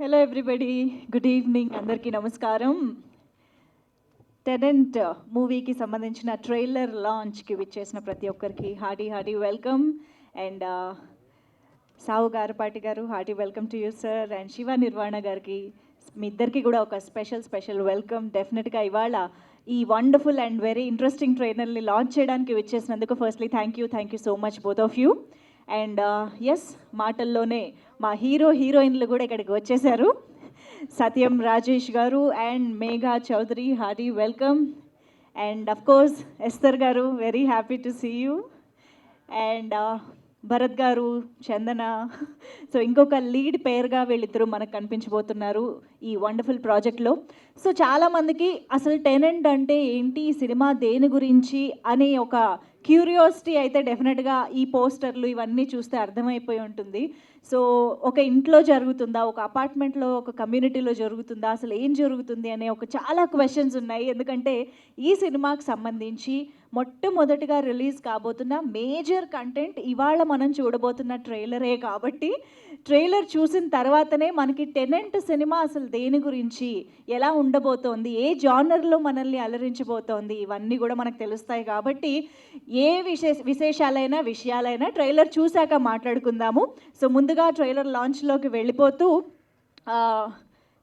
Hello everybody, good evening. అందరికీ నమస్కారం. Tenant మూవీకి సంబంధించిన ట్రైలర్ లాంచ్కి విచ్చేసిన ప్రతి ఒక్కరికి hearty welcome. And Savu Garapati గారు, hearty welcome to you sir. And Shiva Nirvana గారికి, మీ ఇద్దరికి కూడా ఒక స్పెషల్ వెల్కమ్. డెఫినెట్గా ఇవాళ ఈ వండర్ఫుల్ అండ్ వెరీ ఇంట్రెస్టింగ్ ట్రైలర్ని లాంచ్ చేయడానికి విచ్చేసినందుకు firstly thank you so much both of you. And yes, మాటల్లోనే మా హీరోయిన్లు కూడా ఇక్కడికి వచ్చేసారు. సత్యం రాజేష్ గారు and Megha Chowdary, hearty welcome. And of course Esther గారు, very happy to see you. And Bharath గారు, చందన. సో ఇంకొక లీడ్ పేరుగా వీళ్ళిద్దరూ మనకు కనిపించబోతున్నారు ఈ వండర్ఫుల్ ప్రాజెక్ట్లో. సో చాలామందికి అసలు టెనెంట్ అంటే ఏంటి, ఈ సినిమా దేని గురించి అనే ఒక క్యూరియాసిటీ అయితే డెఫినెట్గా ఈ పోస్టర్లు ఇవన్నీ చూస్తే అర్థమైపోయి ఉంటుంది. సో ఒక ఇంట్లో జరుగుతుందా, ఒక అపార్ట్మెంట్లో, ఒక కమ్యూనిటీలో జరుగుతుందా, అసలు ఏం జరుగుతుంది అనే ఒక చాలా క్వశ్చన్స్ ఉన్నాయి. ఎందుకంటే ఈ సినిమాకి సంబంధించి మొట్టమొదటిగా రిలీజ్ కాబోతున్న మేజర్ కంటెంట్ ఇవాళ మనం చూడబోతున్న ట్రైలరే. కాబట్టి ట్రైలర్ చూసిన తర్వాతనే మనకి టెనెంట్ సినిమా అసలు దేని గురించి, ఎలా ఉండబోతోంది, ఏ జానర్లో మనల్ని అలరించబోతోంది, ఇవన్నీ కూడా మనకు తెలుస్తాయి. కాబట్టి ఏ విషయాలైనా ట్రైలర్ చూశాక మాట్లాడుకుందాము. సో ముందుగా ట్రైలర్ లాంచ్లోకి వెళ్ళిపోతూ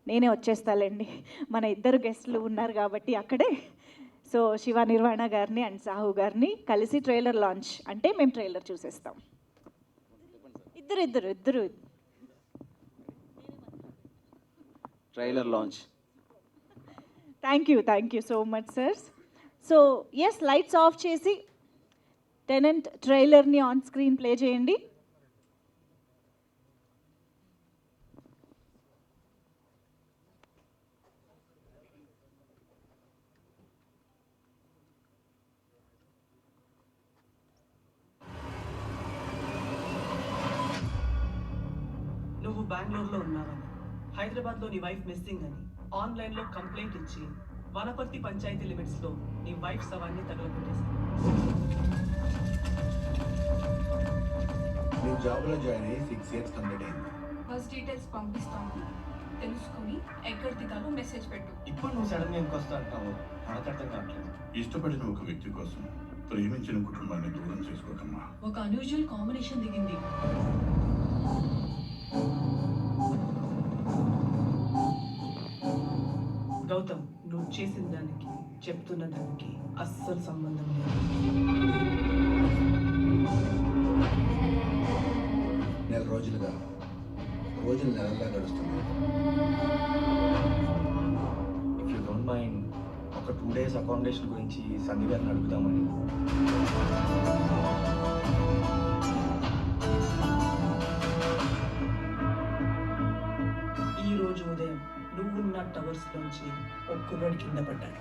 నేనే వచ్చేస్తాలేండి, మన ఇద్దరు గెస్ట్లు ఉన్నారు కాబట్టి అక్కడే. సో శివ నిర్వాణ గారిని అండ్ సాహు గారిని కలిసి ట్రైలర్ లాంచ్ అంటే మేము ట్రైలర్ చూసేస్తాం. ఇద్దరు trailer launch. Thank you so much sir. So yes, lights off చేసి టెనెంట్ ట్రైలర్ని ఆన్ స్క్రీన్ ప్లే చేయండి. నువ్వు బెంగళూరులో ఉన్నావని, హైదరాబాద్లో నీ వైఫ్ మిస్సింగ్ అని ఆన్లైన్లో కంప్లైంట్ ఇచ్చి వనపర్తి పంచాయతీ లిమిట్స్లో నీ వైఫ్ శవాన్ని తగలబెట్టేశాను. నేను జాబ్లో జాయిన్ అయ్యి 6 years కంప్లీట్ అయింది. ఫస్ట్ డీటెయిల్స్ పంపిస్తాను, తెలుసుకుని ఎక్కడ దిగాలో మెసేజ్ పెట్టు. ఇప్పుడు నువ్వు సడన్గా ఎందుకు వస్తా అంటావు, నాకు అర్థం కావట్లేదు. ఇష్టపడిన ఒక వ్యక్తి కోసం ప్రేమించిన కుటుంబాన్ని దూరం చేసుకోకమ్మా. ఒక అన్యూజువల్ కాంబినేషన్ దిగింది. గౌతమ్, నువ్వు చేసిన దానికి చెప్తున్న దానికి అస్సలు సంబంధం లేదు. నెల రోజులుగా రోజులు నెలల్లా గడుస్తున్నాయి. ఇఫ్ యూ డోంట్ మైండ్, ఒక 2 days అకామిడేషన్ గురించి సంధి గారిని అడుగుదామని. ఈ రోజు ఉదయం నువ్వున్న టవర్స్ నుంచి ఒక కుర్రాడు కింద పడ్డాడు.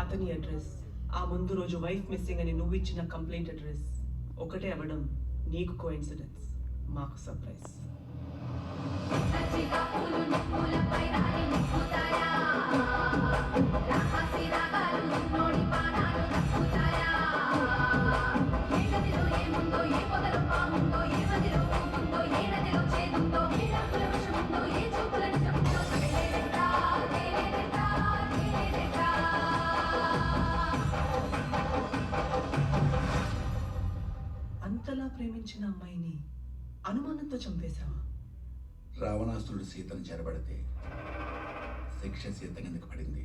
అతని అడ్రస్, ఆ ముందు రోజు వైఫ్ మిస్సింగ్ అని నువ్వు ఇచ్చిన కంప్లైంట్ అడ్రస్ ఒకటే అవ్వడం నీకు కోఇన్సిడెన్స్, మాకు సర్ప్రైజ్. అంతలా ప్రేమించిన అమ్మాయిని అనుమానంతో చంపేశావా? రావణాసురుడు సీతను చెరబడితే శిక్ష సీత కిందకు పడింది.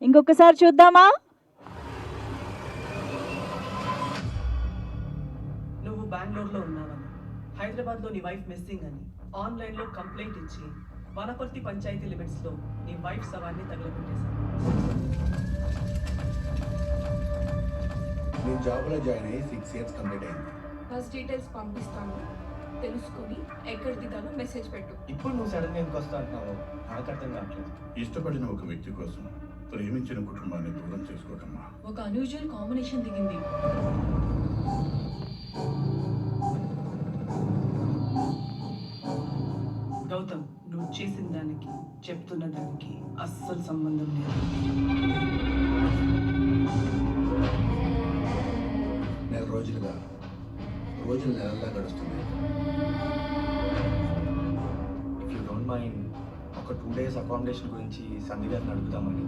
ఇంకొకసారి చూద్దామా? నువ్వు బెంగళూరులో ఉన్నావని, హైదరాబాద్లో నీ వైఫ్ మిస్సింగ్ అని ఆన్లైన్లో కంప్లైంట్ ఇచ్చి వనపర్తి పంచాయతీ లిమిట్స్లో నీ వైఫ్ శవాన్ని తగలబెట్టేశాను. నేను జాబ్లో జాయిన్ అయ్యి 6 years కంప్లీట్ అయింది. ఫస్ట్ డీటెయిల్స్ పంపిస్తాను, తెలుసుకుని ఎక్కడ దిగాలో మెసేజ్ పెట్టు. ఇప్పుడు నువ్వు సడన్గా ఎందుకు వస్తా అంటున్నావు, నాకు అర్థం కావట్లేదు. ఇష్టపడిన ఒక వ్యక్తి కోసం ప్రేమించిన కుటుంబాన్ని దూరం చేసుకోకమ్మా. ఒక అన్యూజువల్ కాంబినేషన్ దిగింది. గౌతమ్, నువ్వు చేసిన దానికి చెప్తున్న దానికి అస్సలు సంబంధం లేదు. నెల రోజులుగా రోజులు నెలల్లా గడుస్తున్నాయి. ఇఫ్ యూ డోంట్ మైండ్ ఒక 2 days అకామిడేషన్ గురించి సంధి గారిని అడుగుదామని.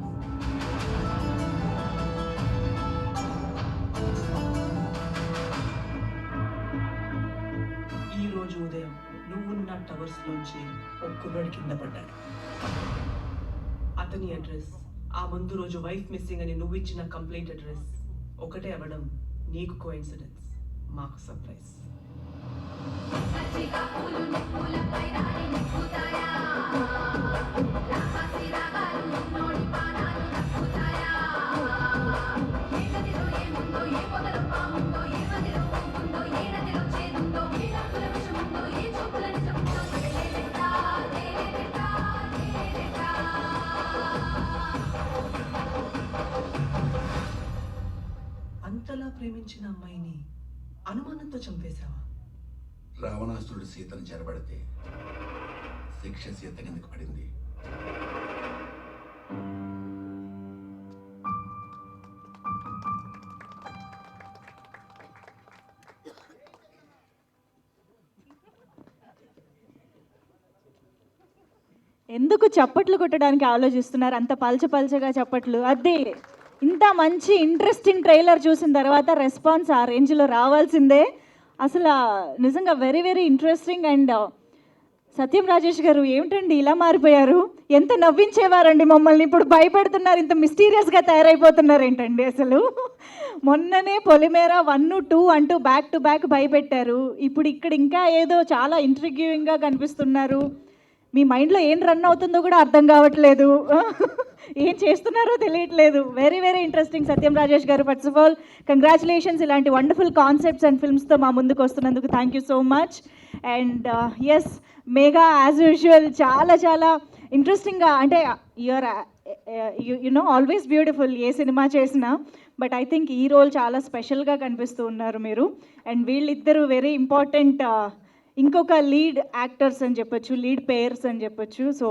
ఈ రోజు ఉదయం నువ్వున్న టవర్స్లోంచి ఒక కుర్రాడి కింద పడ్డాడు. అతని అడ్రస్, ఆ ముందు రోజు వైఫ్ మిస్సింగ్ అని నువ్వు ఇచ్చిన కంప్లైంట్ అడ్రస్ ఒకటే అవ్వడం నీకు కోఇన్సిడెన్స్, మాకు సర్ప్రైజ్. అంతలా ప్రేమించిన అమ్మాయిని అనుమానంతో చంపేశావా? రావణాసురుడు సీతను చెరబడితే శిక్ష సీత కిందకు పడింది. ఎందుకు చప్పట్లు కొట్టడానికి ఆలోచిస్తున్నారు? అంత పల్చగా చప్పట్లు. అదే ఇంత మంచి ఇంట్రెస్టింగ్ ట్రైలర్ చూసిన తర్వాత రెస్పాన్స్ ఆ రేంజ్లో రావాల్సిందే. అసలు నిజంగా వెరీ వెరీ ఇంట్రెస్టింగ్. అండ్ సత్యం రాజేష్ గారు ఏమిటండి ఇలా మారిపోయారు? ఎంత నవ్వించేవారండి మమ్మల్ని, ఇప్పుడు భయపెడుతున్నారు, ఇంత మిస్టీరియస్గా తయారైపోతున్నారు ఏంటండి అసలు? మొన్ననే పొలిమేర 1, 2 అంటూ బ్యాక్ టు బ్యాక్ భయపెట్టారు. ఇప్పుడు ఇక్కడ ఇంకా ఏదో చాలా ఇంట్రిగ్యూయింగ్గా కనిపిస్తున్నారు. మీ మైండ్లో ఏం రన్ అవుతుందో కూడా అర్థం కావట్లేదు, ఏం చేస్తున్నారో తెలియట్లేదు. Very very interesting Satyam Rajesh garu. First of all congratulations, ఇలాంటి వండర్ఫుల్ కాన్సెప్ట్స్ అండ్ ఫిల్మ్స్తో మా ముందుకు వస్తున్నందుకు thank you so much. And yes Megha, as usual చాలా చాలా ఇంట్రెస్టింగ్గా, అంటే యూఆర్ యునో ఆల్వేస్ బ్యూటిఫుల్ ఏ సినిమా చేసినా, బట్ ఐ థింక్ ఈ రోల్ చాలా స్పెషల్గా కనిపిస్తూ ఉన్నారు మీరు. అండ్ వీళ్ళిద్దరూ వెరీ ఇంపార్టెంట్ ఇంకొక లీడ్ యాక్టర్స్ అని చెప్పొచ్చు, లీడ్ పేర్స్ అని చెప్పొచ్చు. So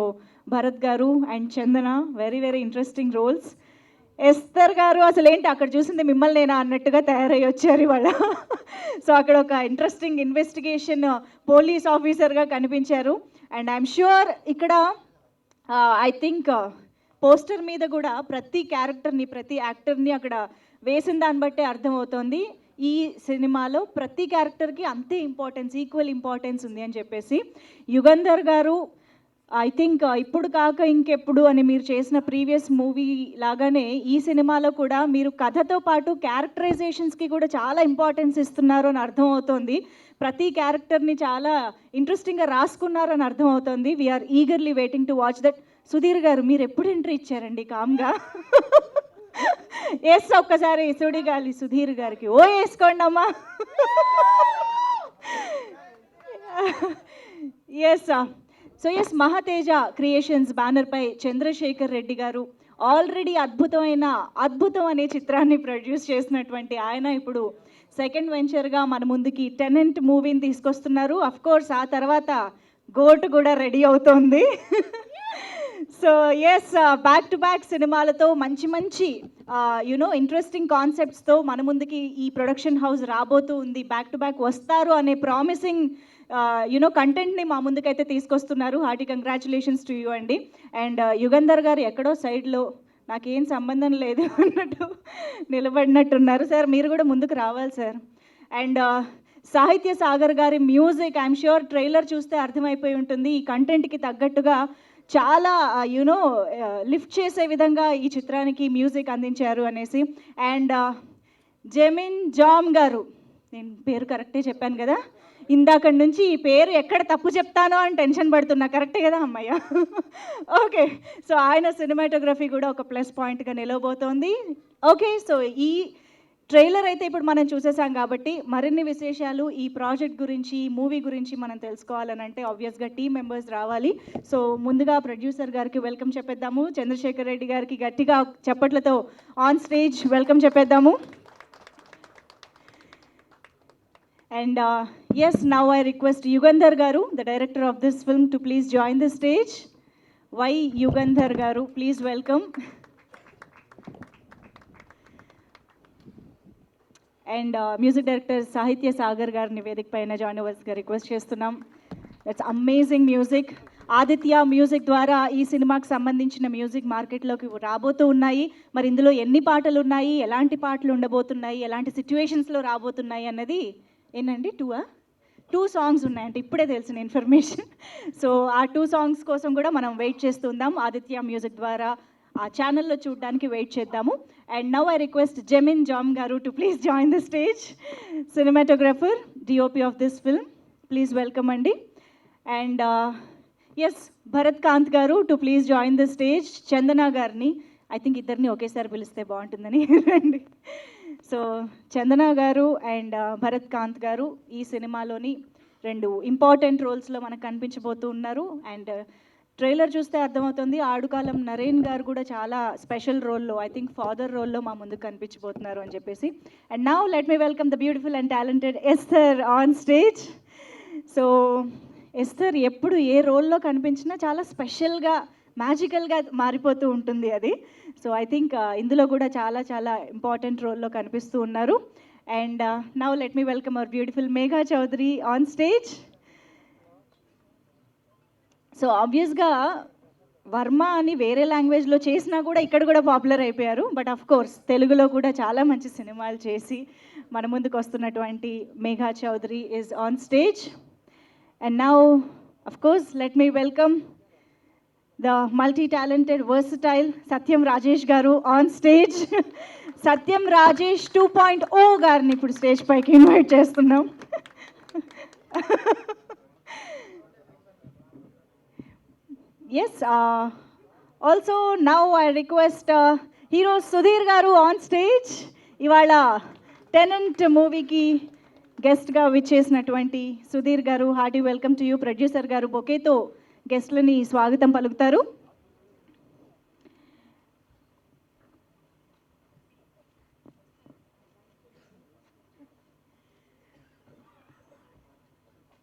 Bharat garu and Chandana, very very interesting roles. Esther గారు అసలు ఏంటి అక్కడ చూసింది మిమ్మల్ని నేనా అన్నట్టుగా తయారై వచ్చారు ఇవాళ. సో అక్కడ ఒక ఇంట్రెస్టింగ్ ఇన్వెస్టిగేషన్ పోలీస్ ఆఫీసర్గా కనిపించారు. అండ్ ఐఎమ్ ష్యూర్ ఇక్కడ ఐ థింక్ పోస్టర్ మీద కూడా ప్రతి క్యారెక్టర్ని, ప్రతి యాక్టర్ని అక్కడ వేసిన దాన్ని బట్టే అర్థమవుతోంది ఈ సినిమాలో ప్రతి క్యారెక్టర్కి అంతే ఇంపార్టెన్స్, ఈక్వల్ ఇంపార్టెన్స్ ఉంది అని చెప్పేసి. యుగంధర్ గారు ఐ థింక్ ఇప్పుడు కాక ఇంకెప్పుడు అని మీరు చేసిన ప్రీవియస్ మూవీ లాగానే ఈ సినిమాలో కూడా మీరు కథతో పాటు క్యారెక్టరైజేషన్స్కి కూడా చాలా ఇంపార్టెన్స్ ఇస్తున్నారు అని అర్థమవుతోంది. ప్రతి క్యారెక్టర్ని చాలా ఇంట్రెస్టింగ్గా రాసుకున్నారు అని అర్థమవుతోంది. We are eagerly waiting to watch that. Sudheer గారు మీరు ఎప్పుడు ఎంట్రీ ఇచ్చారండి కామ్గా? ఎస్ ఒక్కసారి సుడిగాలి సుధీర్ గారికి ఓ వేసుకోండి అమ్మా. Yes so yes Mahateja creations బ్యానర్పై చంద్రశేఖర్ రెడ్డి గారు ఆల్రెడీ అద్భుతం అనే చిత్రాన్ని ప్రొడ్యూస్ చేసినటువంటి ఆయన ఇప్పుడు సెకండ్ వెంచర్గా మన ముందుకి టెనెంట్ మూవీని తీసుకొస్తున్నారు. అఫ్ కోర్స్ ఆ తర్వాత గోట్ కూడా రెడీ అవుతోంది. So yes back to back సినిమాలతో మంచి యునో ఇంట్రెస్టింగ్ కాన్సెప్ట్స్తో మన ముందుకి ఈ ప్రొడక్షన్ హౌస్ రాబోతూ ఉంది. బ్యాక్ టు బ్యాక్ వస్తారు అనే ప్రామిసింగ్ యునో కంటెంట్ని మా ముందుకైతే తీసుకొస్తున్నారు. హార్టీ కంగ్రాచులేషన్స్ టు యూ అండి. అండ్ యుగంధర్ గారు ఎక్కడో సైడ్లో నాకేం సంబంధం లేదు అన్నట్టు నిలబడినట్టున్నారు. సార్ మీరు కూడా ముందుకు రావాలి సార్. అండ్ సాహిత్య సాగర్ గారి మ్యూజిక్ ఐఎమ్ ష్యూర్ ట్రైలర్ చూస్తే అర్థమైపోయి ఉంటుంది, ఈ కంటెంట్కి తగ్గట్టుగా చాలా యునో లిఫ్ట్ చేసే విధంగా ఈ చిత్రానికి మ్యూజిక్ అందించారు అనేసి. అండ్ జెమిన్ జామ్ గారు, నేను పేరు కరెక్టే చెప్పాను కదా, ఇందాక నుంచి ఈ పేరు ఎక్కడ తప్పు చెప్తానో అని టెన్షన్ పడుతున్నా, కరెక్టే కదా అమ్మయ్య? ఓకే, సో ఆయన సినిమాటోగ్రఫీ కూడా ఒక ప్లస్ పాయింట్గా నిలవబోతోంది. ఓకే, సో ఈ ట్రైలర్ అయితే ఇప్పుడు మనం చూసేసాం కాబట్టి మరిన్ని విశేషాలు ఈ ప్రాజెక్ట్ గురించి, ఈ మూవీ గురించి మనం తెలుసుకోవాలని అంటే ఆబ్వియస్గా టీమ్ మెంబర్స్ రావాలి. సో ముందుగా ప్రొడ్యూసర్ గారికి వెల్కమ్ చెప్పేద్దాము. చంద్రశేఖర్ రెడ్డి గారికి గట్టిగా చప్పట్లతో ఆన్ స్టేజ్ వెల్కమ్ చెప్పేద్దాము. And yes, now I request Yugandhar Garu, the director of this film, to please join the stage. Y Yugandhar Garu, please welcome. And music director Sahitya Sagar గారిని వేదిక పైన join అవ్వాల్సిగా request చేస్తున్నాం. That's amazing music. Aditya music ద్వారా ఈ సినిమాకి సంబంధించిన music మార్కెట్లోకి రాబోతూ ఉన్నాయి. మరి ఇందులో ఎన్ని పాటలు ఉన్నాయి, ఎలాంటి పాటలు ఉండబోతున్నాయి, ఎలాంటి సిచ్యువేషన్స్లో రాబోతున్నాయి అన్నది ఏంటండి టూ సాంగ్స్ ఉన్నాయంటే ఇప్పుడే తెలిసిన ఇన్ఫర్మేషన్. సో ఆ 2 సాంగ్స్ కోసం కూడా మనం వెయిట్ చేస్తుందాం. ఆదిత్య మ్యూజిక్ ద్వారా ఆ ఛానల్లో చూడడానికి వెయిట్ చేద్దాము. అండ్ నౌ ఐ రిక్వెస్ట్ జెమిన్ జామ్ గారు to please join the stage. Cinematographer, DOP of this film, please welcome అండి. అండ్ ఎస్ భరత్ కాంత్ గారు to please join the stage. Chandana గారిని, ఐ థింక్ ఇద్దరిని ఒకేసారి పిలిస్తే బాగుంటుందని రండి. సో చందన గారు అండ్ భరత్ కాంత్ గారు ఈ సినిమాలోని 2 ఇంపార్టెంట్ రోల్స్లో మనకు కనిపించబోతూ ఉన్నారు. అండ్ ట్రైలర్ చూస్తే అర్థమవుతుంది ఆడుకాలం నరేన్ గారు కూడా చాలా స్పెషల్ రోల్లో, ఐ థింక్ ఫాదర్ రోల్లో మా ముందుకు కనిపించబోతున్నారు అని చెప్పేసి. And now let me welcome the beautiful and talented ఎస్థర్ on stage. So ఎస్థర్ ఎప్పుడు ఏ రోల్లో కనిపించినా చాలా స్పెషల్గా, మ్యాజికల్గా మారిపోతూ ఉంటుంది అది. సో ఐ థింక్ ఇందులో కూడా చాలా చాలా ఇంపార్టెంట్ రోల్లో కనిపిస్తూ ఉన్నారు. And now let me welcome our beautiful Megha Chaudhary on stage. So ఆబ్వియస్గా వర్మ అని వేరే లాంగ్వేజ్లో చేసినా కూడా ఇక్కడ కూడా పాపులర్ అయిపోయారు. బట్ ఆఫ్ కోర్స్ తెలుగులో కూడా చాలా మంచి సినిమాలు చేసి మన ముందుకు వస్తున్నటువంటి Megha Chowdary is on stage. And now of course let me welcome the multi talented versatile Satyam Rajesh గారు ఆన్ స్టేజ్. సత్యం రాజేష్ 2.0 గారిని ఇప్పుడు స్టేజ్ పైకి ఇన్వైట్ చేస్తున్నాం. Yes, also now I request hero Sudhir Garu on stage. ఇవాళ టెనెంట్ మూవీకి గెస్ట్గా విచ్చేసినటువంటి సుధీర్ గారు, hearty welcome to you. Producer గారు బొకేతో గెస్ట్లని స్వాగతం పలుకుతారు.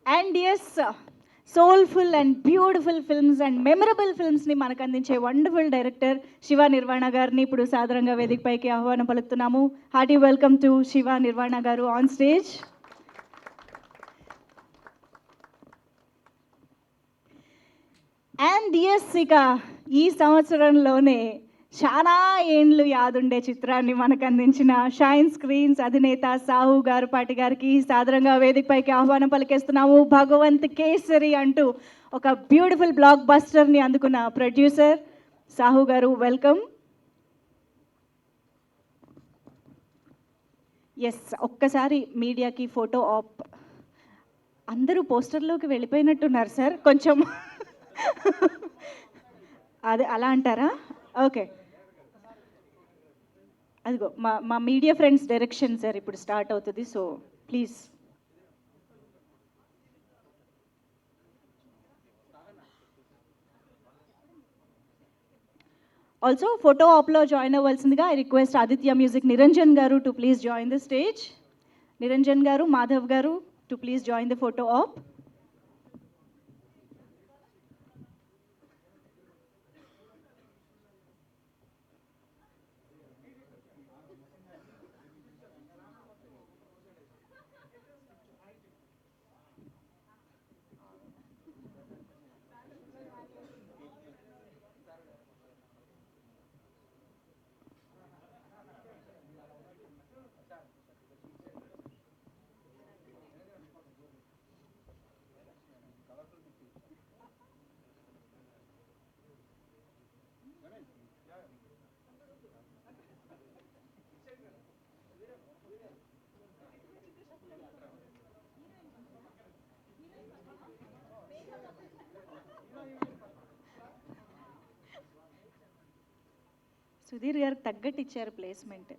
And yes, soulful and beautiful films and memorable ఫిల్మ్స్ని మనకు అందించే వండర్ఫుల్ డైరెక్టర్ శివ నిర్వాణ గారిని ఇప్పుడు సాధారణంగా వేదికపైకి ఆహ్వానం పలుకుతున్నాము. Hearty welcome to Shiva Nirvana గారు ఆన్ స్టేజ్. అండ్ ఎస్, ఇక ఈ సంవత్సరంలోనే చాలా ఏండ్లు యాదుండే చిత్రాన్ని మనకు అందించిన షైన్ స్క్రీన్స్ అధినేత సాహు గారుపాటి గారికి సాధారణంగా వేదికపైకి ఆహ్వానం పలికేస్తున్నాము. భగవంత్ కేసరి అంటూ ఒక బ్యూటిఫుల్ బ్లాక్ బస్టర్ని అందుకున్న ప్రొడ్యూసర్ సాహు గారు, వెల్కమ్. ఎస్, ఒక్కసారి మీడియాకి ఫోటో ఆప్. అందరూ పోస్టర్లోకి వెళ్ళిపోయినట్టున్నారు సార్, కొంచెం అదే అలా అంటారా? ఓకే, అదిగో మా మీడియా ఫ్రెండ్స్ డైరెక్షన్ సార్ ఇప్పుడు స్టార్ట్ అవుతుంది. So please. ఆల్సో ఫోటో ఆప్లో జాయిన్ అవ్వాల్సిందిగా I request Aditya Music Niranjan garu to please join the stage. Niranjan garu, Madhav garu to please join the photo app. Sudheer గారికి తగ్గట్టు ఇచ్చారు ప్లేస్మెంట్.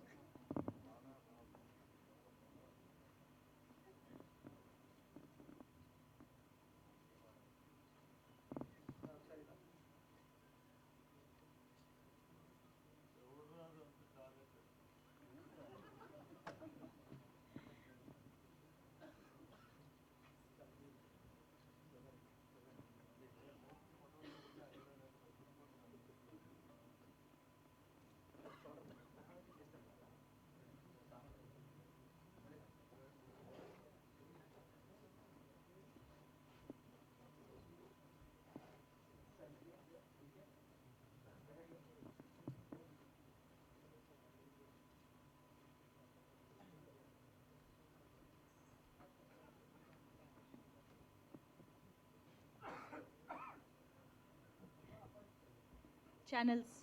ఛానల్స్.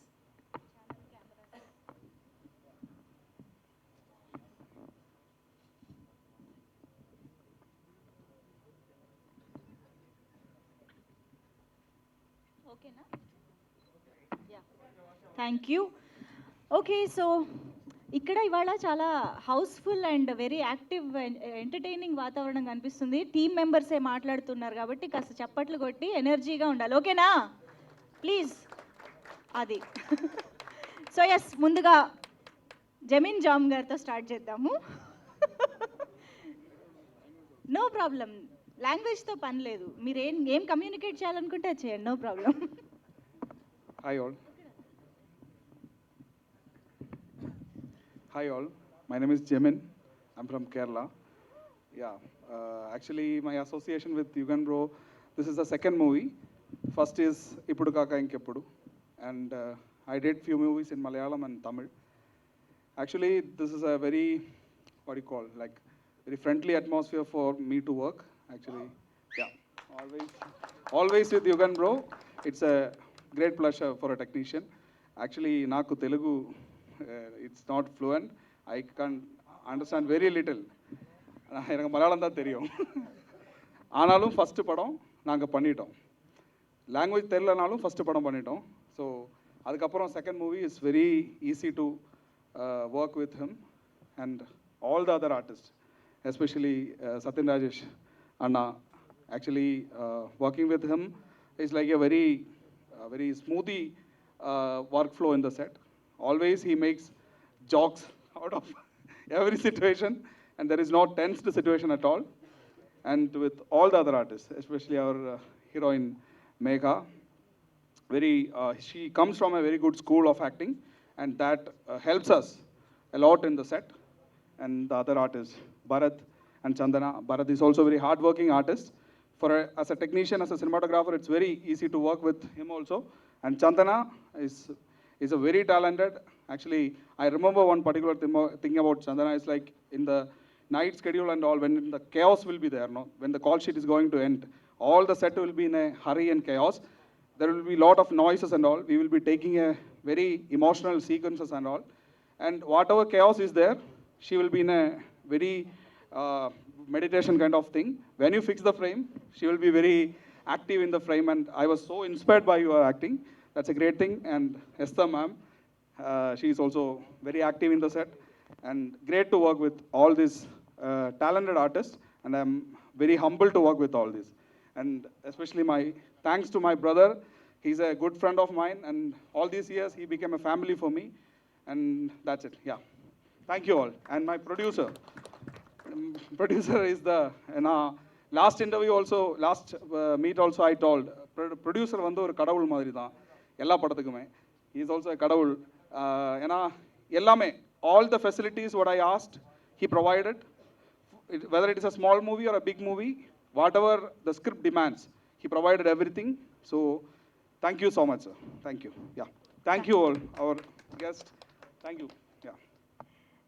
ఓకేనా? Yeah, thank you. Okay, so ఇక్కడ ఇవాళ చాలా house full and very active entertaining వాతావరణం కనిపిస్తుంది. టీమ్ మెంబర్సే మాట్లాడుతున్నారు కాబట్టి కాస్త చప్పట్లు కొట్టి ఎనర్జీగా ఉండాలి. ఓకేనా? ప్లీజ్. అది సో ఎస్, ముందుగా జమీన్ జామ్ గారితో స్టార్ట్ చేద్దాము. నో ప్రాబ్లం, లాంగ్వేజ్తో పని లేదు. మీరు ఏం కమ్యూనికేట్ చేయాలనుకుంటే అది చేయండి, no problem. Hi all. Hi all. My name is Jemin. I'm from Kerala. Yeah. Actually, my association with Yugan Bro, this is the second movie. First is Ippudu Kaka Inkeppudu, and I did few movies in Malayalam and Tamil. Actually, this is a very, what do you call, like very friendly atmosphere for me to work. Actually, yeah. Always with Yugan Bro. It's a great pleasure for a technician. Actually, Naku Telugu, it's not fluent. I can understand very little. எனக்கு மலையாளம் தான் தெரியும். ஆனாலும் first படம் நாங்கள் பண்ணிட்டோம். Language தெரிலனாலும் first படம் பண்ணிட்டோம். So அதுக்கப்புறம் second movie is very easy to work with him and all the other artist, especially Sathyan Rajesh அண்ணா. Actually, working with him is like a very smoothie workflow in the set. Always he makes jokes out of every situation, and there is no tensed situation at all. And with all the other artists, especially our heroine Megha, she comes from a very good school of acting, and that helps us a lot in the set. And the other artists, Bharat and Chandana. Bharat is also a very hard-working artist. As a technician, as a cinematographer, it's very easy to work with him also. And Chandana is a very talented. Actually, I remember one particular thing about Chandana is like in the night schedule and all, when the chaos will be there, no? When the call sheet is going to end, all the set will be in a hurry and chaos. There will be a lot of noises and all. We will be taking a very emotional sequences and all. And whatever chaos is there, she will be in a very meditation kind of thing. When you fix the frame, she will be very active in the frame, and I was so inspired by your acting. That's a great thing. And Esther ma'am, she is also very active in the set, and great to work with all these talented artists, and I'm very humbled to work with all this. And especially my thanks to my brother. He's a good friend of mine, and all these years he became a family for me, and that's it. Yeah, thank you all. And my producer is the last interview also, last meet also I told producer வந்து ஒரு கடவுள் மாதிரி தான் எல்லா படத்துக்குமே. he is also a கடவுள். ஏன்னா எல்லாமே all the facilities what I asked he provided, whether it is a small movie or a big movie, whatever the script demands, he provided everything. So thank you so much, sir. Thank you. Yeah, thank you all our guests. Thank you. Yeah.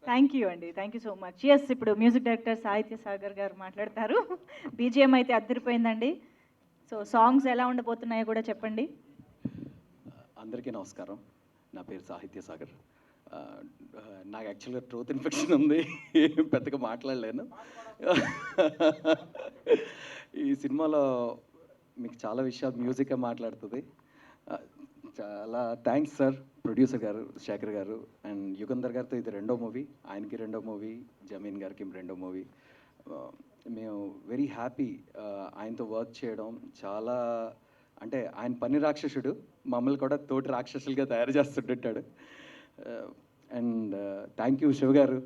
Thank you అండి, thank you so much. Yes, ఇప్పుడు music director Sahitya Sagar గారు మాట్లాడతారు. BGM అయితే అద్దరిపోయిందండి. So songs ఎలా ఉండబోతున్నాయో కూడా చెప్పండి. అందరికీ నమస్కారం. నా పేరు సాహిత్య సాగర్. నాకు యాక్చువల్గా ట్రూత్ ఇన్ఫెక్షన్ ఉంది, పెద్దగా మాట్లాడలేను. ఈ సినిమాలో మీకు చాలా విషయాలు మ్యూజికే మాట్లాడుతుంది. చాలా థ్యాంక్స్ సార్, ప్రొడ్యూసర్ గారు శేఖర్ గారు అండ్ యుగంధర్ గారితో ఇది రెండో మూవీ, ఆయనకి రెండో మూవీ, జమీన్ గారికి రెండో మూవీ. మేము వెరీ హ్యాపీ ఆయనతో వర్క్ చేయడం. చాలా అంటే ఆయన పని రాక్షసుడు, మమ్మల్ని కూడా తోటి రాక్షసులుగా తయారు చేస్తుంటాడు. అండ్ థ్యాంక్ యూ శివ గారు,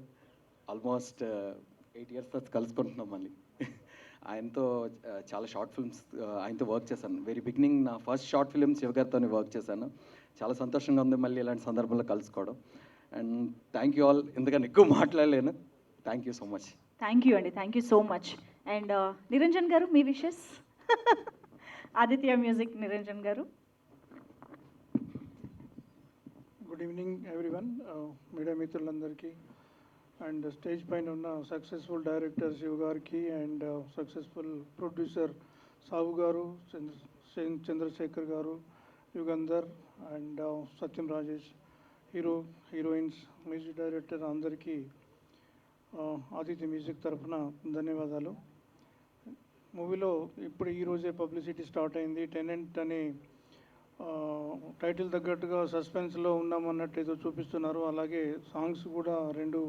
ఆల్మోస్ట్ 8 years తర్వాత కలుసుకుంటున్నాం మళ్ళీ. ఆయనతో చాలా షార్ట్ ఫిల్మ్స్ ఆయనతో వర్క్ చేశాను. వెరీ బిగినింగ్ నా ఫస్ట్ షార్ట్ ఫిల్మ్ శివ గారితోనే వర్క్ చేశాను. చాలా సంతోషంగా ఉంది మళ్ళీ ఇలాంటి సందర్భంలో కలుసుకోవడం. And thank you all. ఎందుకని ఎక్కువ మాట్లాడలేను. Thank you so much. Thank you అండి, thank you so much. And Niranjan garu మీ wishes. Aditya Music Niranjan garu. Good evening everyone, media మిత్రులందరికీ అండ్ స్టేజ్ పైన ఉన్న సక్సెస్ఫుల్ డైరెక్టర్ శివ్ గారికి అండ్ సక్సెస్ఫుల్ ప్రొడ్యూసర్ సావు గారు, చంద్రశేఖర్ గారు, Yugandhar and Satyam Rajesh, heroines, music director అందరికీ ఆదిత్య మ్యూజిక్ తరఫున ధన్యవాదాలు. మూవీలో ఇప్పుడు ఈరోజే పబ్లిసిటీ స్టార్ట్ అయింది. టెనెంట్ అనే టైటిల్ తగ్గట్టుగా సస్పెన్స్లో ఉన్నామన్నట్టు ఏదో చూపిస్తున్నారు. అలాగే సాంగ్స్ కూడా 2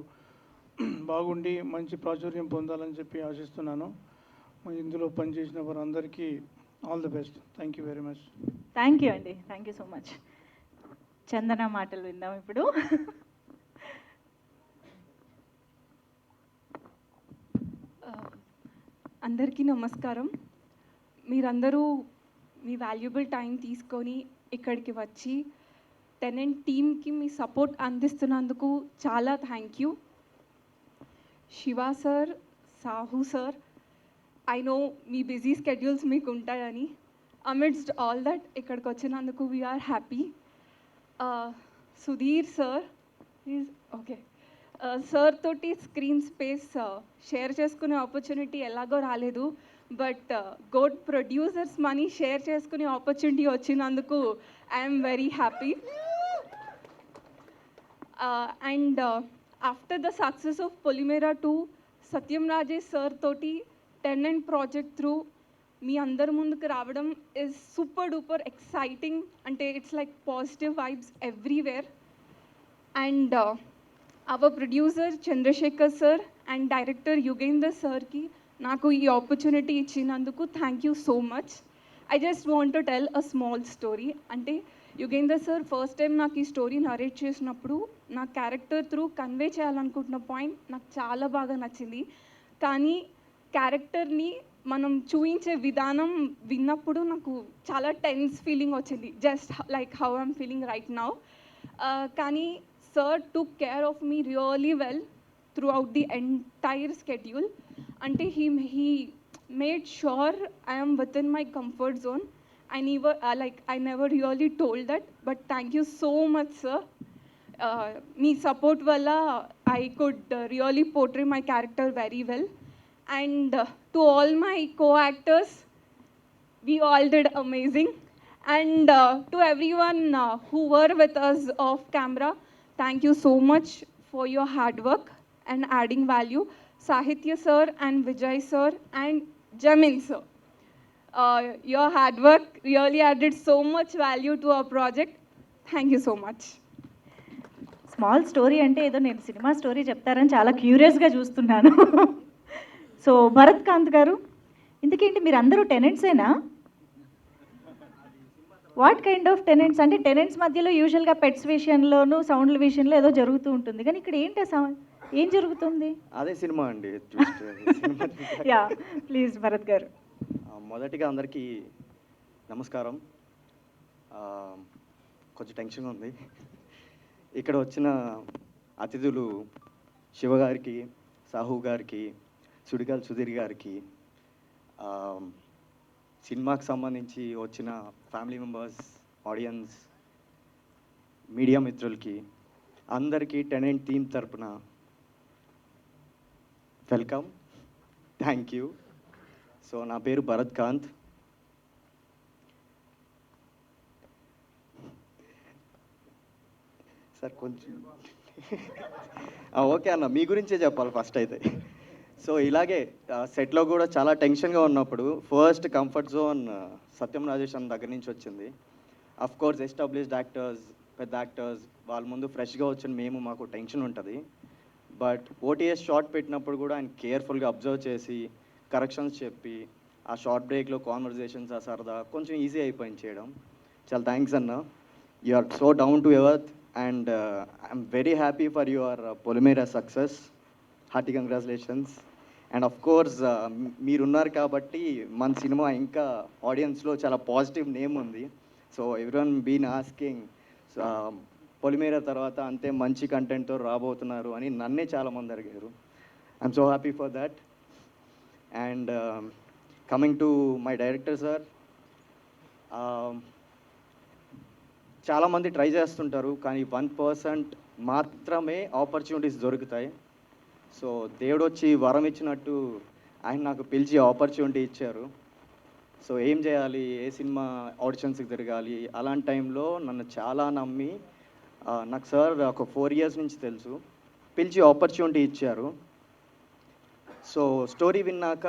బాగుండి మంచి ప్రాచుర్యం పొందాలని చెప్పి ఆశిస్తున్నాను. ఇందులో పనిచేసిన వారందరికీ all the best. Thank you very much. Thank you అండి, థ్యాంక్ యూ సో మచ్. చందన మాటలు విందాం ఇప్పుడు. అందరికీ నమస్కారం. మీరందరూ మీ వాల్యుబుల్ టైం తీసుకొని ఇక్కడికి వచ్చి టెనెంట్ టీమ్కి మీ సపోర్ట్ అందిస్తున్నందుకు చాలా thank you. Shiva sir, Sahu sir, I know మీ బిజీ స్కెడ్యూల్స్ మీకు ఉంటాయని. అమిడ్స్ట్ ఆల్ దట్ ఇక్కడికి వచ్చినందుకు we are happy. Sudheer sir is okay. Sir తోటి స్క్రీన్ స్పేస్ షేర్ చేసుకునే ఆపర్చునిటీ ఎలాగో రాలేదు, but GOAT producers money share చేసుకునే ఆపర్చునిటీ వచ్చినందుకు I'm very happy. And after the success of Polimera 2, Satyam Rajesh sir తోటి టెనెంట్ ప్రాజెక్ట్ త్రూ మీ అందరి ముందుకు రావడం ఇస్ సూపర్ డూపర్ ఎక్సైటింగ్. అంటే it's like positive vibes everywhere. And our producer Chandrashekar sir and director Yugender సార్కి నాకు ఈ ఆపర్చునిటీ ఇచ్చినందుకు thank you so much. I just want to tell a small story. అంటే యుగేందర్ సార్ ఫస్ట్ టైం నాకు ఈ story narrate చేసినప్పుడు నా క్యారెక్టర్ త్రూ కన్వే చేయాలనుకుంటున్న పాయింట్ నాకు చాలా బాగా నచ్చింది. కానీ క్యారెక్టర్ని మనం చూపించే విధానం విన్నప్పుడు నాకు చాలా టెన్స్ ఫీలింగ్ వచ్చింది, just like how I'm feeling right now. కానీ sir took care of me really well throughout the entire schedule. Ante he made sure I am within my comfort zone. I never really told that, but thank you so much, sir. Me support valla I could really portray my character very well. And to all my co-actors, we all did amazing. And to everyone who were with us off camera, thank you so much for your hard work and adding value. Sahitya sir and Vijay sir and Jamin sir, your hard work really added so much value to our project. Thank you so much. Small story అంటే ఏదో నేను cinema story చెప్తారని చాలా క్యూరియస్గా చూస్తున్నాను. So Bharat Kanth గారు, ఇంతకేంటి మీరు అందరూ టెనెంట్సేనా? What kind of tenants? అంటే టెనెంట్స్ మధ్యలో యూజువల్గా పెట్స్ విషయంలోనూ సౌండ్ల విషయంలో ఏదో జరుగుతూ ఉంటుంది, కానీ ఇక్కడ ఏంటి ఏం జరుగుతుంది? అదే సినిమా అండి. యా ప్లీజ్ భరత్ గారు. మొదటిగా అందరికీ నమస్కారం. కొంచెం టెన్షన్గా ఉంది. ఇక్కడ వచ్చిన అతిథులు శివ గారికి, సాహు గారికి, సుడిగాల్ సుధీర్ గారికి, సినిమాకి సంబంధించి వచ్చిన ఫ్యామిలీ మెంబర్స్, ఆడియన్స్, మీడియా మిత్రులకి అందరికీ టెనెంట్ టీమ్ తరపున వెల్కమ్, థ్యాంక్ యూ. సో నా పేరు భరత్ కాంత్. సార్ కొంచెం ఓకే అన్న, మీ గురించే చెప్పాలి ఫస్ట్ అయితే. సో ఇలాగే సెట్లో కూడా చాలా టెన్షన్గా ఉన్నప్పుడు ఫస్ట్ కంఫర్ట్ జోన్ సత్యం రాజేష్ అన్న దగ్గర నుంచి వచ్చింది. అఫ్ కోర్స్ ఎస్టాబ్లిష్డ్ యాక్టర్స్, పెద్ద యాక్టర్స్ వాళ్ళ ముందు ఫ్రెష్గా వచ్చిన మేము, మాకు టెన్షన్ ఉంటుంది. బట్ ఓటీఎస్ షార్ట్ పెట్టినప్పుడు కూడా ఆయన కేర్ఫుల్గా అబ్జర్వ్ చేసి కరెక్షన్స్ చెప్పి ఆ షార్ట్ బ్రేక్లో కాన్వర్జేషన్స్, ఆ సరదా కొంచెం ఈజీ అయిపోయింది చేయడం. చాలా థ్యాంక్స్ అన్న. You are so down to earth and I'm very happy for your Polimera success. Hearty congratulations. And of course మీరున్నారు కాబట్టి మన సినిమా ఇంకా ఆడియన్స్లో చాలా పాజిటివ్ నేమ్ ఉంది. So everyone been asking Polimera తర్వాత అంతే మంచి కంటెంట్తో రాబోతున్నారు అని నన్నే చాలామంది అడిగారు. I'm so happy for that. And coming to my director sir, చాలామంది ట్రై చేస్తుంటారు కానీ 1% మాత్రమే ఆపర్చునిటీస్ దొరుకుతాయి. సో దేవుడు వచ్చి వరం ఇచ్చినట్టు ఆయన నాకు పిలిచి ఆపర్చునిటీ ఇచ్చారు. సో ఏం చేయాలి, ఏ సినిమా ఆడిషన్స్కి తిరగాలి, అలాంటి టైంలో నన్ను చాలా నమ్మి నాకు సార్ ఒక 4 years నుంచి తెలుసు, పిలిచి ఆపర్చునిటీ ఇచ్చారు. సో స్టోరీ విన్నాక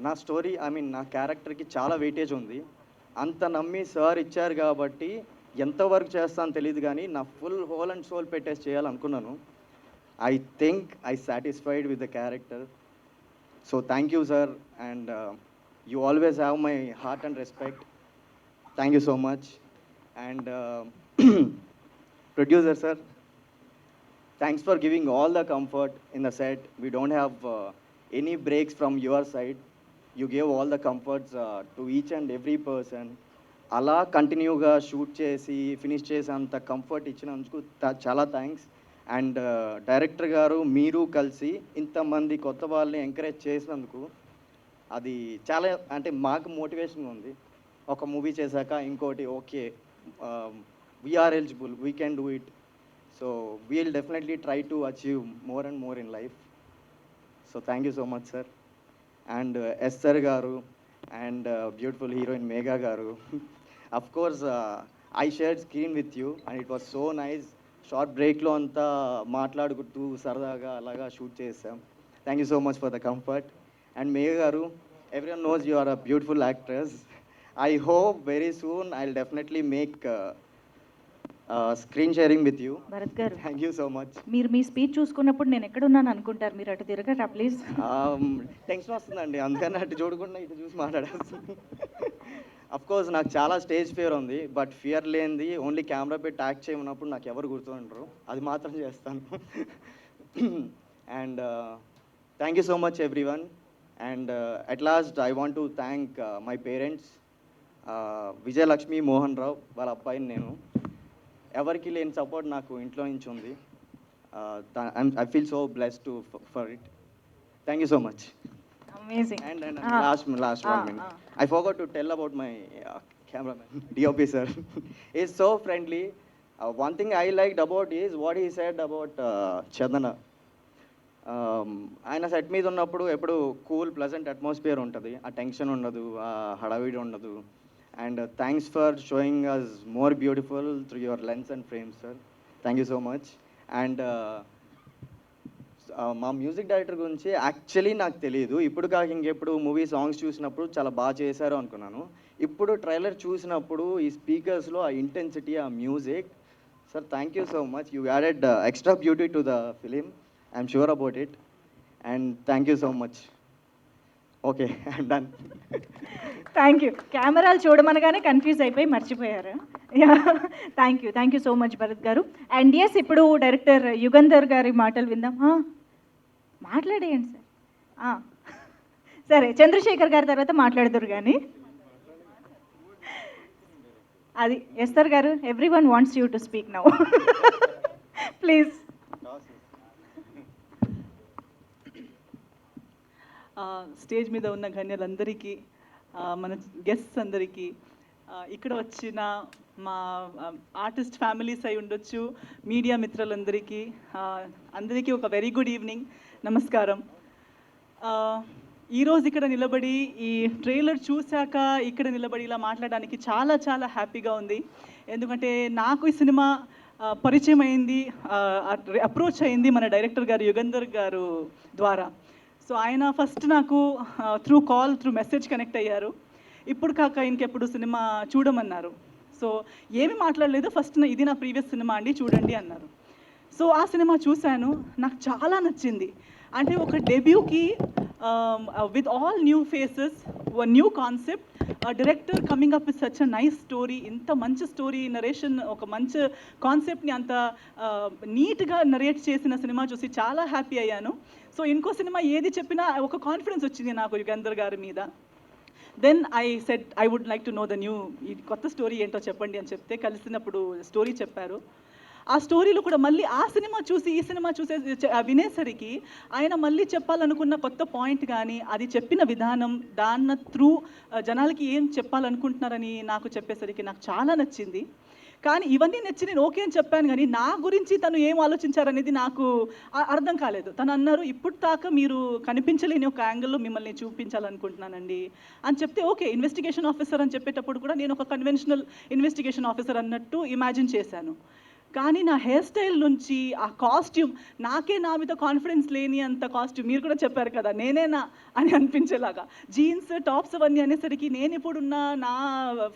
నా స్టోరీ నా క్యారెక్టర్కి చాలా వెయిటేజ్ ఉంది. అంత నమ్మి సార్ ఇచ్చారు కాబట్టి ఎంతవరకు చేస్తాను తెలియదు కానీ నా హోల్ అండ్ సోల్ పెట్టేసి చేయాలనుకున్నాను. I think I satisfied with the character. So thank you sir, and you always have my heart and respect. Thank you so much. And producer sir, thanks for giving all the comfort in the set. We don't have any breaks from your side. You gave all the comforts to each and every person. అలా కంటిన్యూగా shoot చేసి finish చేసేంత comfort ఇచ్చినందుకు చాలా thanks. And director గారు మీరు కలిసి ఇంతమంది కొత్త వాళ్ళని ఎంకరేజ్ చేసినందుకు అది చాలా మాకు మోటివేషన్గా ఉంది. ఒక మూవీ చేశాక ఇంకోటి okay, we are eligible, we can do it. So we'll definitely try to achieve more and more in life. So thank you so much sir. And Esther garu and beautiful heroine Megha garu. Of course I shared screen with you and it was so nice. Short break lo anta maatladukuntu saradaga alaga shoot chesam. Thank you so much for the comfort. And Megha garu, everyone knows you are a beautiful actress. I hope very soon I'll definitely make screen sharing with you. Bharat గారు, thank you so much. మీరు మీ speech చూసుకున్నప్పుడు నేను ఎక్కడున్నాను అనుకుంటారు, మీరు అటు తిరగరా please. Tension వస్తుందండి, అందుకని అటు చూడకుండా ఇటు చూసి మాట్లాడేస్తుంది. కోర్స్ నాకు చాలా స్టేజ్ ఫియర్ ఉంది, బట్ ఫియర్ లేనిది ఓన్లీ కెమెరా పెట్టి యాక్ట్ చేయమన్నప్పుడు నాకు ఎవరు గుర్తుండరు, అది మాత్రం చేస్తాను. And thank you so much everyone. And at last I want to thank my parents, Vijayalakshmi Mohan Rao వాళ్ళ అబ్బాయిని నేను. ఎవరికి లేని సపోర్ట్ నాకు ఇంట్లో నుంచి ఉంది. I feel so blessed to for it. Thank you so much. Amazing. And last 1 minute. I forgot to tell about my cameraman, DOP sir. He's so friendly. One thing I liked about is what he said about Chandana. ఆయన set మీద ఉన్నప్పుడు ఎప్పుడు cool pleasant atmosphere ఉంటుంది, ఆ tension ఉండదు, ఆ హడావిడి ఉండదు. And thanks for showing us more beautiful through your lens and frames sir. Thank you so much. And మా మ్యూజిక్ డైరెక్టర్ గురించి యాక్చువల్లీ నాకు తెలియదు, ఇప్పుడు కాక ఇంకెప్పుడు మూవీ సాంగ్స్ చూసినప్పుడు చాలా బాగా చేశారు అనుకున్నాను. ఇప్పుడు ట్రైలర్ చూసినప్పుడు ఈ స్పీకర్స్లో ఆ ఇంటెన్సిటీ, ఆ music, sir thank you so much. You added extra beauty to the film. I'm sure about it. And thank you so much. Okay, I'm done. Thank you. కెమెరాలు చూడమనగానే కన్ఫ్యూజ్ అయిపోయి మర్చిపోయారు. Thank you so much Bharat garu. And yes, ఇప్పుడు director Yugandhar గారి మాటలు విందాం. మాట్లాడేయండి sir. సరే, చంద్రశేఖర్ గారి తర్వాత మాట్లాడదురు కానీ అది ఎస్తర్ గారు, every one wants you to speak now, please. Stage మీద ఉన్న గణ్యులందరికీ, మన గెస్ట్స్ అందరికీ, ఇక్కడ వచ్చిన మా ఆర్టిస్ట్ ఫ్యామిలీస్ అయి ఉండొచ్చు, మీడియా మిత్రులందరికీ, అందరికీ ఒక వెరీ గుడ్ ఈవినింగ్, నమస్కారం. ఈరోజు ఇక్కడ నిలబడి ఈ ట్రైలర్ చూశాక ఇక్కడ నిలబడి ఇలా మాట్లాడడానికి చాలా చాలా హ్యాపీగా ఉంది. ఎందుకంటే నాకు ఈ సినిమా పరిచయం అయింది, అప్రోచ్ అయింది మన డైరెక్టర్ గారు యుగంధర్ గారు ద్వారా. సో ఆయన ఫస్ట్ నాకు through call, through message connect అయ్యారు. ఇప్పుడు కాక ఇంకెప్పుడు సినిమా చూడమన్నారు. సో ఏమి మాట్లాడలేదు, ఫస్ట్ ఇది నా ప్రీవియస్ సినిమా అండి చూడండి అన్నారు. సో ఆ సినిమా చూశాను, నాకు చాలా నచ్చింది. అంటే ఒక డెబ్యూకి with all new faces, new concept, director coming up with such a nice story, ఇంత మంచి స్టోరీ నరేషన్, ఒక మంచి కాన్సెప్ట్ని అంత నీట్గా నరేట్ చేసిన సినిమా చూసి చాలా హ్యాపీ అయ్యాను. సో ఇంకో సినిమా ఏది చెప్పినా ఒక కాన్ఫిడెన్స్ వచ్చింది నాకు యుగంధర్ గారి మీద. Then I said I would like to know the new, ఈ కొత్త స్టోరీ ఏంటో చెప్పండి అని చెప్తే కలిసినప్పుడు స్టోరీ చెప్పారు. ఆ స్టోరీలో కూడా మళ్ళీ ఆ సినిమా చూసి ఈ సినిమా వినేసరికి ఆయన మళ్ళీ చెప్పాలనుకున్న కొత్త పాయింట్ కానీ, అది చెప్పిన విధానం, దాని త్రూ జనాలకి ఏం చెప్పాలనుకుంటున్నారని నాకు చెప్పేసరికి నాకు చాలా నచ్చింది. కానీ ఇవన్నీ నచ్చి నేను ఓకే అని చెప్పాను, కానీ నా గురించి తను ఏం ఆలోచించారనేది నాకు అర్థం కాలేదు. తను అన్నారు, ఇప్పుడు దాకా మీరు కనిపించలేని ఒక యాంగిల్లో మిమ్మల్ని చూపించాలనుకుంటున్నానండి అని చెప్తే, ఓకే ఇన్వెస్టిగేషన్ ఆఫీసర్ అని చెప్పేటప్పుడు కూడా నేను ఒక కన్వెన్షనల్ ఇన్వెస్టిగేషన్ ఆఫీసర్ అన్నట్టు ఇమాజిన్ చేశాను. కానీ నా హెయిర్ స్టైల్ నుంచి ఆ కాస్ట్యూమ్, నాకే నా మీద కాన్ఫిడెన్స్ లేని అంత కాస్ట్యూమ్, మీరు కూడా చెప్పారు కదా నేనేనా అని అనిపించేలాగా జీన్స్ టాప్స్ అవన్నీ అనేసరికి నేను ఇప్పుడున్న నా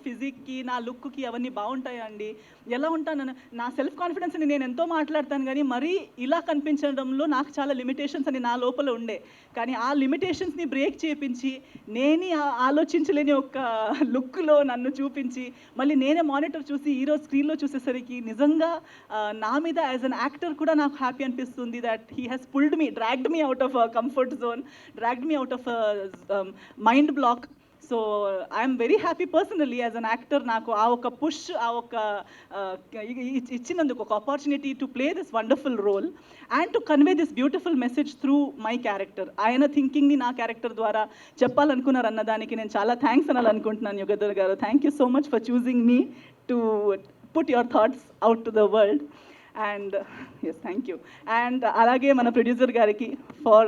ఫిజిక్కి నా లుక్కి అవన్నీ బాగుంటాయా అండి, ఎలా ఉంటాను, నా సెల్ఫ్ కాన్ఫిడెన్స్ని నేను ఎంతో మాట్లాడతాను, కానీ మరీ ఇలా కనిపించడంలో నాకు చాలా లిమిటేషన్స్ అని నా లోపల ఉండే. కానీ ఆ లిమిటేషన్స్ని బ్రేక్ చేయించి నేనే ఆలోచించలేని ఒక లుక్లో నన్ను చూపించి మళ్ళీ నేనే మానిటర్ చూసి ఈరోజు స్క్రీన్లో చూసేసరికి నిజంగా నా మీద యాజ్ అన్ యాక్టర్ కూడా నాకు హ్యాపీ అనిపిస్తుంది that he has pulled me, dragged me out of comfort zone, dragged me out of mind block. So I'm very happy personally as an actor. నాకు ఆ ఒక పుష్, ఆ ఒక ఇచ్చినందుకు, ఒక opportunity to play this wonderful role and to convey this beautiful message through my character. ఆయన థింకింగ్ని నా క్యారెక్టర్ ద్వారా చెప్పాలనుకున్నారు అన్నదానికి నేను చాలా థ్యాంక్స్ అనాలనుకుంటున్నాను యుగంధర్ గారు. Thank you so much for choosing me to put your thoughts out to the world. And yes, thank you. And alage mana producer gariki for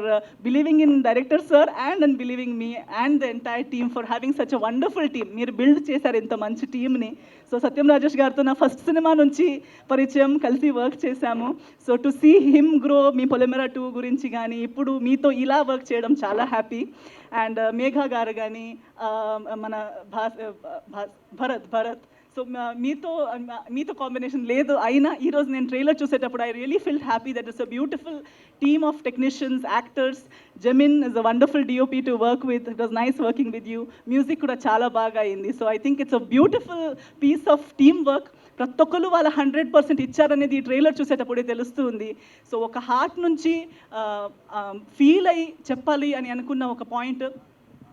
believing in director sir and believing me and the entire team for having such a wonderful team. Meer build chesaru inta manchi team ni. So Satyam Rajesh gartho na first cinema nunchi పరిచయం, కలిసి work చేశాము. So to see him grow, మీ పొలిమేరా 2 గురించి కానీ ఇప్పుడు మీతో ఇలా work చేయడం చాలా హ్యాపీ. అండ్ మేఘా గారు కానీ మన భరత్ సో మీతో కాంబినేషన్ లేదు అయినా ఈరోజు నేను ట్రైలర్ చూసేటప్పుడు I really feel happy that it's a beautiful team of technicians, actors. Jemin is a wonderful DOP to work with. It was nice working with you. Music కూడా చాలా బాగా అయింది. So I think it's a beautiful piece of team work. ప్రతి ఒక్కరు వాళ్ళ 100% ఇచ్చారనేది ఈ trailer చూసేటప్పుడే తెలుస్తుంది. So ఒక హార్ట్ నుంచి ఫీల్ అయ్యి చెప్పాలి అని అనుకున్న ఒక పాయింట్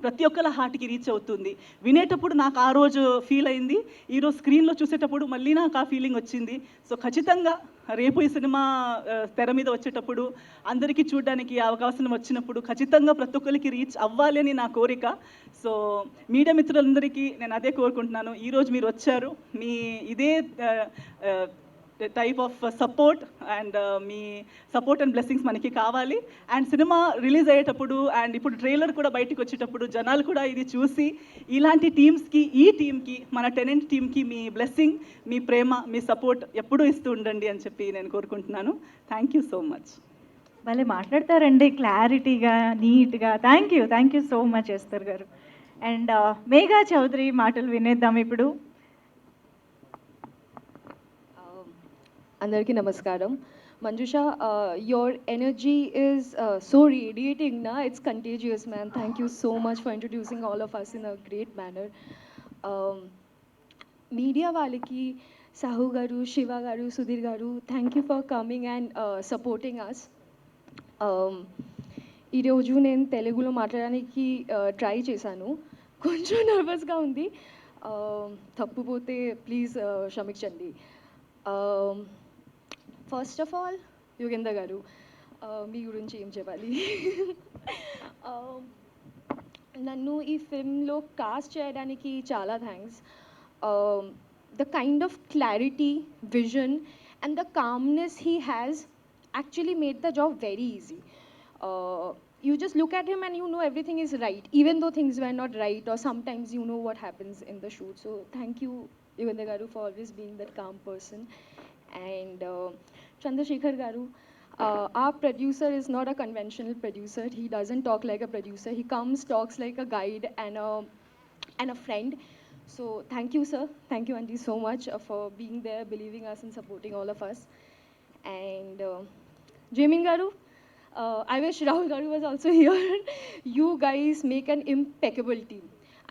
ప్రతి ఒక్కళ్ళ హార్ట్కి రీచ్ అవుతుంది. వినేటప్పుడు నాకు ఆ రోజు ఫీల్ అయింది, ఈరోజు స్క్రీన్లో చూసేటప్పుడు మళ్ళీ నాకు ఆ ఫీలింగ్ వచ్చింది. సో ఖచ్చితంగా రేపు ఈ సినిమా తెర మీద వచ్చేటప్పుడు అందరికీ చూడడానికి అవకాశం వచ్చినప్పుడు ఖచ్చితంగా ప్రతి ఒక్కరికి రీచ్ అవ్వాలి అని నా కోరిక. సో మీడియా మిత్రులందరికీ నేను అదే కోరుకుంటున్నాను. ఈరోజు మీరు వచ్చారు, మీ ఇదే type of support and me support and blessings మనకి కావాలి. అండ్ సినిమా రిలీజ్ అయ్యేటప్పుడు అండ్ ఇప్పుడు ట్రైలర్ కూడా బయటకు వచ్చేటప్పుడు జనాలు కూడా ఇది చూసి ఇలాంటి టీమ్స్కి, ఈ టీమ్కి, మన టెనెంట్ టీమ్కి మీ బ్లెస్సింగ్, మీ ప్రేమ, మీ సపోర్ట్ ఎప్పుడూ ఇస్తూ ఉండండి అని చెప్పి నేను కోరుకుంటున్నాను. Thank you so much. భలే మాట్లాడతారండి, క్లారిటీగా, నీట్గా. Thank you so much Esther గారు. అండ్ మేఘా చౌదరి మాటలు వినేద్దాం ఇప్పుడు. అందరికీ నమస్కారం. Manjusha, your energy is so radiating na, it's contagious, man. Thank you so much for introducing all of us in a great manner. Media వాళ్ళకి Sahu garu, Shiva garu, Sudhir garu, thank you for coming and supporting us. ఈరోజు నేను తెలుగులో మాట్లాడడానికి try చేశాను, కొంచెం నర్వస్గా ఉంది. తప్పుపోతే please క్షమించండి. First of all Yugender గారు, మీ గురించి ఏం చెప్పాలి. నన్ను ఈ ఫిల్మ్లో కాస్ట్ చేయడానికి చాలా thanks. The kind of clarity, vision and the calmness he has actually made the job very easy. You just look at him and you know everything is right, even though things were not right, or sometimes you know what happens in the shoot. So thank you, Yugandhar Garu, for always being that calm person. And Chandrasekhar Garu, our producer is not a conventional producer. He doesn't talk like a producer. He comes, talks like a guide and a friend. So thank you, sir. Thank you, Auntie, so much for being there, believing us and supporting all of us. And Jamin Garu, I wish Rahul Garu was also here. You guys make an impeccable team.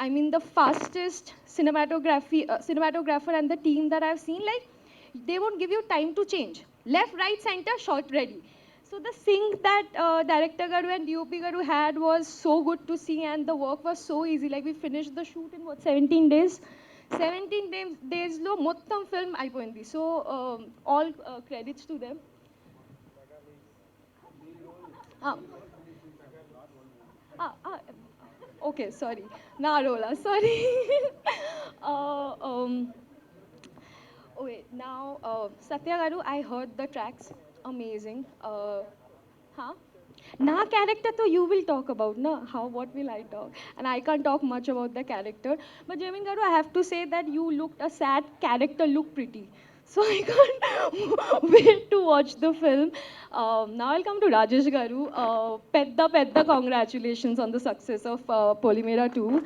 I mean, the fastest cinematographer and the team that I've seen, like, they won't give you time to change. Left, right, center, shot ready. So the sync that Director Garu and DOP Garu had was so good to see, and the work was so easy. Like, we finished the shoot in, 17 days? 17 days lo mottam film అయిపోయింది. So all credits to them. Okay, sorry, na rola, sorry. wait, now, Satya Garu, I heard the tracks. Amazing. Huh? Na character to you will talk about, na? How, what will I talk? And I can't talk much about the character. But Jamin Garu, I have to say that you looked a sad character, look pretty. So I can't wait to watch the film. Now I'll come to Rajesh Garu. Pedda congratulations on the success of Polymera 2.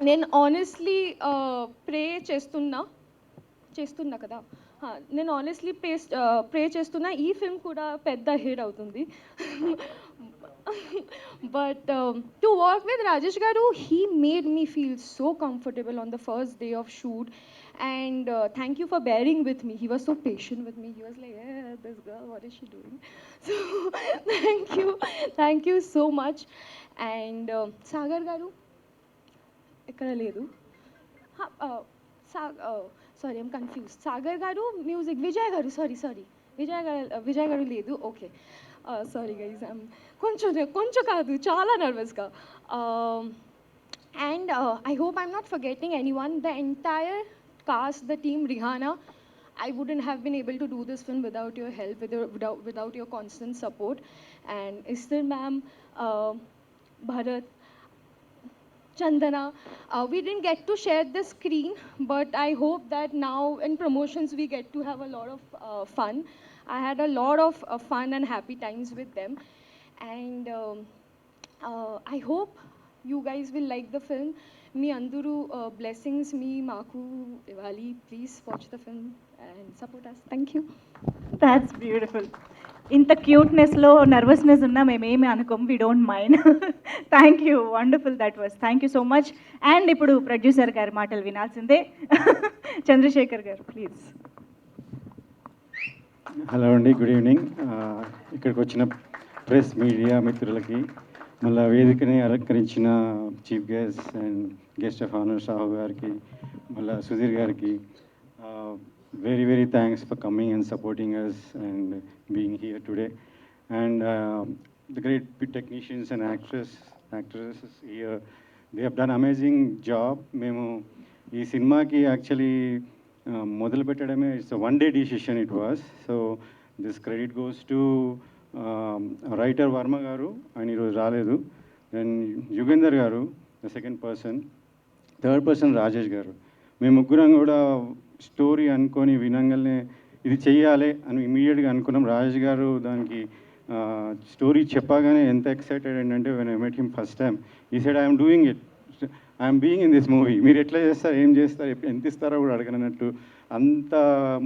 నేను honestly ప్రే చేస్తున్నా కదా నేను honestly ప్రే చేస్తున్నా ఈ film కూడా పెద్ద hit అవుతుంది but to work with Rajesh garu he made me feel so comfortable on the first day of shoot and thank you for bearing with me. He was so patient with me. He was like, yeah, this girl, what is she doing? So thank you so much. And Sagar Garu ikkada ledu sorry, I'm confused. Sagar Garu music, Vijay Garu, sorry, Vijay Garu ledu, okay. Sorry guys, I'm koncho kaadu chala nervous ga. And I hope I'm not forgetting anyone. The entire cast, the team, Rihanna, I wouldn't have been able to do this film without your help, without your constant support. And Esther ma'am, Bharat, Chandana, we didn't get to share the screen, but I hope that now in promotions we get to have a lot of fun. I had a lot of fun and happy times with them. And I hope you guys will like the film. మీ అందరూ blessings మీ మాకు ఇవ్వాలి. Please watch the film and support us. Thank you. That's beautiful. ఇంత క్యూట్నెస్లో nervousness ఉన్నా మేమేమి అనుకోం, we don't mind. Thank you, wonderful that was. Thank you so much. And ఇప్పుడు ప్రొడ్యూసర్ గారి మాటలు వినాల్సిందే. చంద్రశేఖర్ గారు ప్లీజ్. హలో అండి, గుడ్ ఈవినింగ్. ఇక్కడికి వచ్చిన ప్రెస్ మీడియా మిత్రులకి, మళ్ళీ వేదికని అలంకరించిన chief guest and guest of honour Sahu గారికి, మళ్ళీ సుధీర్ గారికి very very thanks for coming and supporting us and being here today. And the great technicians and actresses here, they have done amazing job. మేము ఈ సినిమాకి యాక్చువల్లీ మొదలు పెట్టడమే it's one day decision it was. So this credit goes to writer Varma garu, ఆయన ఈరోజు రాలేదు. Then Yugender garu the second person, third person Rajesh garu. మేము ముగ్గురం కూడా స్టోరీ అనుకొని వినంగానే ఇది చెయ్యాలి అని ఇమీడియట్గా అనుకున్నాం. రాజేష్ గారు దానికి స్టోరీ చెప్పగానే ఎంత ఎక్సైటెడ్ ఏంటంటే when I met him first time ఈ side I'm doing it, I'm being in this movie, మీరు ఎట్లా చేస్తారు, ఏం చేస్తారు, ఎంత ఇస్తారో కూడా అడగనట్టు అంత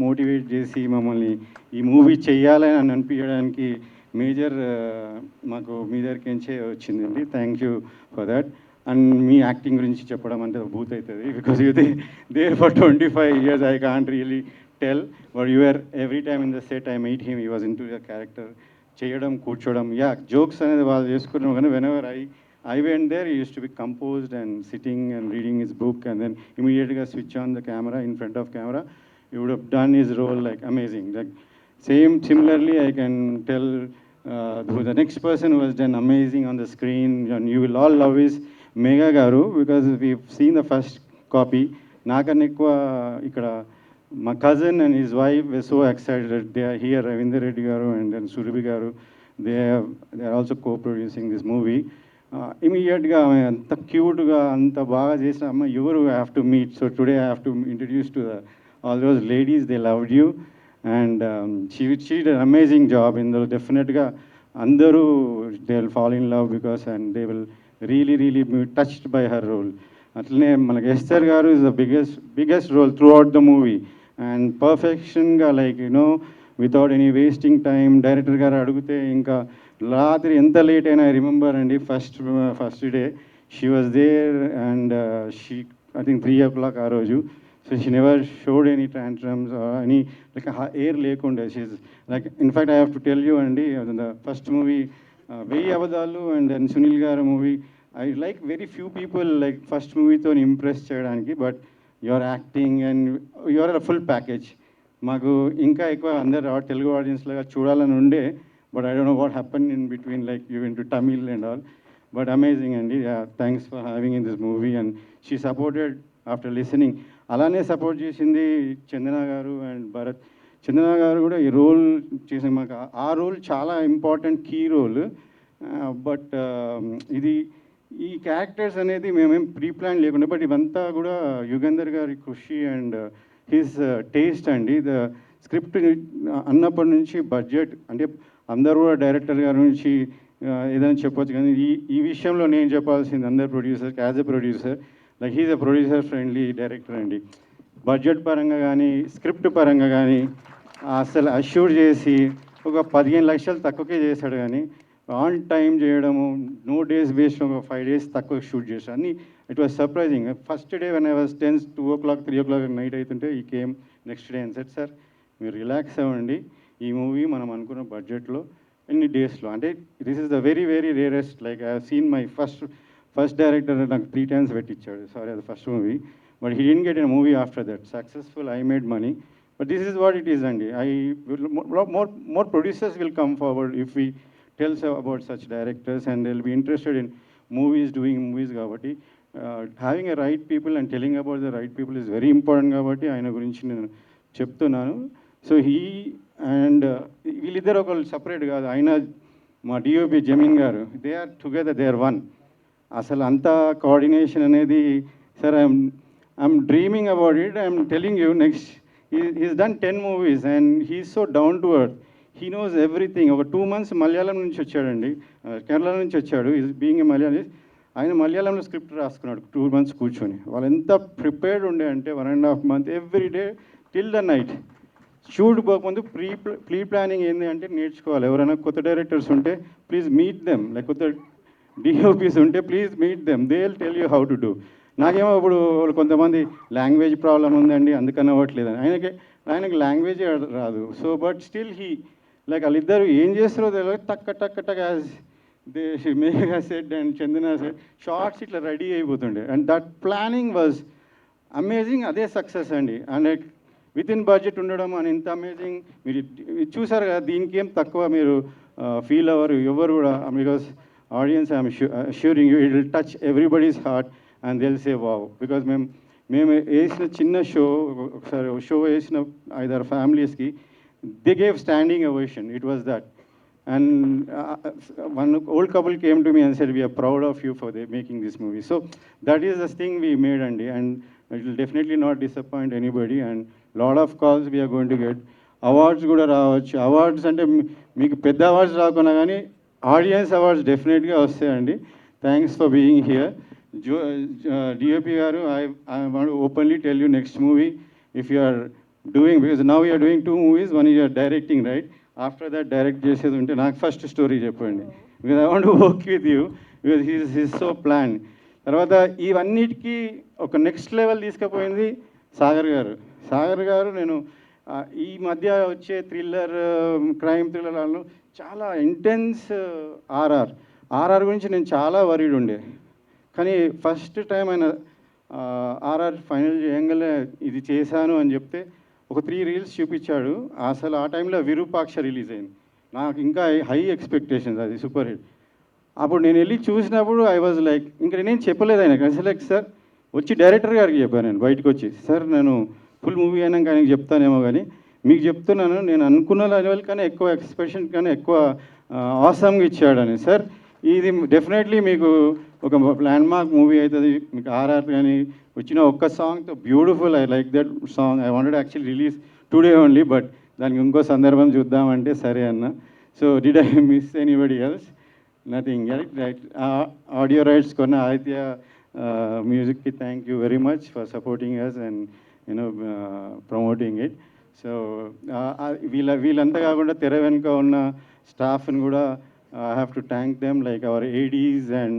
మోటివేట్ చేసి మమ్మల్ని ఈ మూవీ చెయ్యాలని అని అనిపించడానికి మేజర్ మాకు మీ దగ్గరికి ఎంచే వచ్చిందండి. Thank you for that. And మీ యాక్టింగ్ గురించి చెప్పడం అంటే బూత్ అవుతుంది, because you there for 25 years I can't really tell, but you are every time in the set I meet him, he was in to the character. చేయడం, కూర్చోవడం, jokes అనేది వాళ్ళు చేసుకున్నాం కానీ whenever I went there, he used to be composed and sitting and reading his book, and then immediately switch on the camera, in front of camera, he would have done his role like amazing. Like similarly, I can tell who the next person who has done amazing on the screen, and you will all love is Megha Garu, because we've seen the first copy. Nakanna ekkuva ikkada my cousin and his wife were so excited that they are here, Ravindra Reddy Garu and then Surabhi Garu. They are also co-producing this movie. Immediately anta cute ga anta baga chesina amma evaru have to meet. So today I have to introduce to all those ladies. They loved you, and she did an amazing job in the definite ga andaru they'll fall in love because, and they will really be touched by her role. Atlane manaki Esther Garu is the biggest role throughout the movie, and perfection ga, like, you know, without any wasting time. Director garu adugute inka రాత్రి ఎంత late అయినా I remember అండి, first day she was there and she I think 3 o'clock ఆ రోజు. So she never showed any tantrums any like air లేకుండే. She like in fact I have to tell you అండి, first movie 1000 అబద్ధాలు and then Sunil garu movie, I like very few people like first మూవీతో impress చేయడానికి, but your acting and your full package. మాకు ఇంకా ఎక్కువ అందరు తెలుగు ఆడియన్స్లాగా చూడాలని ఉండే, but I don't know what happened in between, like you went to Tamil and all, but amazing. And thanks for having in this movie. And she supported after listening. అలానే support చేసింది చందన గారు and Bharat. చందన గారు కూడా ఈ role చేసిన మాకు ఆ role చాలా ఇంపార్టెంట్ కీ రోల్. బట్ ఇది ఈ క్యారెక్టర్స్ అనేది మేమేం ప్రీ ప్లాన్ లేకుండా, బట్ ఇవంతా కూడా యుగంధర్ గారి కృషి అండ్ హిస్ టేస్ట్ అండి. ద స్క్రిప్ట్ అన్నప్పటి నుంచి బడ్జెట్ అంటే అందరూ కూడా డైరెక్టర్ గారి నుంచి ఏదైనా చెప్పొచ్చు, కానీ ఈ విషయంలో నేను చెప్పాల్సింది అందరు ప్రొడ్యూసర్కి as a producer, like he's a producer friendly director అండి. బడ్జెట్ పరంగా కానీ స్క్రిప్ట్ పరంగా కానీ అసలు అష్యూర్ చేసి ఒక 15 లక్షలు తక్కువకే చేశాడు, కానీ ఆన్ టైం చేయడము, నో డేస్ వేస్ట్, ఒక 5 days తక్కువ షూట్ చేశాడు అన్నీ. It was surprising. First day when I was 2 o'clock 3 o'clock night అవుతుంటే ఈ came next day and set, sir మీరు రిలాక్స్ అవ్వండి, ఈ మూవీ మనం అనుకున్న బడ్జెట్లో ఎన్ని డేస్లో, అంటే this is the very very rarest, like I have seen my first director నాకు 3 times పెట్టించాడు, సారీ అది first movie, but he didn't get a movie after that. Successful, I made money, but this is what it is అండి. more producers will come forward if we tell about such directors, and they'll be interested in doing movies కాబట్టి having a right people and telling about the right people is very important కాబట్టి ఆయన గురించి నేను చెప్తున్నాను. So and వీళ్ళిద్దరు ఒకళ్ళు separate కాదు, ఆయన మా DOP Zameen garu, they are together, they are one. అసలు అంత కోఆర్డినేషన్ అనేది, sir I'm dreaming about it, I'm telling you next he's done 10 movies and he's so down to earth, he knows everything. ఒక 2 months Malayalam నుంచి వచ్చాడండి, కేరళ నుంచి వచ్చాడు, ఈజ్ బీయింగ్ ఏ మలయాళీస్. ఆయన మలయాళంలో స్క్రిప్ట్ రాసుకున్నాడు 2 months కూర్చొని. వాళ్ళు ఎంత ప్రిపేర్డ్ ఉండే అంటే 1.5 months every day till the night. Shoot పోకముందు ప్రీ ప్లానింగ్ ఏంటి అంటే నేర్చుకోవాలి. ఎవరైనా కొత్త డైరెక్టర్స్ ఉంటే ప్లీజ్ మీట్ దెమ్, లేకపోతే కొత్త డిఓపీస్ ఉంటే please meet them, they will tell you how to do. నాకేమో ఇప్పుడు కొంతమంది లాంగ్వేజ్ ప్రాబ్లం ఉందండి అందుకని అవ్వట్లేదని, ఆయనకి లాంగ్వేజ్ రాదు. సో బట్ స్టిల్ లైక్ వాళ్ళిద్దరు ఏం చేస్తారో తెలియదు, tuck as they Megha said and Chandana said, shots ఇట్లా రెడీ అయిపోతుండే. And that planning was amazing. అదే సక్సెస్ అండి. అండ్ విత్ ఇన్ బడ్జెట్ ఉండడం అని ఇంత అమేజింగ్. మీరు చూసారు కదా, దీనికి ఏం తక్కువ మీరు ఫీల్ అవ్వరు ఎవరు కూడా, because audience I'm assuring you it will touch everybody's heart and they'll say wow, because మేము వేసిన చిన్న షో, ఒకసారి షో వేసిన 5-6 ఫ్యామిలీస్కి they gave standing ovation. It was that. And one old couple came to me and said, we are proud of you for making this movie. So that is the thing we made, Andy, and it will definitely not disappoint anybody. And lot of calls we are going to get. Awards కూడా రావచ్చు. Awards అంటే మీకు పెద్ద awards రాకున్నా కానీ audience awards డెఫినెట్గా వస్తాయండి. Thanks for being here. DOP garu, I want to openly tell you next movie, if you are doing, because now you are doing 2 movies, one you are directing, right? After that direct chesedi unte నాకు first story చెప్పండి, because I want to work with you, because he's so planned. తర్వాత ఇవన్నిటికీ ఒక next level తీసుకుపోయింది Sagar గారు. నేను ఈ మధ్య వచ్చే థ్రిల్లర్, క్రైమ్ థ్రిల్లర్లలో చాలా ఇంటెన్స్ ఆర్ఆర్ గురించి నేను చాలా వరీడ్ ఉండే, కానీ ఫస్ట్ టైం ఆయన ఆర్ఆర్ ఫైనల్ చేయగానే ఇది చేశాను అని చెప్తే ఒక 3 reels చూపించాడు. అసలు ఆ టైంలో విరూపాక్ష రిలీజ్ అయింది. నాకు ఇంకా హై ఎక్స్పెక్టేషన్స్, అది సూపర్ హిట్. అప్పుడు నేను వెళ్ళి చూసినప్పుడు ఐ వాజ్ లైక్, ఇంకా నేనేం చెప్పలేదు ఆయనకి. అసలు సార్ వచ్చి డైరెక్టర్ గారికి చెప్పాను నేను బయటకు వచ్చి, సార్ నేను ఫుల్ మూవీ అయినాక ఆయనకి చెప్తానేమో కానీ మీకు చెప్తున్నాను, నేను అనుకున్న లెవెల్ కానీ ఎక్కువ ఎక్స్ప్రెషన్ కానీ ఎక్కువ ఆసమ్గా ఇచ్చాడని. సార్ ఇది డెఫినెట్లీ మీకు ఒక ల్యాండ్మార్క్ మూవీ అవుతుంది. మీకు ఆర్ఆర్ కానీ వచ్చిన ఒక్క సాంగ్తో beautiful, I like that song. I wanted actually release today only, but దానికి ఇంకో సందర్భం చూద్దామంటే సరే అన్న. So did I miss anybody else? Nothing. Right. Audio rights కొన్న ఆదిత్య మ్యూజిక్కి thank you very much for supporting us and you know promoting it. So వీళ్ళంతా కాకుండా తెర వెనుక ఉన్న స్టాఫ్ని కూడా I have to thank them, like our ADs and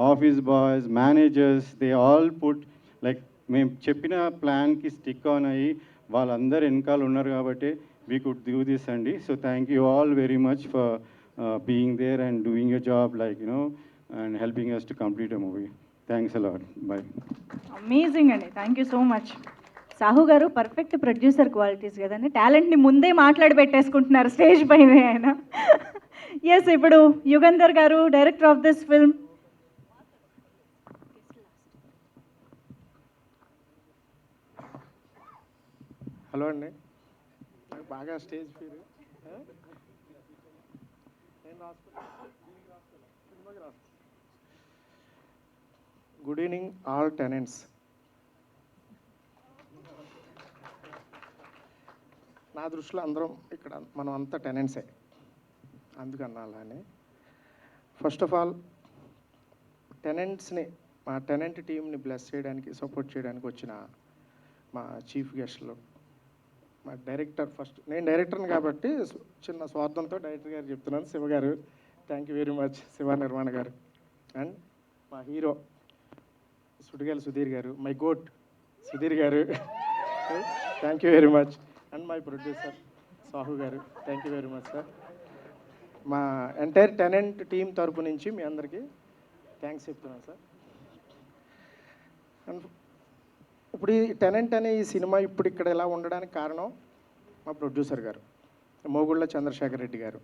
office boys, managers, they all put, like మేము చెప్పిన ప్లాన్కి స్టిక్ ఆన్ అయ్యి వాళ్ళందరూ వెనకాల ఉన్నారు కాబట్టి we could do this అండి. So thank you all very much for being there and doing your job, like and helping us to complete a movie. Thanks a lot. Bye. Amazing అండి, thank you so much. Sahu garu perfect producer qualities కదండి, టాలెంట్ని ముందే మాట్లాడి పెట్టేసుకుంటున్నారు stage పైన ఆయన. Yes, ఇప్పుడు యుగంధర్ గారు, director of this film. Hello అండి, నాకు బాగా stage fear. Good evening all tenants. నా దృష్టిలో అందరం ఇక్కడ మనం అంతా టెనెంట్సే, అందుకన్నా అలానే. ఫస్ట్ ఆఫ్ ఆల్ టెనెంట్స్ని, మా టెనెంట్ టీమ్ని బ్లెస్ చేయడానికి, సపోర్ట్ చేయడానికి వచ్చిన మా చీఫ్ గెస్ట్లు, మా డైరెక్టర్. ఫస్ట్ నేను డైరెక్టర్ని కాబట్టి చిన్న స్వార్థంతో డైరెక్టర్ గారు చెప్తున్నాను, శివ గారు. Thank you very much, Shiva నిర్మాణ గారు. అండ్ మా హీరో సుడిగాలి సుధీర్ గారు, my goat Sudheer garu, thank you very much. And my producer Sahu garu, thank you very much sir. మా ఎంటైర్ టెనెంట్ టీం తరపు నుంచి మీ అందరికీ థ్యాంక్స్ చెప్తున్నాను సార్. అండ్ ఇప్పుడు ఈ టెనెంట్ అనే ఈ సినిమా ఇప్పుడు ఇక్కడ ఇలా ఉండడానికి కారణం మా ప్రొడ్యూసర్ గారు, మోగుళ్ళ చంద్రశేఖర్ రెడ్డి గారు.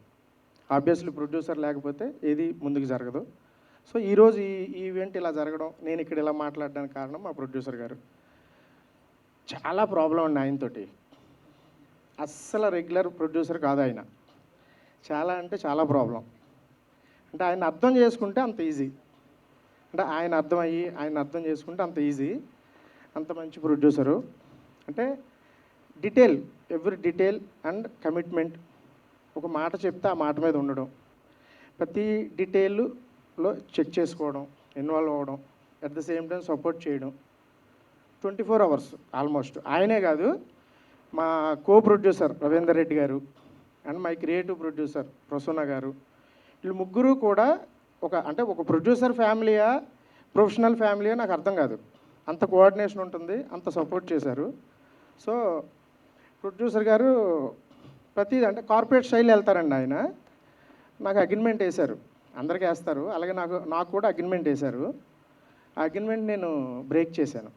ఆబ్వియస్లీ ప్రొడ్యూసర్ లేకపోతే ఏది ముందుకు జరగదు. సో ఈరోజు ఈ ఈవెంట్ ఇలా జరగడం, నేను ఇక్కడ ఇలా మాట్లాడడానికి కారణం మా ప్రొడ్యూసర్ గారు. చాలా ప్రాబ్లం అండి ఆయనతోటి. అస్సలు రెగ్యులర్ ప్రొడ్యూసర్ కాదు ఆయన. చాలా అంటే చాలా ప్రాబ్లం. అంటే ఆయన అర్థం చేసుకుంటే అంత ఈజీ, అంటే ఆయన అర్థం చేసుకుంటే అంత ఈజీ. అంత మంచి ప్రొడ్యూసరు. అంటే detail, every detail and commitment. ఒక మాట చెప్తే ఆ మాట మీద ఉండడం, ప్రతి డీటెయిల్లో చెక్ చేసుకోవడం, ఇన్వాల్వ్ అవ్వడం, at the same time support చేయడం 24 hours ఆల్మోస్ట్. ఆయనే కాదు, మా కో ప్రొడ్యూసర్ రవీందర్ రెడ్డి గారు and my creative producer Prasanna గారు, వీళ్ళు ముగ్గురు కూడా ఒక ప్రొడ్యూసర్ ఫ్యామిలీయా, ప్రొఫెషనల్ ఫ్యామిలీయా నాకు అర్థం కాదు. అంత కోఆర్డినేషన్ ఉంటుంది, అంత సపోర్ట్ చేశారు. సో ప్రొడ్యూసర్ గారు ప్రతిదీ అంటే కార్పొరేట్ స్టైల్ వెళ్తారండి ఆయన. నాకు అగ్రిమెంట్ వేశారు, అందరికీ వేస్తారు, అలాగే నాకు కూడా అగ్రిమెంట్ వేశారు. ఆ అగ్రిమెంట్ నేను బ్రేక్ చేశాను.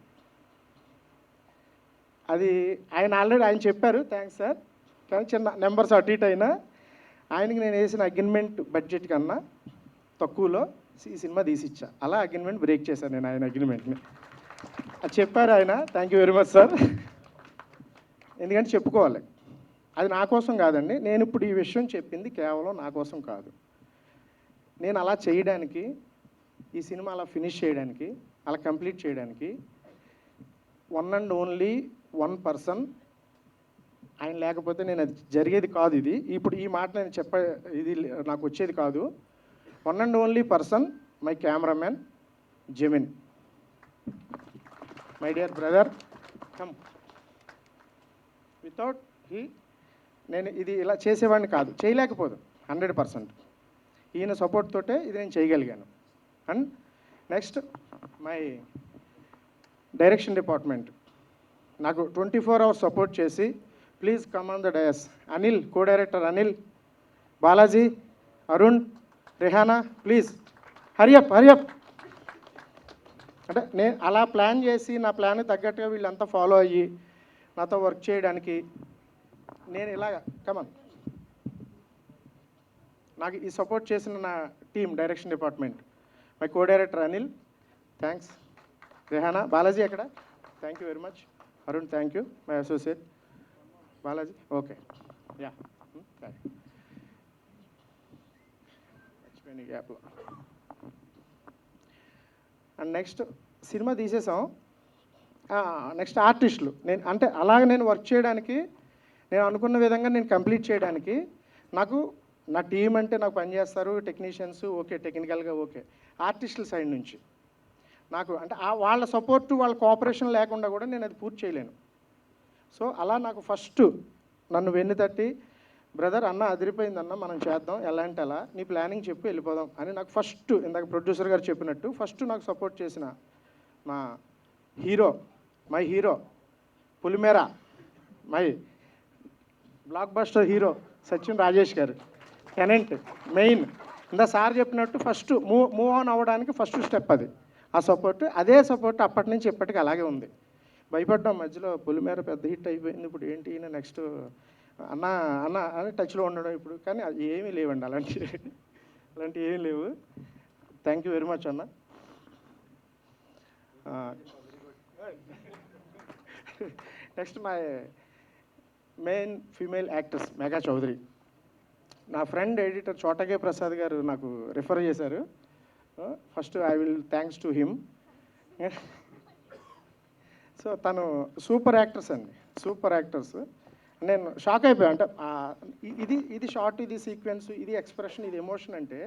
అది ఆల్రెడీ ఆయన చెప్పారు, థ్యాంక్స్ సార్. కానీ చిన్న నెంబర్స్ అటు ఇటు అయినా ఆయనకి నేను వేసిన అగ్రిమెంట్ బడ్జెట్ కన్నా తక్కువలో ఈ సినిమా తీసిచ్చా. అలా అగ్రిమెంట్ బ్రేక్ చేశాను నేను ఆయన అగ్రిమెంట్ని. అది చెప్పారు ఆయన, thank you very much sir. ఎందుకంటే చెప్పుకోవాలి, అది నా కోసం కాదండి. నేను ఇప్పుడు ఈ విషయం చెప్పింది కేవలం నా కోసం కాదు. నేను అలా చేయడానికి, ఈ సినిమా అలా ఫినిష్ చేయడానికి, అలా కంప్లీట్ చేయడానికి one and only one person. ఆయన లేకపోతే నేను అది జరిగేది కాదు. ఇప్పుడు ఈ మాట నేను ఇది నాకు వచ్చేది కాదు. One and only person, my cameraman Jemin. My dear brother, come. Without నేను ఇది ఇలా చేసేవాడిని కాదు, చేయలేకపోదు 100%. ఈయన సపోర్ట్ తోటే ఇది నేను చేయగలిగాను. And next my direction department నాకు 24 hours సపోర్ట్ చేసి, please come on the dais. Anil, co director Anil, Balaji, Arun, Rehana, please hurry up. అంటే నేను అలా ప్లాన్ చేసి నా ప్లాన్కి తగ్గట్టుగా వీళ్ళంతా ఫాలో అయ్యి నాతో వర్క్ చేయడానికి నేను ఇలాగ కమన్. నాకు ఈ సపోర్ట్ చేసిన నా team, direction department, my co director Anil, thanks. Rehana, Balaji ఎక్కడ, thank you very much. Arun, thank you. My associate Balaji, okay, yeah, thank you. గ్యాప్లో అండ్ నెక్స్ట్ సినిమా తీసేసాం. నెక్స్ట్ ఆర్టిస్టులు. అంటే అలాగే నేను వర్క్ చేయడానికి, నేను అనుకున్న విధంగా నేను కంప్లీట్ చేయడానికి నాకు నా టీం అంటే నాకు పనిచేస్తారు, టెక్నీషియన్స్ ఓకే, టెక్నికల్గా ఓకే. ఆర్టిస్టుల సైడ్ నుంచి నాకు అంటే వాళ్ళ సపోర్టు, వాళ్ళ కోఆపరేషన్ లేకుండా కూడా నేను అది పూర్తి చేయలేను. సో అలా నాకు ఫస్ట్ నన్ను వెన్ను తట్టి, బ్రదర్ అన్న అదిరిపోయిందన్న, మనం చేద్దాం, ఎలా అంటే అలా, నీ ప్లానింగ్ చెప్పి వెళ్ళిపోదాం అని నాకు ఫస్ట్, ఇందాక ప్రొడ్యూసర్ గారు చెప్పినట్టు ఫస్ట్ నాకు సపోర్ట్ చేసిన మా hero, my hero Pulimera, my block buster hero Sachin Rajesh గారు, టెనెంట్ మెయిన్. ఇందా సార్ చెప్పినట్టు ఫస్ట్ మూవ్ ఆన్ అవ్వడానికి ఫస్ట్ స్టెప్ అది. ఆ సపోర్ట్, అదే సపోర్ట్ అప్పటి నుంచి ఇప్పటికీ అలాగే ఉంది. భయపడ్డాం మధ్యలో, పులిమేర పెద్ద హిట్ అయిపోయింది, ఇప్పుడు ఏంటి ఈయన నెక్స్ట్ అన్న అని టచ్లో ఉండడం ఇప్పుడు. కానీ అది ఏమీ లేవండి, అలాంటివి ఏమీ లేవు. థ్యాంక్ యూ వెరీ మచ్ అన్న. Next my main female actress Megha Chaudhary. నా ఫ్రెండ్ ఎడిటర్ చోటగే ప్రసాద్ గారు నాకు రిఫర్ చేశారు. First I will thanks to him. So తను సూపర్ యాక్టర్స్ అండి, సూపర్ యాక్టర్స్. నేను షాక్ అయిపోయాను. అంటే ఇది షార్ట్, ఇది సీక్వెన్స్, ఇది ఎక్స్ప్రెషన్, ఇది ఎమోషన్ అంటే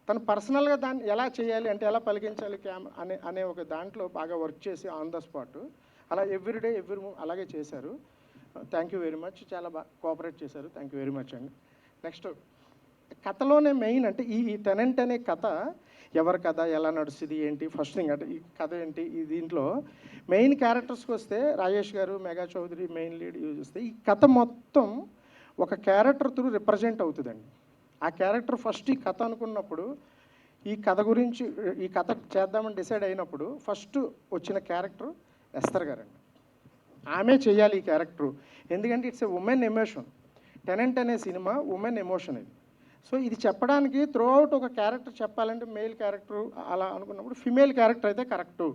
తను పర్సనల్గా దాన్ని ఎలా చేయాలి అంటే ఎలా పలికించాలి అనే ఒక దాంట్లో బాగా వర్క్ చేసి ఆన్ ద స్పాట్ అలా ఎవ్రీడే అలాగే చేశారు. Thank you very much. చాలా బాగా కోఆపరేట్ చేశారు. థ్యాంక్ యూ వెరీ మచ్ అండి. నెక్స్ట్ కథలోనే మెయిన్ అంటే ఈ టెనెంట్ అనే కథ ఎవరి కథ, ఎలా నడుస్తుంది ఏంటి, ఫస్ట్ థింగ్ అంటే ఈ కథ ఏంటి, ఈ దీంట్లో మెయిన్ క్యారెక్టర్స్కి వస్తే Rajesh garu, Megha Chaudhary main lead use చేస్తే ఈ కథ మొత్తం ఒక క్యారెక్టర్ త్రూ రిప్రజెంట్ అవుతుందండి. ఆ క్యారెక్టర్ ఫస్ట్ ఈ కథ అనుకున్నప్పుడు ఈ కథ గురించి ఈ కథ చేద్దామని డిసైడ్ అయినప్పుడు ఫస్ట్ వచ్చిన క్యారెక్టర్ ఎస్తర్ గారండి. ఆమె చేయాలి ఈ క్యారెక్టరు, ఎందుకంటే it's a women emotion. Tenant అనే సినిమా ఉమెన్ ఎమోషన్ ఇది. సో ఇది చెప్పడానికి త్రూ అవుట్ ఒక క్యారెక్టర్ చెప్పాలంటే మేల్ క్యారెక్టర్ అలా అనుకున్నప్పుడు ఫిమేల్ క్యారెక్టర్ అయితే కరెక్టు.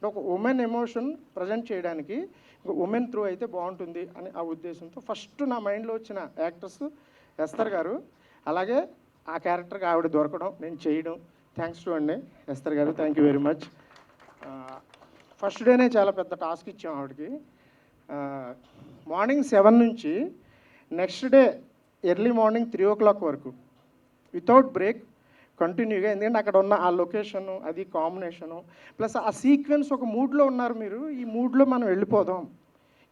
ఒక ఉమెన్ ఎమోషన్ ప్రజెంట్ చేయడానికి ఉమెన్ త్రూ అయితే బాగుంటుంది అని ఆ ఉద్దేశంతో ఫస్ట్ నా మైండ్లో వచ్చిన యాక్టర్స్ ఎస్తర్ గారు. అలాగే ఆ క్యారెక్టర్కి ఆవిడ దొరకడం, నేను చేయడం, థ్యాంక్స్ టు అండి ఎస్తర్ గారు. Thank you very much. First డేనే చాలా పెద్ద టాస్క్ ఇచ్చాం ఆవిడకి. మార్నింగ్ 7 నుంచి next day early morning 3 o'clock వరకు వితౌట్ బ్రేక్ కంటిన్యూగా. ఎందుకంటే అక్కడ ఉన్న ఆ లొకేషను, అది కాంబినేషను, ప్లస్ ఆ సీక్వెన్స్ ఒక మూడ్లో ఉన్నారు మీరు, ఈ మూడ్లో మనం వెళ్ళిపోదాం,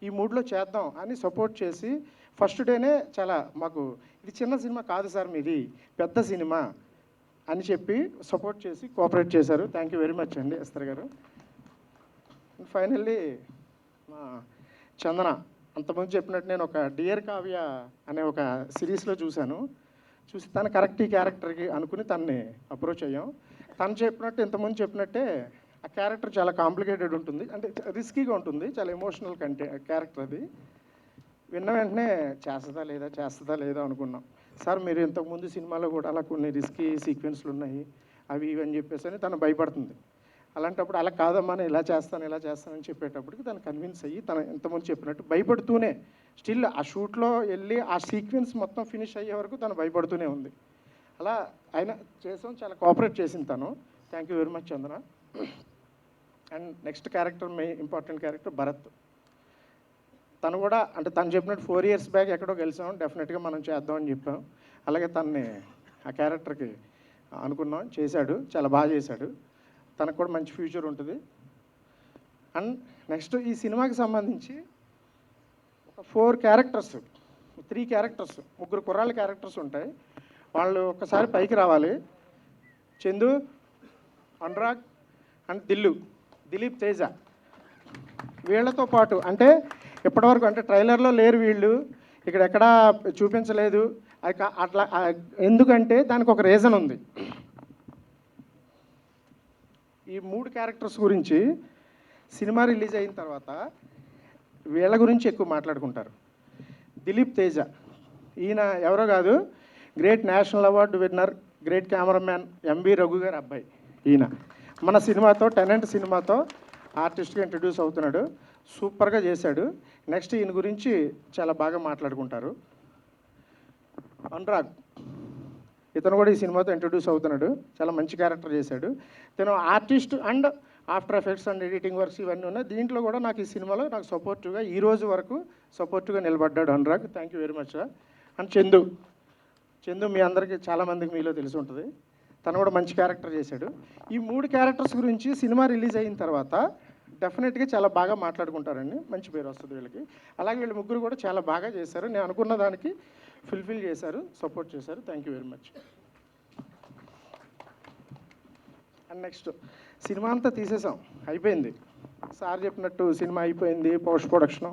ఈ మూడ్లో చేద్దాం అని సపోర్ట్ చేసి ఫస్ట్ డేనే చాలా మాకు ఇది చిన్న సినిమా కాదు సార్, మీది పెద్ద సినిమా అని చెప్పి సపోర్ట్ చేసి కోఆపరేట్ చేశారు. థ్యాంక్ యూ వెరీ మచ్ అండి ఎస్తర్ గారు. ఫైనల్లీ మా చందన, అంతకుముందు చెప్పినట్టు నేను ఒక డియర్ కావ్య అనే ఒక సిరీస్లో చూసి తను కరెక్ట్ ఈ క్యారెక్టర్కి అనుకుని తనని అప్రోచ్ అయ్యాం. తను చెప్పినట్టు ఇంతకుముందు చెప్పినట్టే ఆ క్యారెక్టర్ చాలా కాంప్లికేటెడ్ ఉంటుంది, అంటే రిస్కీగా ఉంటుంది, చాలా ఎమోషనల్ క్యారెక్టర్ అది. విన్న వెంటనే చేస్తుందా లేదా అనుకున్నాం. సార్ మీరు ఇంతకుముందు సినిమాలో కూడా అలా కొన్ని రిస్కీ సీక్వెన్స్లు ఉన్నాయి, అవి ఇవి అని చెప్పేసి అని తను భయపడుతుంది. అలాంటప్పుడు అలా కాదమ్మా నేను ఇలా చేస్తానని చెప్పేటప్పటికి తను కన్విన్స్ అయ్యి తను ఇంతకుముందు చెప్పినట్టు భయపడుతూనే స్టిల్ ఆ షూట్లో వెళ్ళి ఆ సీక్వెన్స్ మొత్తం ఫినిష్ అయ్యే వరకు తను భయపడుతూనే ఉంది. అలా ఆయన చేసాం, చాలా కోఆపరేట్ చేసింది తను. Thank you very much Chandana. And next character important character Bharat. తను కూడా అంటే తను చెప్పినట్టు 4 years బ్యాక్ ఎక్కడో గెలిచాం, డెఫినెట్గా మనం చేద్దామని చెప్పాం. అలాగే తనని ఆ క్యారెక్టర్కి అనుకున్నాం, చేశాడు, చాలా బాగా చేశాడు. తనకు కూడా మంచి ఫ్యూచర్ ఉంటుంది. అండ్ నెక్స్ట్ ఈ సినిమాకి సంబంధించి ఒక 3 క్యారెక్టర్స్ 3 కుర్రాళ్ళ క్యారెక్టర్స్ ఉంటాయి. వాళ్ళు ఒక్కసారి పైకి రావాలి. చందు, అనురాగ్ అండ్ దిలీప్ తేజ. వీళ్ళతో పాటు అంటే ఇప్పటివరకు అంటే ట్రైలర్లో లేరు వీళ్ళు, ఇక్కడ ఎక్కడా చూపించలేదు. అట్లా ఎందుకంటే దానికి ఒక రీజన్ ఉంది. ఈ 3 క్యారెక్టర్స్ గురించి సినిమా రిలీజ్ అయిన తర్వాత వీళ్ళ గురించి ఎక్కువ మాట్లాడుకుంటారు. దిలీప్ తేజ ఈయన ఎవరో కాదు, great national award winner, great cameraman MV Raghu గారి అబ్బాయి. ఈయన మన సినిమాతో టెనెంట్ సినిమాతో ఆర్టిస్ట్గా ఇంట్రడ్యూస్ అవుతున్నాడు, సూపర్గా చేశాడు. నెక్స్ట్ ఈయన గురించి చాలా బాగా మాట్లాడుకుంటారు. అనురాగ్, ఇతను కూడా ఈ సినిమాతో ఇంట్రడ్యూస్ అవుతున్నాడు, చాలా మంచి క్యారెక్టర్ చేశాడు. తను artist and after effects and editing works ఇవన్నీ ఉన్నాయి. దీంట్లో కూడా నాకు ఈ సినిమాలో నాకు సపోర్టివ్గా ఈ రోజు వరకు సపోర్టివ్గా నిలబడ్డాడు Anurag. Thank you very much. And Chandu మీ అందరికీ చాలామందికి మీలో తెలిసి ఉంటుంది, తను కూడా మంచి క్యారెక్టర్ చేశాడు. ఈ 3 క్యారెక్టర్స్ గురించి సినిమా రిలీజ్ అయిన తర్వాత డెఫినెట్గా చాలా బాగా మాట్లాడుకుంటారండి, మంచి పేరు వస్తుంది వీళ్ళకి. అలాగే వీళ్ళు ముగ్గురు కూడా చాలా బాగా చేశారు, నేను అనుకున్న దానికి ఫుల్ఫిల్ చేశారు, సపోర్ట్ చేశారు. Thank you very much. And next cinema అంతా తీసేసాం, అయిపోయింది. సార్ చెప్పినట్టు సినిమా అయిపోయింది, పోస్ట్ ప్రొడక్షను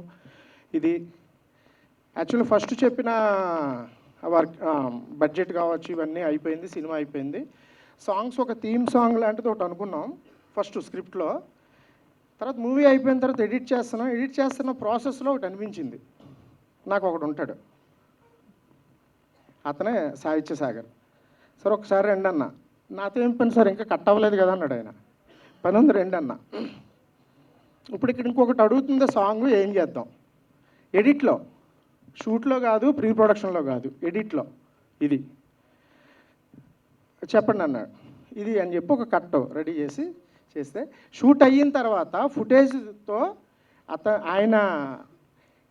ఇది. యాక్చువల్లీ ఫస్ట్ చెప్పిన వర్క్ బడ్జెట్ కావచ్చు ఇవన్నీ అయిపోయింది, సినిమా అయిపోయింది. సాంగ్స్ ఒక థీమ్ సాంగ్ లాంటిది ఒకటి అనుకున్నాం ఫస్ట్ స్క్రిప్ట్లో. తర్వాత మూవీ అయిపోయిన తర్వాత ఎడిట్ చేస్తున్న ప్రాసెస్లో ఒకటి అనిపించింది. నాకు ఒకడు ఉంటాడు, అతనే సాహిత్య సాగర్. సార్ ఒకసారి రండి అన్న. నాతో ఏం పని సార్, ఇంకా కట్ అవ్వలేదు కదా అన్నాడు ఆయన. పని ఉంది రండి అన్న. ఇప్పుడు ఇక్కడ ఇంకొకటి అడుగుతుంది, సాంగ్ ఏం చేద్దాం ఎడిట్లో. షూట్లో కాదు, ప్రీ ప్రొడక్షన్లో కాదు, ఎడిట్లో ఇది చెప్పండి అన్నాడు. ఇది అని చెప్పి ఒక కట్ రెడీ చేస్తే షూట్ అయిన తర్వాత ఫుటేజ్తో ఆయన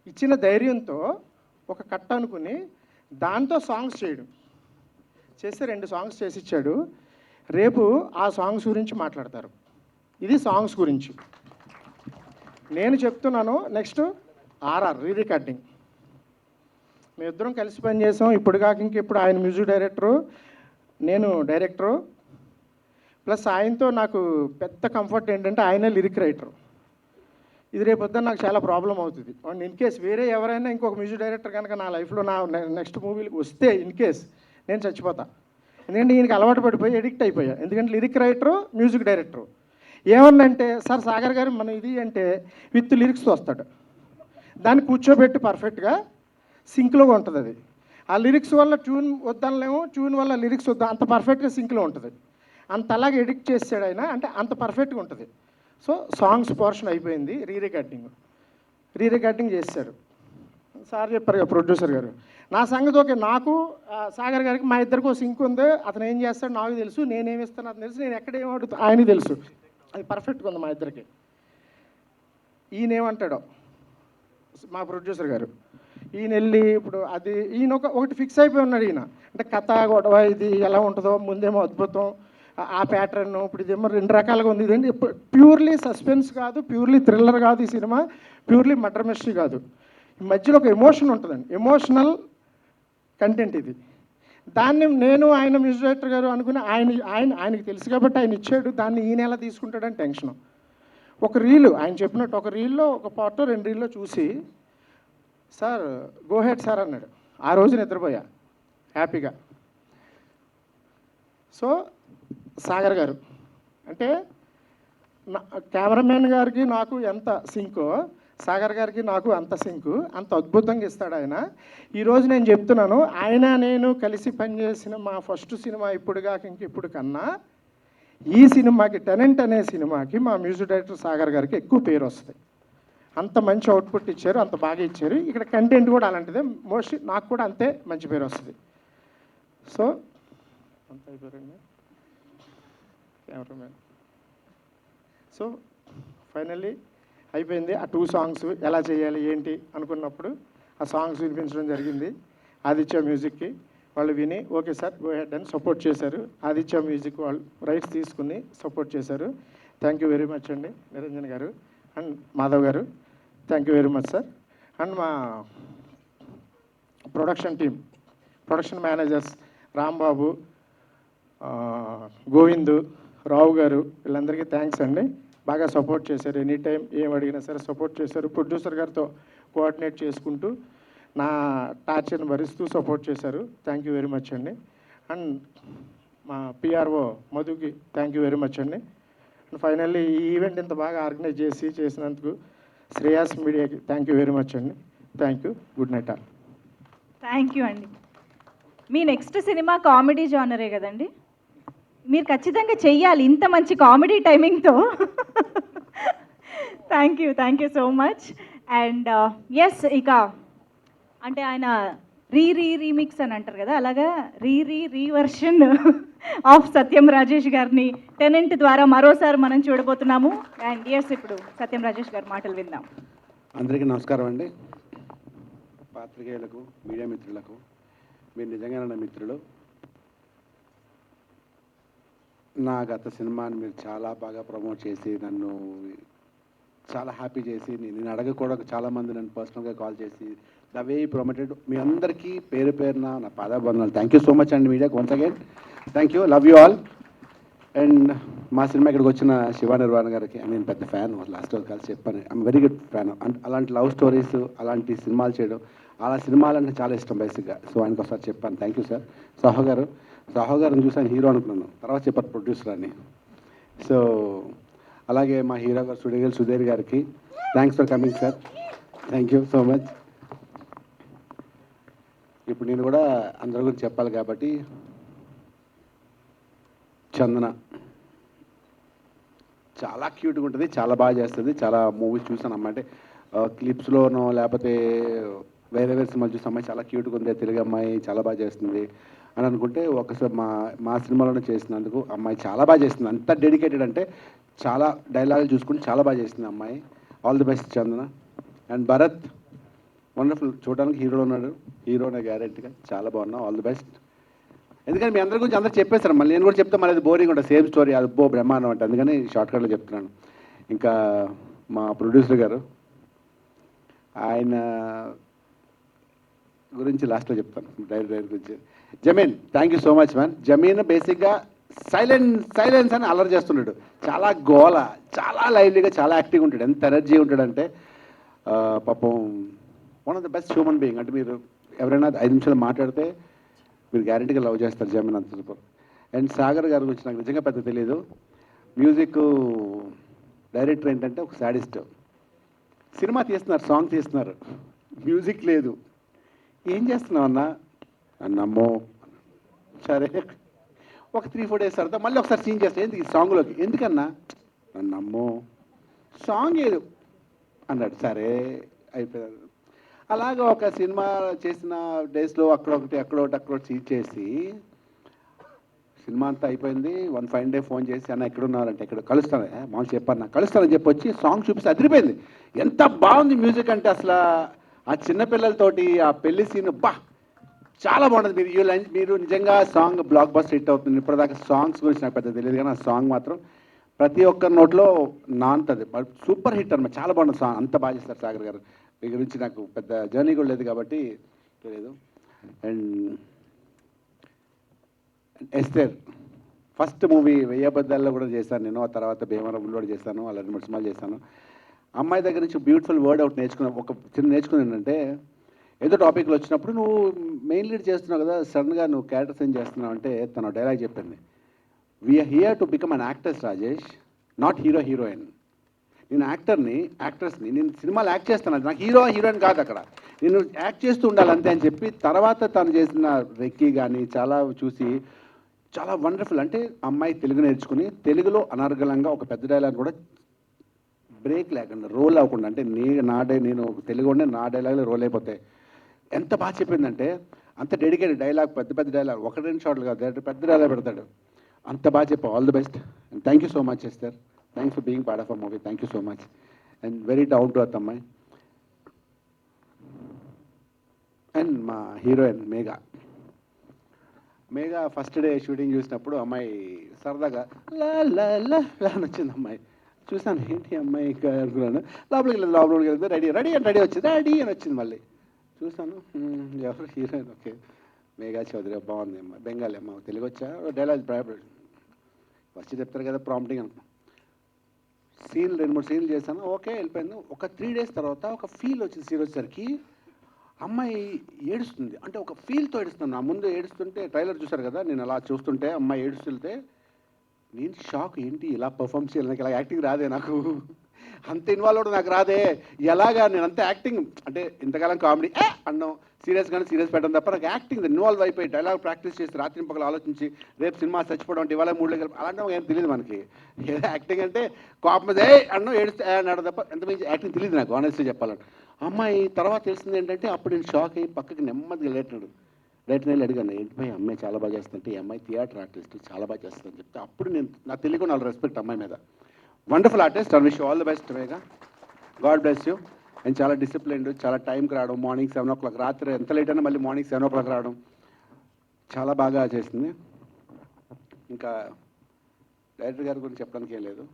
ఇచ్చిన ధైర్యంతో ఒక కట్ అనుకుని దాంతో సాంగ్స్ చేయడం చేస్తే 2 సాంగ్స్ చేసి ఇచ్చాడు. రేపు ఆ సాంగ్స్ గురించి మాట్లాడతారు. ఇది సాంగ్స్ గురించి నేను చెప్తున్నాను. నెక్స్ట్ ఆర్ఆర్ రీ రికార్డింగ్ మేమిద్దరం కలిసి పనిచేసాం. ఇప్పుడు కాక ఇంకెప్పుడు ఆయన మ్యూజిక్ డైరెక్టరు, నేను డైరెక్టరు. ప్లస్ ఆయనతో నాకు పెద్ద కంఫర్ట్ ఏంటంటే ఆయనే లిరిక్ రైటరు. ఇది రేపొద్దున నాకు చాలా ప్రాబ్లం అవుతుంది. అండ్ ఇన్ కేస్ వేరే ఎవరైనా ఇంకొక మ్యూజిక్ డైరెక్టర్ కనుక నా లైఫ్లో నా నెక్స్ట్ మూవీకి వస్తే ఇన్ కేస్ నేను చచ్చిపోతా. ఎందుకంటే ఈయనకి అలవాటు పడిపోయి ఎడిక్ట్ అయిపోయా. ఎందుకంటే లిరిక్ రైటరు, మ్యూజిక్ డైరెక్టరు. ఏమన్నంటే సార్ సాగర్ గారు మన ఇది అంటే విత్ లిరిక్స్ వస్తాడు. దాన్ని కూర్చోబెట్టి పర్ఫెక్ట్గా సింక్లో ఉంటుంది. అది ఆ లిరిక్స్ వల్ల ట్యూన్ వద్దనలేము, ట్యూన్ వల్ల లిరిక్స్ వద్దా, అంత పర్ఫెక్ట్గా సింక్లో ఉంటుంది. అంతలాగా ఎడిక్ట్ చేసాడు ఆయన, అంటే అంత పర్ఫెక్ట్గా ఉంటుంది. సో సాంగ్స్ పోర్షన్ అయిపోయింది. రీ రికార్డింగ్ చేశారు. సార్ చెప్పారు కదా ప్రొడ్యూసర్ గారు, నా సంగతి ఓకే. నాకు సాగర్ గారికి మా ఇద్దరికి ఒక సింక్ ఉంది. అతను ఏం చేస్తాడు నాకు తెలుసు, నేనేమి ఇస్తాను అతను తెలుసు, నేను ఎక్కడ ఏమడుగుతా ఆయనకి తెలుసు. అది పర్ఫెక్ట్గా ఉంది మా ఇద్దరికి. ఈయన ఏమంటాడో మా ప్రొడ్యూసర్ గారు, ఈయన వెళ్ళి ఇప్పుడు అది ఈయన ఒకటి ఫిక్స్ అయిపోయి ఉన్నాడు. ఈయన అంటే కథ గొడవ ఇది ఎలా ఉంటుందో, ముందేమో అద్భుతం ఆ ప్యాటర్న్, ఇప్పుడు ఇదేమో 2 రకాలుగా ఉంది. ఇదేంటి ప్యూర్లీ సస్పెన్స్ కాదు, ప్యూర్లీ థ్రిల్లర్ కాదు ఈ సినిమా, ప్యూర్లీ మర్డర్ మిస్టరీ కాదు. ఈ మధ్యలో ఒక ఎమోషన్ ఉంటుందండి, ఎమోషనల్ కంటెంట్ ఇది. దాన్ని నేను ఆయన మ్యూజిక్ డైరెక్టర్ గారు అనుకుని ఆయనకి తెలుసు కాబట్టి ఆయన ఇచ్చాడు. దాన్ని ఈయన ఎలా తీసుకుంటాడని టెన్షన్. ఒక రీలు ఆయన చెప్పినట్టు ఒక రీల్లో ఒక పార్ట్ 2 రీల్లో చూసి సార్ గో హెడ్ సార్ అన్నాడు. ఆ రోజు నిద్రపోయా హ్యాపీగా. సో సాగర్ గారు అంటే కెమెరామెన్ గారికి నాకు ఎంత సింకో, సాగర్ గారికి నాకు అంత సింకు, అంత అద్భుతంగా ఇస్తాడు ఆయన. ఈరోజు నేను చెప్తున్నాను, ఆయన నేను కలిసి పనిచేసిన మా ఫస్ట్ సినిమా ఇప్పుడు కాక ఇంకెప్పుడు కన్నా ఈ సినిమాకి టెనెంట్ అనే సినిమాకి మా మ్యూజిక్ డైరెక్టర్ సాగర్ గారికి ఎక్కువ పేరు వస్తుంది. అంత మంచి అవుట్పుట్ ఇచ్చారు, అంత బాగా ఇచ్చారు. ఇక్కడ కంటెంట్ కూడా అలాంటిదే, మోస్ట్లీ నాకు కూడా అంతే మంచి పేరు వస్తుంది. సో అంత అయిపోయారండి కెమెరామెన్. సో ఫైనల్లీ అయిపోయింది. ఆ 2 సాంగ్స్ ఎలా చేయాలి ఏంటి అనుకున్నప్పుడు ఆ సాంగ్స్ వినిపించడం జరిగింది ఆదిత్య మ్యూజిక్కి. వాళ్ళు విని ఓకే సార్ గో హెడ్ అని సపోర్ట్ చేశారు. ఆదిత్య మ్యూజిక్ వాళ్ళు రైట్స్ తీసుకుని సపోర్ట్ చేశారు. థ్యాంక్ యూ వెరీ మచ్ అండి Niranjan garu and Madhav garu. Thank you very much sir. And మా production team, production managers Rambabu, Govindu, Rao garu, వీళ్ళందరికీ థ్యాంక్స్ అండి. బాగా సపోర్ట్ చేశారు. ఎనీ టైం ఏం అడిగినా సరే సపోర్ట్ చేశారు. ప్రొడ్యూసర్ గారితో కోఆర్డినేట్ చేసుకుంటూ నా టార్చర్ని భరిస్తూ సపోర్ట్ చేశారు. థ్యాంక్ యూ వెరీ మచ్ అండి. అండ్ మా పిఆర్ఓ మధుకి థ్యాంక్ యూ వెరీ మచ్ అండి. అండ్ ఫైనల్లీ ఈ ఈవెంట్ ఇంత బాగా ఆర్గనైజ్ చేసినందుకు శ్రేయాస్ మీడియాకి థ్యాంక్ యూ వెరీ మచ్ అండి. Thank you. Good night all. Thank you అండి. మీ నెక్స్ట్ సినిమా కామెడీ జానరే కదండి? మీరు ఖచ్చితంగా చెయ్యాలి ఇంత మంచి కామెడీ టైమింగ్తో. Thank you so much. And yes, ఇక అంటే ఆయన రీమిక్స్ అని అంటారు కదా, అలాగా రీవర్షన్ ఆఫ్ సత్యం రాజేష్ గారిని టెనెంట్ ద్వారా మరోసారి మనం చూడబోతున్నాము. అండ్ ఎస్, ఇప్పుడు సత్యం రాజేష్ గారి మాటలు విందాం. అందరికీ నమస్కారం అండి. పాత్రికేయులకు, మీడియా మిత్రులకు, మీరు నిజంగా నా మిత్రులు. నా గత సినిమాని మీరు చాలా బాగా ప్రమోట్ చేసి నన్ను చాలా హ్యాపీ చేసి, నేను అడగ కూడా చాలామంది నన్ను పర్సనల్గా కాల్ చేసి ద వే ప్రమోటెడ్, మీ అందరికీ పేరు పేరున నా పాదాబంధనాలు. థ్యాంక్ యూ సో మచ్ అండి మీడియాకి once again. Thank you, love you all. And మా సినిమా ఇక్కడికి వచ్చిన శివ నిర్వాణ గారికి నేను పెద్ద ఫ్యాన్, లాస్ట్ రోజు కలిసి చెప్పాను, ఐఎమ్ వెరీ గుడ్ ఫ్యాన్. అలాంటి లవ్ స్టోరీస్, అలాంటి సినిమాలు చేయడం, అలా సినిమాలు అంటే చాలా ఇష్టం బేసిక్గా. సో ఆయనకు ఒకసారి చెప్పాను. Thank you sir. సాహో గారిని చూసాను హీరో అనుకున్నాను, తర్వాత చెప్పారు ప్రొడ్యూసర్ అని. సో అలాగే మా హీరో గారు సుధీర్ గారికి thanks for coming sir. Thank you so much. ఇప్పుడు నేను కూడా అందరి గురించి చెప్పాలి కాబట్టి, చందన చాలా క్యూట్గా ఉంటుంది, చాలా బాగా చేస్తుంది. చాలా మూవీస్ చూసాను అమ్మ, అంటే క్లిప్స్లోనో లేకపోతే వేరే వేరే సినిమాలు చూసి అమ్మాయి చాలా క్యూట్గా ఉంది, తెలుగు అమ్మాయి చాలా బాగా చేస్తుంది అని అనుకుంటే ఒకసారి మా సినిమాలోనే చేసినందుకు అమ్మాయి చాలా బాగా చేస్తుంది. అంత డెడికేటెడ్ అంటే చాలా డైలాగులు చూసుకుని చాలా బాగా చేసింది అమ్మాయి. All the best Chandana. And Bharat wonderful, చూడడానికి హీరోలో ఉన్నాడు, హీరోనే గ్యారెంటీగా చాలా బాగున్నావు. All the best. ఎందుకంటే మీ అందరి గురించి అందరూ చెప్పేశారు, మళ్ళీ నేను కూడా చెప్తే మళ్ళీ అది బోరింగ్ ఉంటుంది, సేమ్ స్టోరీ అది బ్రహ్మాండం అంటే, అందుకని షార్ట్కట్లో చెప్తున్నాను. ఇంకా మా ప్రొడ్యూసర్ గారు, ఆయన గురించి లాస్ట్లో చెప్తాను, డైరెక్టర్ గురించి. Zameen, thank you so much man. Zameen బేసిక్గా సైలెన్స్ అని అల్లరి చేస్తున్నాడు, చాలా గోల, చాలా లైవ్లీగా, చాలా యాక్టివ్గా ఉంటాడు, ఎంత ఎనర్జీ ఉంటాడంటే పాపం one of the best human being. అంటే మీరు ఎవరైనా 5 నిమిషాలు మాట్లాడితే మీరు గ్యారెంటీగా లవ్ చేస్తారు జమీన్, అంత సూపర్. అండ్ సాగర్ గారి గురించి నాకు నిజంగా పెద్ద తెలియదు. మ్యూజిక్ డైరెక్టర్ ఏంటంటే ఒక సాడిస్ట్. సినిమా తీస్తున్నారు, సాంగ్ తీస్తున్నారు, మ్యూజిక్ లేదు. ఏం చేస్తున్నావు అన్నా? అన్నమ్మో సరే ఒక 3-4 డేస్ తర్వాత మళ్ళీ ఒకసారి సీన్ చేస్తాను, ఎందుకు ఈ సాంగ్లోకి, ఎందుకన్నా? నన్నమ్మో సాంగ్ ఏదు అన్నాడు. సరే అయిపోయారు. అలాగా ఒక సినిమా చేసిన డేస్లో అక్కడొకటి సీన్ చేసి సినిమా అంతా అయిపోయింది. 1 ఫైన్ డే ఫోన్ చేసి అన్న ఎక్కడున్నారంటే ఇక్కడ కలుస్తాను, మామూలు చెప్పన్నా కలుస్తానని చెప్పి వచ్చి సాంగ్ చూపిస్తే అదిరిపోయింది. ఎంత బాగుంది మ్యూజిక్ అంటే అసలు ఆ చిన్నపిల్లలతోటి ఆ పెళ్లి సీన్ చాలా బాగుంటుంది. మీరు నిజంగా సాంగ్ బ్లాక్ బస్టర్ హిట్ అవుతుంది. ఇప్పటిదాకా సాంగ్స్ గురించి నాకు పెద్ద తెలియదు, కానీ ఆ సాంగ్ మాత్రం ప్రతి ఒక్కరి నోట్లో నానుతుంది. సూపర్ హిట్ అన్నమాట, చాలా బాగుంటుంది సాంగ్, అంత బాగా చేస్తారు సాగర్ గారు. మీ గురించి నాకు పెద్ద జర్నీ కూడా లేదు కాబట్టి తెలియదు. అండ్ ఎస్తేర్ ఫస్ట్ మూవీ 1000 అబద్ధాల్లో కూడా చేశాను నేను, ఆ తర్వాత భీమవరంలో కూడా చేశాను, అలా 2-3 సినిమాలు చేశాను. అమ్మాయి దగ్గర నుంచి బ్యూటిఫుల్ వర్డ్ అవుట్ నేర్చుకున్నాను. ఒక చిన్న నేర్చుకున్నాను ఏంటంటే, ఏదో టాపిక్లో వచ్చినప్పుడు నువ్వు మెయిన్ లీడ్ చేస్తున్నావు కదా, సడన్గా నువ్వు క్యారెక్టర్స్ ఏం చేస్తున్నావు అంటే తన డైలాగ్ చెప్పింది, we're here to become an actors Rajesh, not heroine. నేను యాక్ట్రెస్ని నేను సినిమాలు యాక్ట్ చేస్తాను, నాకు హీరోయిన్ కాదు, అక్కడ నేను యాక్ట్ చేస్తూ ఉండాలి అంతే అని చెప్పి, తర్వాత తను చేసిన రెక్కీ కానీ చాలా చూసి చాలా వండర్ఫుల్. అంటే అమ్మాయి తెలుగు నేర్చుకుని తెలుగులో అనర్గళంగా ఒక పెద్ద డైలాగ్ కూడా బ్రేక్ లేకుండా, రోల్ అవ్వకుండా, అంటే నేను తెలుగు ఉండే నా డైలాగ్లో రోల్ అయిపోతాయి. ఎంత బాగా చెప్పిందంటే అంత డెడికేటెడ్ డైలాగ్, పెద్ద డైలాగ్, 1-2 షాట్లు కాదు, పెద్ద డైలాగ్ పెడతాడు. అంత బాగా చెప్పావు. All the best and thank you so much Esther. Thanks for being part of a movie. Thank you so much. And very down to earth అమ్మాయి. అండ్ మా heroine Megha first day shooting చూసినప్పుడు అమ్మాయి సరదాగా లా లా లా లా అని వచ్చింది. అమ్మాయి చూసాను, ఏంటి అమ్మాయి అనుకున్నాను. లోపలికి వెళ్తే రెడీ వచ్చింది, రెడీ అని వచ్చింది. మళ్ళీ చూసాను, ఎవరు హీరోయిన్, ఓకే మేఘా చౌదరి, బాగుంది అమ్మ, బెంగాలీ అమ్మ, తెలుగు వచ్చా, డైలాగ్ ఫస్ట్ చెప్తారు కదా ప్రాంప్టింగ్ అనుకో. 2-3 సీన్లు చేశాను, ఓకే వెళ్ళిపోయింది. ఒక 3 డేస్ తర్వాత ఒక ఫీల్ వచ్చింది. సీన్ వచ్చేసరికి అమ్మాయి ఏడుస్తుంది, అంటే ఒక ఫీల్తో ఏడుస్తుంది. నా ముందు ఏడుస్తుంటే ట్రైలర్ చూశారు కదా, నేను అలా చూస్తుంటే అమ్మాయి ఏడుస్తుంటే నేను షాక్, ఏంటి ఇలా పర్ఫామ్ చేయాలి, నాకు ఇలా యాక్టింగ్ రాదే, నాకు అంత ఇన్వాల్వ్ అవడం నాకు రాదే, ఎలాగా నేను అంత యాక్టింగ్ అంటే ఇంతకాలం కామెడీ అన్నాం, సీరియస్గానే సీరియస్ పెట్టడం తప్ప నాకు యాక్టింగ్ ఇన్వాల్వ్ అయిపోయి డైలాగ్ ప్రాక్టీస్ చేసి రాత్రి పక్కల ఆలోచించి రేపు సినిమా చచ్చిపోవడం అంటే ఇవాళ 3 కలిపి అలాంటి ఏం తెలియదు మనకి. ఏదో యాక్టింగ్ అంటే కోపం మీద అన్నో ఏడుస్తే అన్నాడు తప్ప ఎంత మంచి యాక్టింగ్ తెలియదు నాకు, ఆనెస్ట్గా చెప్పాలంటే. అమ్మాయి తర్వాత తెలిసింది ఏంటంటే అప్పుడు నేను షాక్ అయ్యి పక్కకి నెమ్మదిగా డైరెక్టర్ వెళ్ళి అడిగాను, ఏంటి అమ్మాయి చాలా బాగా చేస్తుంటే, ఈ అమ్మాయి థియేటర్ ఆర్టిస్ట్ చాలా బాగా చేస్తుందని చెప్తే అప్పుడు నేను నాకు తెలియకుండా వాళ్ళ రెస్పెక్ట్ అమ్మాయి మీద. Wonderful artist, I wish all the best Megha, God bless you. And చాలా డిసిప్లిన్డ్, చాలా టైంకి రావడం, మార్నింగ్ 7 o'clock, రాత్రి ఎంత లేట్ అయినా మళ్ళీ మార్నింగ్ 7 o'clock రావడం, చాలా బాగా చేసింది. ఇంకా డైరెక్టర్ గారి గురించి చెప్పడానికి ఏం లేదు.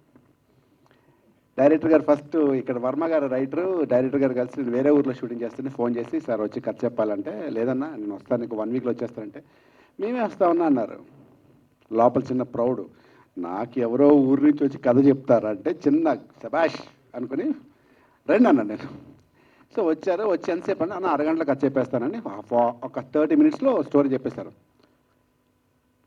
డైరెక్టర్ గారు ఫస్ట్ ఇక్కడ వర్మ గారు రైటరు, డైరెక్టర్ గారు కలిసి నేను వేరే ఊర్లో షూటింగ్ చేస్తుంటే ఫోన్ చేసి, సార్ వచ్చి కథ చెప్పాలంటే, లేదన్నా నేను వస్తాను, ఇంకో 1 weekలో వచ్చేస్తానంటే, మేమే వస్తామన్నా అన్నారు. లోపల చిన్న ప్రౌడ్, నాకు ఎవరో ఊరి నుంచి వచ్చి కథ చెప్తారంటే చిన్న శబాష్ అనుకుని రండి అన్నాను నేను. సో వచ్చారు, వచ్చి ఎంతసేపు అన్న అరగంటలో కథ చెప్పేస్తానని ఒక 30 minutesలో స్టోరీ చెప్పేశారు.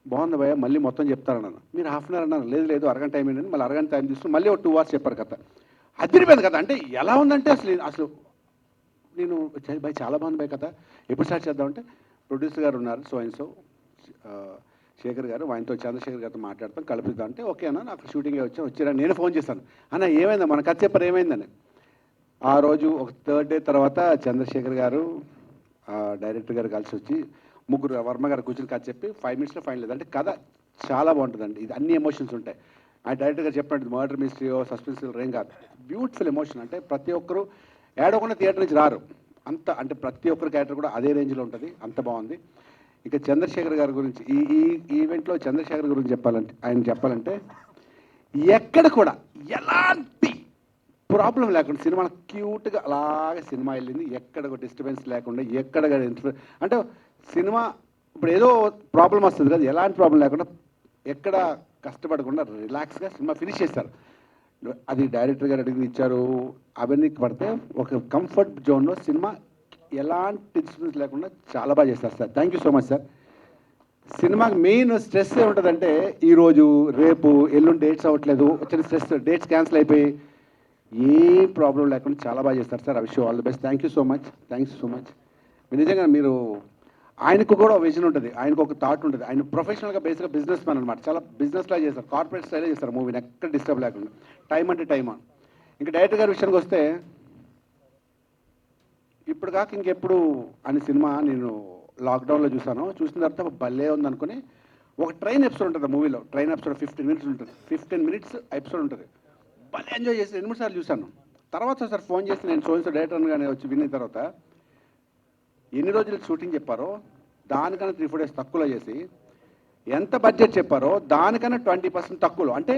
బాగుంది భయ్య, మళ్ళీ మొత్తం చెప్తారన్నాను. మీరు ½ an hour అన్నారు, లేదు అరగంట టైం ఏంటంటే మళ్ళీ అరగంట టైం తీసుకుని మళ్ళీ ఒక 2 hours చెప్పారు కథ. అదిరిపోయింది కదా, అంటే ఎలా ఉందంటే అసలు నేను భయ్ చాలా బాగుంది భయ్ కథ, ఎప్పుడు స్టార్ట్ చేద్దామంటే ప్రొడ్యూసర్ గారు ఉన్నారు సో అండ్ సో శేఖర్ గారు, ఆయనతో చంద్రశేఖర్ గారితో మాట్లాడతాం, కలుపుద్దాం అంటే ఓకే అన్న, నాకు షూటింగే వచ్చారా, నేను ఫోన్ చేశాను అన్న ఏమైందా మన కథ చెప్పారు ఏమైందని. ఆ రోజు ఒక 3rd day తర్వాత చంద్రశేఖర్ గారు డైరెక్టర్ గారు కలిసి వచ్చి ముగ్గురు వర్మ గారు కూర్చొని కథ చెప్పి 5 minutesలో ఫైనల్ లేదు. అంటే కథ చాలా బాగుంటుందండి. ఇది అన్ని ఎమోషన్స్ ఉంటాయి. ఆ డైరెక్టర్ గారు చెప్పినట్టు మర్డర్ మిస్టరీయో సస్పెన్సివ్ ఏం కాదు, బ్యూటిఫుల్ ఎమోషన్. అంటే ప్రతి ఒక్కరు ఏడవకుండా థియేటర్ నుంచి రారు. అంత అంటే ప్రతి ఒక్కరి క్యారెక్టర్ కూడా అదే రేంజ్లో ఉంటుంది. అంత బాగుంది. ఇక చంద్రశేఖర్ గారి గురించి ఈ ఈవెంట్లో చంద్రశేఖర్ గురించి చెప్పాలంటే ఎక్కడ కూడా ఎలాంటి ప్రాబ్లం లేకుండా సినిమా క్యూట్గా అలాగే సినిమా వెళ్ళింది. ఎక్కడ డిస్టర్బెన్స్ లేకుండా ఎక్కడ అంటే సినిమా ఇప్పుడు ఏదో ప్రాబ్లం వస్తుంది కదా, ఎలాంటి ప్రాబ్లం లేకుండా ఎక్కడ కష్టపడకుండా రిలాక్స్గా సినిమా ఫినిష్ చేస్తారు. అది డైరెక్టర్ గారు అడిగి ఇచ్చారు. అవన్నీ పడితే ఒక కంఫర్ట్ జోన్లో సినిమా ఎలాంటి డిస్టర్బెన్స్ లేకుండా చాలా బాగా చేస్తారు sir. Thank you so much sir. సినిమాకి మెయిన్ స్ట్రెస్ ఏముంటుందంటే ఈరోజు రేపు ఎల్లుండి డేట్స్ అవ్వట్లేదు, వచ్చిన స్ట్రెస్, డేట్స్ క్యాన్సిల్ అయిపోయి ఏ ప్రాబ్లం లేకుండా చాలా బాగా చేస్తారు sir. I wish you all the best. Thank you so much. Thanks so much. నిజంగా మీరు ఆయనకు కూడా విజన్ ఉంటుంది, ఆయనకు ఒక థాట్ ఉంటుంది. ఆయన ప్రొఫెషనల్గా బేసిక్గా బిజినెస్ మ్యాన్ అనమాట. చాలా బిజినెస్లా చేస్తారు, కార్పొరేట్ స్టైల్లో చేస్తారు మూవీని, ఎక్కడ డిస్టర్బ్ లేకుండా, టైం అంటే టైం. ఇంకా డైరెక్టర్ గారి విషయానికి వస్తే ఇప్పుడు కాక ఇంకెప్పుడు అనే సినిమా నేను లాక్డౌన్లో చూసాను. చూసిన తర్వాత భలే ఉందనుకుని ఒక ట్రైన్ ఎపిసోడ్ ఉంటుంది మూవీలో. ట్రైన్ ఎపిసోడ్ 15 minutes ఉంటుంది. 15 minutes ఎపిసోడ్ ఉంటుంది. భలే ఎంజాయ్ చేసి 2-3 సార్లు చూశాను. తర్వాత సార్ ఫోన్ చేసి నేను సోన్స్ డైరెక్టర్గానే వచ్చి విన్న తర్వాత ఎన్ని రోజులు షూటింగ్ చెప్పారో దానికన్నా 3-4 days తక్కువలో చేసి, ఎంత బడ్జెట్ చెప్పారో దానికన్నా 20% తక్కువలో. అంటే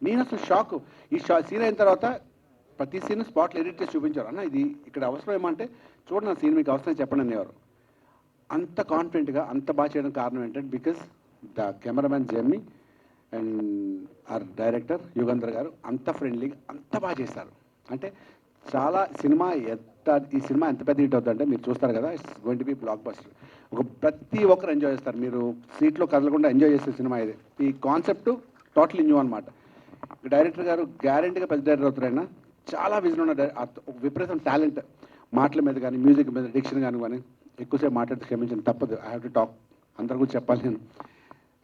నేను అసలు షాక్. ఈ సీన్ అయిన తర్వాత ప్రతి సీన్ స్పాట్లో ఎడిట్ చేసి చూపించారు. అన్న ఇది ఇక్కడ అవసరం ఏమంటే చూడండి నా సీన్ మీకు అవసరం చెప్పండి అనేవారు. అంత కాన్ఫిడెంట్గా అంత బాగా చేయడానికి కారణం ఏంటంటే because the cameraman Jemmy and our director Yugandhar garu అంత ఫ్రెండ్లీగా అంత బాగా చేస్తారు. అంటే చాలా సినిమా ఈ సినిమా ఎంత పెద్ద హిట్ అవుతుందంటే మీరు చూస్తారు కదా, it's going to be blockbuster. ప్రతి ఒక్కరు ఎంజాయ్ చేస్తారు. మీరు సీట్లో కదలకుండా ఎంజాయ్ చేసే సినిమా ఇది. ఈ కాన్సెప్ట్ టోటలీ న్యూ అనమాట. డైరెక్టర్ గారు గ్యారంటీగా పెద్ద డైరెక్టర్ అవుతారైనా. చాలా విజన్ ఉన్న ఒక విపరీతం టాలెంట్. మాటల మీద కానీ మ్యూజిక్ మీద డిక్షన్ కానీ ఎక్కువసేపు మాట్లాడితే క్షమించండి, తప్పదు. ఐ హ్యావ్ టు టాక్, అందరూ కూడా చెప్పాలి నేను.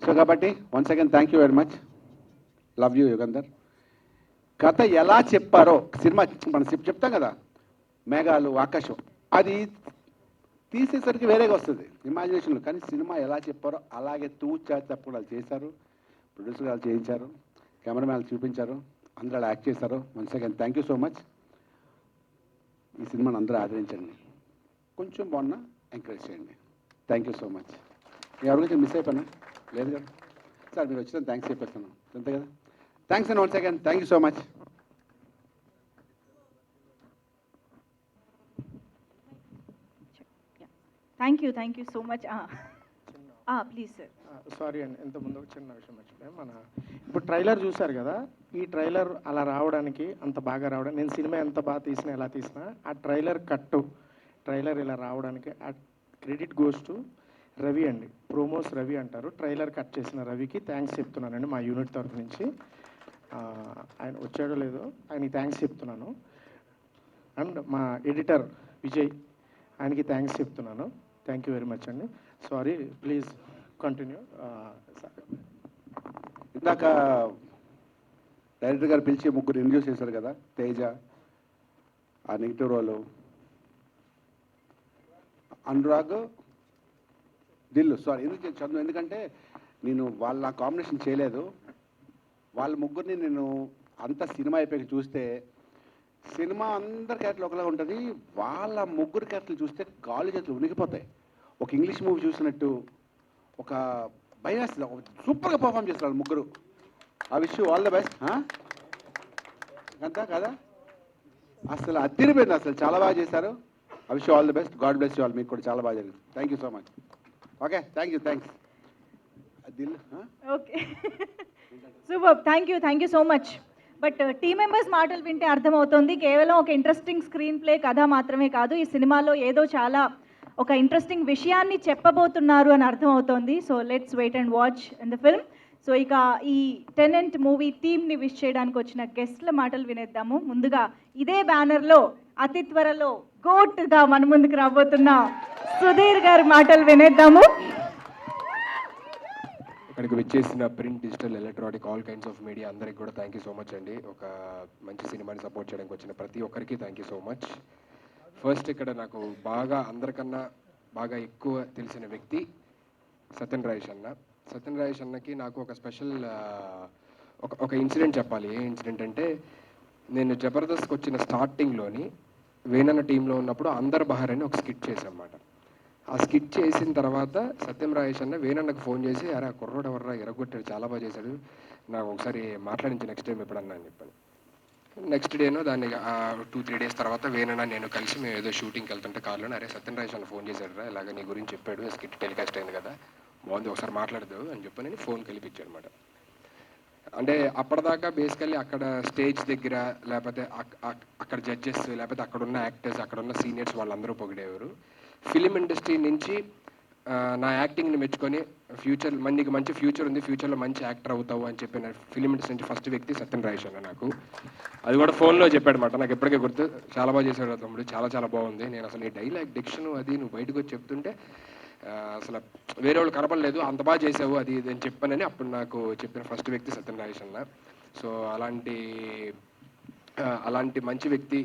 సో కాబట్టి once again thank you very much. Love you Yugandhar. కథ ఎలా చెప్పారో సినిమా మనం చెప్తాం కదా, మేఘాలు ఆకాశం, అది తీసేసరికి వేరేగా వస్తుంది ఇమాజినేషన్లో. కానీ సినిమా ఎలా చెప్పారో అలాగే తూచా తప్పకుండా చేశారు. ప్రొడ్యూసర్ గారు చేయించారు, కెమెరామ్యాన్ చూపించారు, అందరూ అలా యాక్ట్ చేశారు. Once again thank you so much. ఈ సినిమాని అందరూ ఆదరించండి. కొంచెం బాగున్నా ఎంకరేజ్ చేయండి. Thank you so much. ఎవరి గురించి మిస్ అయిపోయినా లేదు కదా సార్, మీరు వచ్చిన థ్యాంక్స్ చెప్పేస్తాను అంతే కదా. Thanks and once again thank you so much. Thank you so much. Please sir. Sorry అండి, ఇంత ముందు ఒక చిన్న విషయం మర్చిపోయాం. ఇప్పుడు ట్రైలర్ చూశారు కదా, ఈ ట్రైలర్ అలా రావడానికి, అంత బాగా రావడానికి, నేను సినిమా ఎంత బాగా తీసినా ఎలా తీసినా ఆ ట్రైలర్ ఇలా రావడానికి ఆ క్రెడిట్ గోస్ టు రవి అండి. ప్రోమోస్ రవి అంటారు. ట్రైలర్ కట్ చేసిన రవికి థ్యాంక్స్ చెప్తున్నానండి మా యూనిట్ తరఫు నుంచి. ఆయన వచ్చాడో లేదో ఆయనకి థ్యాంక్స్ చెప్తున్నాను. అండ్ మా ఎడిటర్ విజయ్, ఆయనకి థ్యాంక్స్ చెప్తున్నాను. థ్యాంక్ యూ వెరీ మచ్ అండి. Sorry, please continue. ఇందాక డైరెక్టర్ గారు పిలిచి ముగ్గురు ఇంట్రడ్యూస్ చేశారు కదా, తేజ, ఆ నెగిటివ్ రోలు, అనురాగ్, దిల్లు. సారీ ఎందుకు చదువు, ఎందుకంటే నేను వాళ్ళ కాంబినేషన్ చేయలేదు. వాళ్ళ ముగ్గురిని నేను అంత సినిమా అయిపోయి చూస్తే సినిమా అందరి క్యారెక్టర్లు ఒకలా ఉంటుంది. వాళ్ళ ముగ్గురు క్యారెక్టర్లు చూస్తే కాళ్ళు చేతులు ఉనికిపోతాయి. ఒక ఇంగ్లీష్ మూవీ చూసినట్టు, ఒక భయం వేస్తుంది. సూపర్గా పర్ఫామ్ చేస్తారు ముగ్గురు. ఆ విషయం ఆల్ ద బెస్ట్. అంతా కదా, అసలు అదిరిపోయింది, అసలు చాలా బాగా చేశారు. I wish all the best. God bless you all. మీకు కూడా చాలా బాగా జరిగింది. Thank you so much. Okay, thank you. Thanks. Okay, super. Thank you so much. But team members మాటలు వింటే అర్థమవుతుంది, కేవలం ఒక ఇంట్రెస్టింగ్ స్క్రీన్ ప్లే కథ మాత్రమే కాదు, ఈ సినిమాలో ఏదో చాలా ఒక ఇంట్రెస్టింగ్ విషయాన్ని చెప్పబోతున్నారు అని అర్థమవుతోంది. So let's wait and watch in the film. So ఇక ఈ టెనెంట్ మూవీ టీమ్ని విష్ చేయడానికి వచ్చిన గెస్ట్ల మాటలు వినేద్దాము. ముందుగా ఇదే బ్యానర్లో అతి త్వరలో గోట్గా మన ముందుకు రాబోతున్న సుధీర్ గారి మాటలు వినేద్దాము. ఇక్కడికి విచ్చేసిన print, digital, electronic, all kinds of media అందరికి కూడా థ్యాంక్ యూ సో మచ్ అండి. ఒక మంచి సినిమాని సపోర్ట్ చేయడానికి వచ్చిన ప్రతి ఒక్కరికి thank you so much. First ఇక్కడ నాకు బాగా అందరికన్నా బాగా ఎక్కువ తెలిసిన వ్యక్తి సత్యన్ రాజేష్ అన్న. సత్యన్ రాజేష్ అన్నకి నాకు ఒక స్పెషల్ ఒక ఇన్సిడెంట్ చెప్పాలి. ఏ ఇన్సిడెంట్ అంటే, నేను జబర్దస్త్కి వచ్చిన స్టార్టింగ్లోని వేనన్న టీంలో ఉన్నప్పుడు అందర్ బహార్ అని ఒక స్కిట్ చేశామన్నమాట. ఆ స్కిట్ చేసిన తర్వాత సత్యం రాజేష్ అన్న వేనన్నకు ఫోన్ చేసి, అరే ఆ కుర్రోడు ఎవర్రా ఎరగొట్టాడు, చాలా బాగా చేశాడు, నాకు ఒకసారి మాట్లాడించి నెక్స్ట్ టైం ఎప్పుడన్నా అని చెప్పాను. నెక్స్ట్ డేనో దాన్ని 2-3 డేస్ తర్వాత వేనన్న నేను కలిసి మేము ఏదో షూటింగ్కి వెళ్తుంటే కార్లో, అరే సత్యం రాజేష్ అన్న ఫోన్ చేశాడు రా, ఇలాగ నీ గురించి చెప్పాడు, స్కిట్ టెలికాస్ట్ అయింది కదా, బాగుంది ఒకసారి మాట్లాడదు అని చెప్పి నేను ఫోన్ కలిపించాడు అనమాట. అంటే అప్పటిదాకా బేసికల్లీ అక్కడ స్టేజ్ దగ్గర లేకపోతే అక్కడ జడ్జెస్ లేకపోతే అక్కడ ఉన్న యాక్టర్స్ అక్కడ ఉన్న సీనియర్స్ వాళ్ళందరూ పొగిడేవారు. ఫిలిం ఇండస్ట్రీ నుంచి నా యాక్టింగ్ని మెచ్చుకొని ఫ్యూచర్ నీకు మంచి ఫ్యూచర్ ఉంది, ఫ్యూచర్లో మంచి యాక్టర్ అవుతావు అని చెప్పిన ఫిలిం ఇండస్ట్రీ నుంచి ఫస్ట్ వ్యక్తి సత్యన్ రాజేష్ అన్న. నాకు అది కూడా ఫోన్లో చెప్పాడు అనమాట, నాకు ఎప్పటికే గుర్తు, చాలా బాగా చేశాడు తమ్ముడు, చాలా చాలా బాగుంది, నేను అసలు నీ డైలాగ్ డిక్షన్ అది నువ్వు బయటకు వచ్చి చెప్తుంటే అసలు వేరే వాళ్ళు కనపడలేదు, అంత బాగా చేసావు అది ఇది అని చెప్పానని అప్పుడు నాకు చెప్పిన ఫస్ట్ వ్యక్తి సత్యన్ రాజేష్ అన్న. సో అలాంటి మంచి వ్యక్తి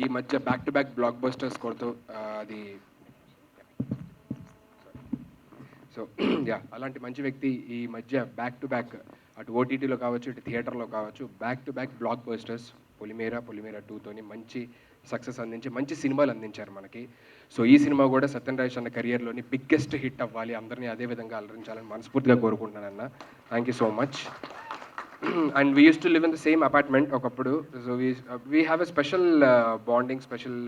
ఈ మధ్య back to back black busters కొడుతూ అది సో అలాంటి మంచి వ్యక్తి ఈ మధ్య బ్యాక్ టు బ్యాక్ అటు ఓటీటీలో కావచ్చు ఇటు థియేటర్లో కావచ్చు back to back blockbusters Polimera 2తోని మంచి సక్సెస్ అందించి మంచి సినిమాలు అందించారు మనకి. సో ఈ సినిమా కూడా సత్యన్ రాజేష్ అన్న కెరియర్లోని బిగ్గెస్ట్ హిట్ అవ్వాలి, అందరినీ అదే విధంగా అలరించాలని మనస్ఫూర్తిగా కోరుకుంటున్నానన్న. Thank you so much. And we use to live in the same apartment ఒకప్పుడు. So we have a special bonding, special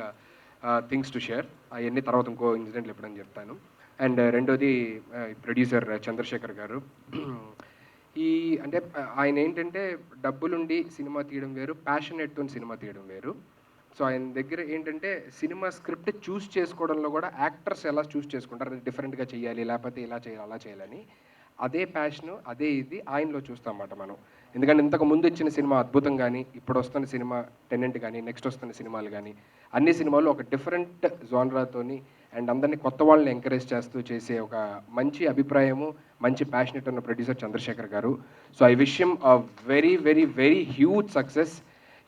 things to share. అవన్నీ తర్వాత ఇంకో ఇన్సిడెంట్లు ఎప్పుడని చెప్తాను. అండ్ రెండోది ప్రొడ్యూసర్ చంద్రశేఖర్ గారు. అంటే ఆయన ఏంటంటే డబ్బులుండి సినిమా తీయడం వేరు, ప్యాషనేట్తో సినిమా తీయడం వేరు. సో ఆయన దగ్గర ఏంటంటే సినిమా స్క్రిప్ట్ చూస్ చేసుకోవడంలో కూడా యాక్టర్స్ ఎలా చూస్ చేసుకుంటారు, అది డిఫరెంట్గా చేయాలి లేకపోతే ఇలా చేయాలి అలా చేయాలని, అదే ప్యాషను అదే ఇది ఆయనలో చూస్తాం అన్నమాట మనం. ఎందుకంటే ఇంతకు ముందు ఇచ్చిన సినిమా అద్భుతం కానీ ఇప్పుడు వస్తున్న సినిమా టెనెంట్ కానీ నెక్స్ట్ వస్తున్న సినిమాలు కానీ అన్ని సినిమాలు ఒక డిఫరెంట్ జోనరాతోని అండ్ అందరినీ కొత్త వాళ్ళని ఎంకరేజ్ చేస్తూ చేసే ఒక మంచి అభిప్రాయము మంచి ప్యాషనెట్ ఉన్న ప్రొడ్యూసర్ చంద్రశేఖర్ గారు. So I wish him a very very very huge success.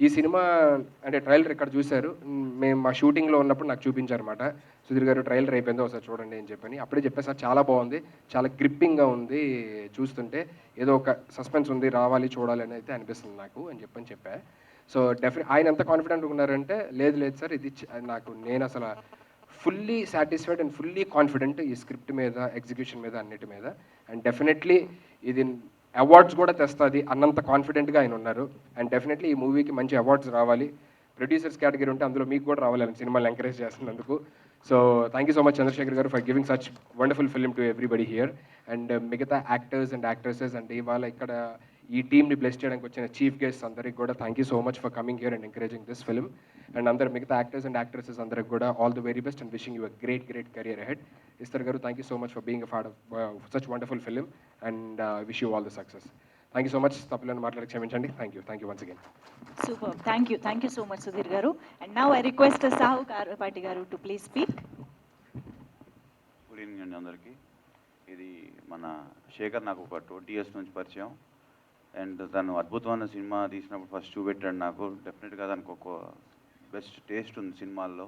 ఈ సినిమా అంటే ట్రైలర్ ఇక్కడ చూశారు, మేము మా షూటింగ్లో ఉన్నప్పుడు నాకు చూపించారన్నమాట, సుధీర్ గారు ట్రైలర్ అయిపోయిందో ఒకసారి చూడండి అని చెప్పని. అప్పుడే చెప్పారు సార్ చాలా బాగుంది, చాలా గ్రిప్పింగ్గా ఉంది, చూస్తుంటే ఏదో ఒక సస్పెన్స్ ఉంది, రావాలి చూడాలి అని అయితే అనిపిస్తుంది నాకు అని చెప్పా. సో ఆయన ఎంత కాన్ఫిడెంట్గా ఉన్నారంటే, లేదు సార్ ఇది నేను అసలు fully satisfied and fully confident ఈ స్క్రిప్ట్ మీద ఎగ్జిక్యూషన్ మీద అన్నిటి మీద. అండ్ డెఫినెట్లీ ఇది అవార్డ్స్ కూడా తెస్తుంది అన్నంత కాన్ఫిడెంట్గా ఆయన ఉన్నారు. అండ్ డెఫినెట్లీ ఈ మూవీకి మంచి అవార్డ్స్ రావాలి, ప్రొడ్యూసర్స్ కేటగిరీ ఉంటే అందులో మీకు కూడా రావాలి అని సినిమాలు ఎంకరేజ్ చేస్తున్నందుకు. So thank you so much Chandrashekar garu for giving such wonderful film to everybody here. And మిగతా యాక్టర్స్ అండ్ యాక్ట్రెసెస్ అండ్ ఇవాళ ఇక్కడ ఈ టీమ్ని బ్లెస్ చేయడానికి వచ్చిన చీఫ్ గెస్ట్స్ అందరికి కూడా thank you so much for coming here and encouraging this film. And అందరు మిగతా యాక్టర్స్ అండ్ యాక్ట్రెసెస్ అందరికి కూడా all the very best and wishing you a great career ahead. Esther garu thank you so much for being a part of such wonderful film and wish you all the success. Thank you so much. తప్పులను మాట్లాడి క్షమించండి. Thank you once again. Super, thank you so much Sudheer garu. And now I request Sahu Garapati garu to please speak. Good evening అండి అందరికీ. ఇది మన శేఖర్ నాకు ఒక 20 years నుంచి పరిచయం. అండ్ తను అద్భుతమైన సినిమా తీసినప్పుడు ఫస్ట్ చూపెట్టాడు నాకు. డెఫినెట్గా దానికి ఒక బెస్ట్ టేస్ట్ ఉంది సినిమాల్లో.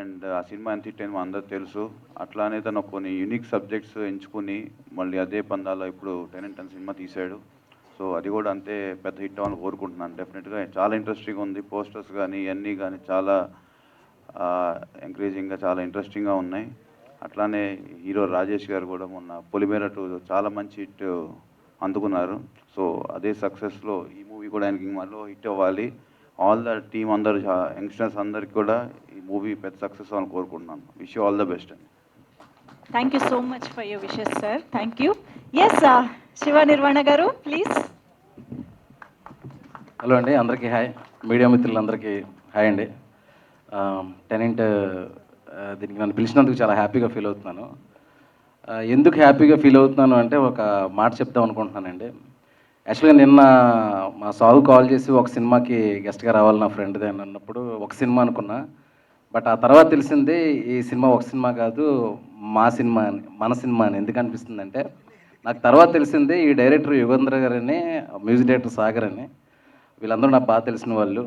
అండ్ ఆ సినిమా ఎంత హిట్ అయిందో అందరూ తెలుసు. అట్లానే తను కొన్ని యూనిక్ సబ్జెక్ట్స్ ఎంచుకుని మళ్ళీ అదే పందాలో ఇప్పుడు టెనెంట్ అనే సినిమా తీశాడు. సో అది కూడా అంతే పెద్ద హిట్ అవ్వాలని కోరుకుంటున్నాను. డెఫినెట్గా చాలా ఇంట్రెస్టింగ్గా ఉంది, పోస్టర్స్ కానీ ఇవన్నీ కానీ చాలా ఎంకరేజింగ్గా చాలా ఇంట్రెస్టింగ్గా ఉన్నాయి. అట్లానే హీరో రాజేష్ గారు కూడా మొన్న పొలిమేర 2 చాలా మంచి హిట్ అందుకున్నారు. సో అదే సక్సెస్లో ఈ మూవీ కూడా ఆయనకి మళ్ళీ హిట్ అవ్వాలి. ఆల్ ద టీమ్ అందరు యంగ్స్టర్స్ అందరికి కూడా ఈ మూవీ పెద్ద సక్సెస్ అవ్వాలని కోరుకుంటున్నాను. Wish you all the best అండి. Thank you so much for your wishes sir. Thank you. Yes Shiva Nirvana garu please. Hello అండి, అందరికీ హాయ్. మీడియా మిత్రులందరికీ హాయ్ అండి. టెనెంట్ దీనికి నన్ను పిలిచినందుకు చాలా హ్యాపీగా ఫీల్ అవుతున్నాను. ఎందుకు హ్యాపీగా ఫీల్ అవుతున్నాను అంటే ఒక మాట చెప్దాం అనుకుంటున్నానండి. యాక్చువల్గా నిన్న మా సాగు కాల్ చేసి ఒక సినిమాకి గెస్ట్గా రావాలి నా ఫ్రెండ్ది అని అన్నప్పుడు ఒక సినిమా అనుకున్నా. బట్ ఆ తర్వాత తెలిసింది ఈ సినిమా ఒక సినిమా కాదు, మా సినిమా అని, మన సినిమా అని. ఎందుకు అనిపిస్తుందంటే నాకు తర్వాత తెలిసింది ఈ డైరెక్టర్ యుగంధర్ గారని, మ్యూజిక్ డైరెక్టర్ సాగర్ అని, వీళ్ళందరూ నాకు బాగా తెలిసిన వాళ్ళు.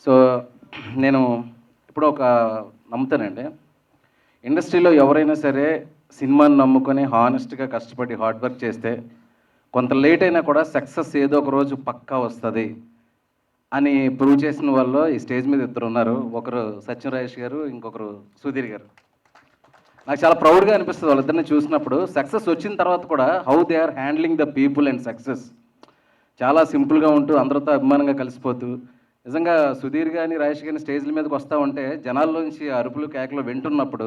సో నేను ఇప్పుడు ఒక నమ్ముతానండి, ఇండస్ట్రీలో ఎవరైనా సరే సినిమాని నమ్ముకొని హానెస్ట్గా కష్టపడి హార్డ్ వర్క్ చేస్తే కొంత లేట్ అయినా కూడా సక్సెస్ ఏదో ఒక రోజు పక్కా వస్తుంది అని ప్రూవ్ చేసిన వాళ్ళు ఈ స్టేజ్ మీద ఇద్దరు ఉన్నారు. ఒకరు సత్యం రాజేష్ గారు, ఇంకొకరు సుధీర్ గారు. నాకు చాలా ప్రౌడ్గా అనిపిస్తుంది వాళ్ళిద్దరిని చూసినప్పుడు. సక్సెస్ వచ్చిన తర్వాత కూడా how they are handling the people and success చాలా సింపుల్గా ఉంటూ అందరితో అభిమానంగా కలిసిపోతూ. నిజంగా సుధీర్ కానీ రాజేష్ కానీ స్టేజ్ల మీదకి వస్తూ ఉంటే జనాల్లోంచి అరుపులు కేకలు వింటున్నప్పుడు,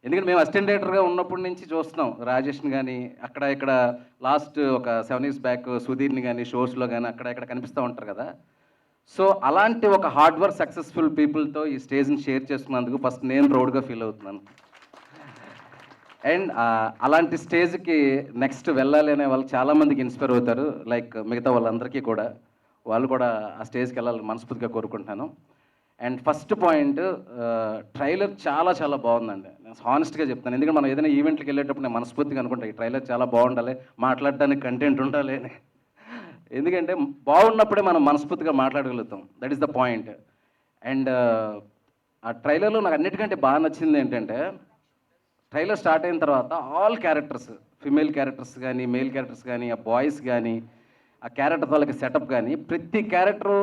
ఎందుకంటే మేము అసిస్టెంట్ డైరెక్టర్గా ఉన్నప్పటి నుంచి చూస్తున్నాం రాజేష్ని కానీ అక్కడ ఇక్కడ లాస్ట్ ఒక 7 years బ్యాక్ సుధీర్ని కానీ షోస్లో కానీ అక్కడ ఇక్కడ కనిపిస్తూ ఉంటారు కదా. సో అలాంటి ఒక హార్డ్ వర్క్ సక్సెస్ఫుల్ పీపుల్తో ఈ స్టేజ్ని షేర్ చేసుకున్నందుకు ఫస్ట్ నేను ప్రౌడ్గా ఫీల్ అవుతున్నాను. అండ్ అలాంటి స్టేజ్కి నెక్స్ట్ వెళ్ళాలి అనే వాళ్ళు చాలామందికి ఇన్స్పైర్ అవుతారు, లైక్ మిగతా వాళ్ళందరికీ కూడా. వాళ్ళు కూడా ఆ స్టేజ్కి వెళ్ళాలని మనస్ఫూర్తిగా కోరుకుంటున్నాను. అండ్ ఫస్ట్ పాయింట్, ట్రైలర్ చాలా చాలా బాగుందండి. నేను హానెస్ట్గా చెప్తాను, ఎందుకంటే మనం ఏదైనా ఈవెంట్కి వెళ్ళేటప్పుడు నేను మనస్ఫూర్తిగా అనుకుంటా ఈ ట్రైలర్ చాలా బాగుండాలి, మాట్లాడడానికి కంటెంట్ ఉండాలి అని. ఎందుకంటే బాగున్నప్పుడే మనం మనస్ఫూర్తిగా మాట్లాడగలుగుతాం, that is the point. And ఆ ట్రైలర్లో నాకు అన్నిటికంటే బాగా నచ్చింది ఏంటంటే, ట్రైలర్ స్టార్ట్ అయిన తర్వాత ఆల్ క్యారెక్టర్స్, ఫిమేల్ క్యారెక్టర్స్ కానీ మేల్ క్యారెక్టర్స్ కానీ ఆ బాయ్స్ కానీ ఆ క్యారెక్టర్ వాళ్ళకి సెటప్ కానీ ప్రతి క్యారెక్టరు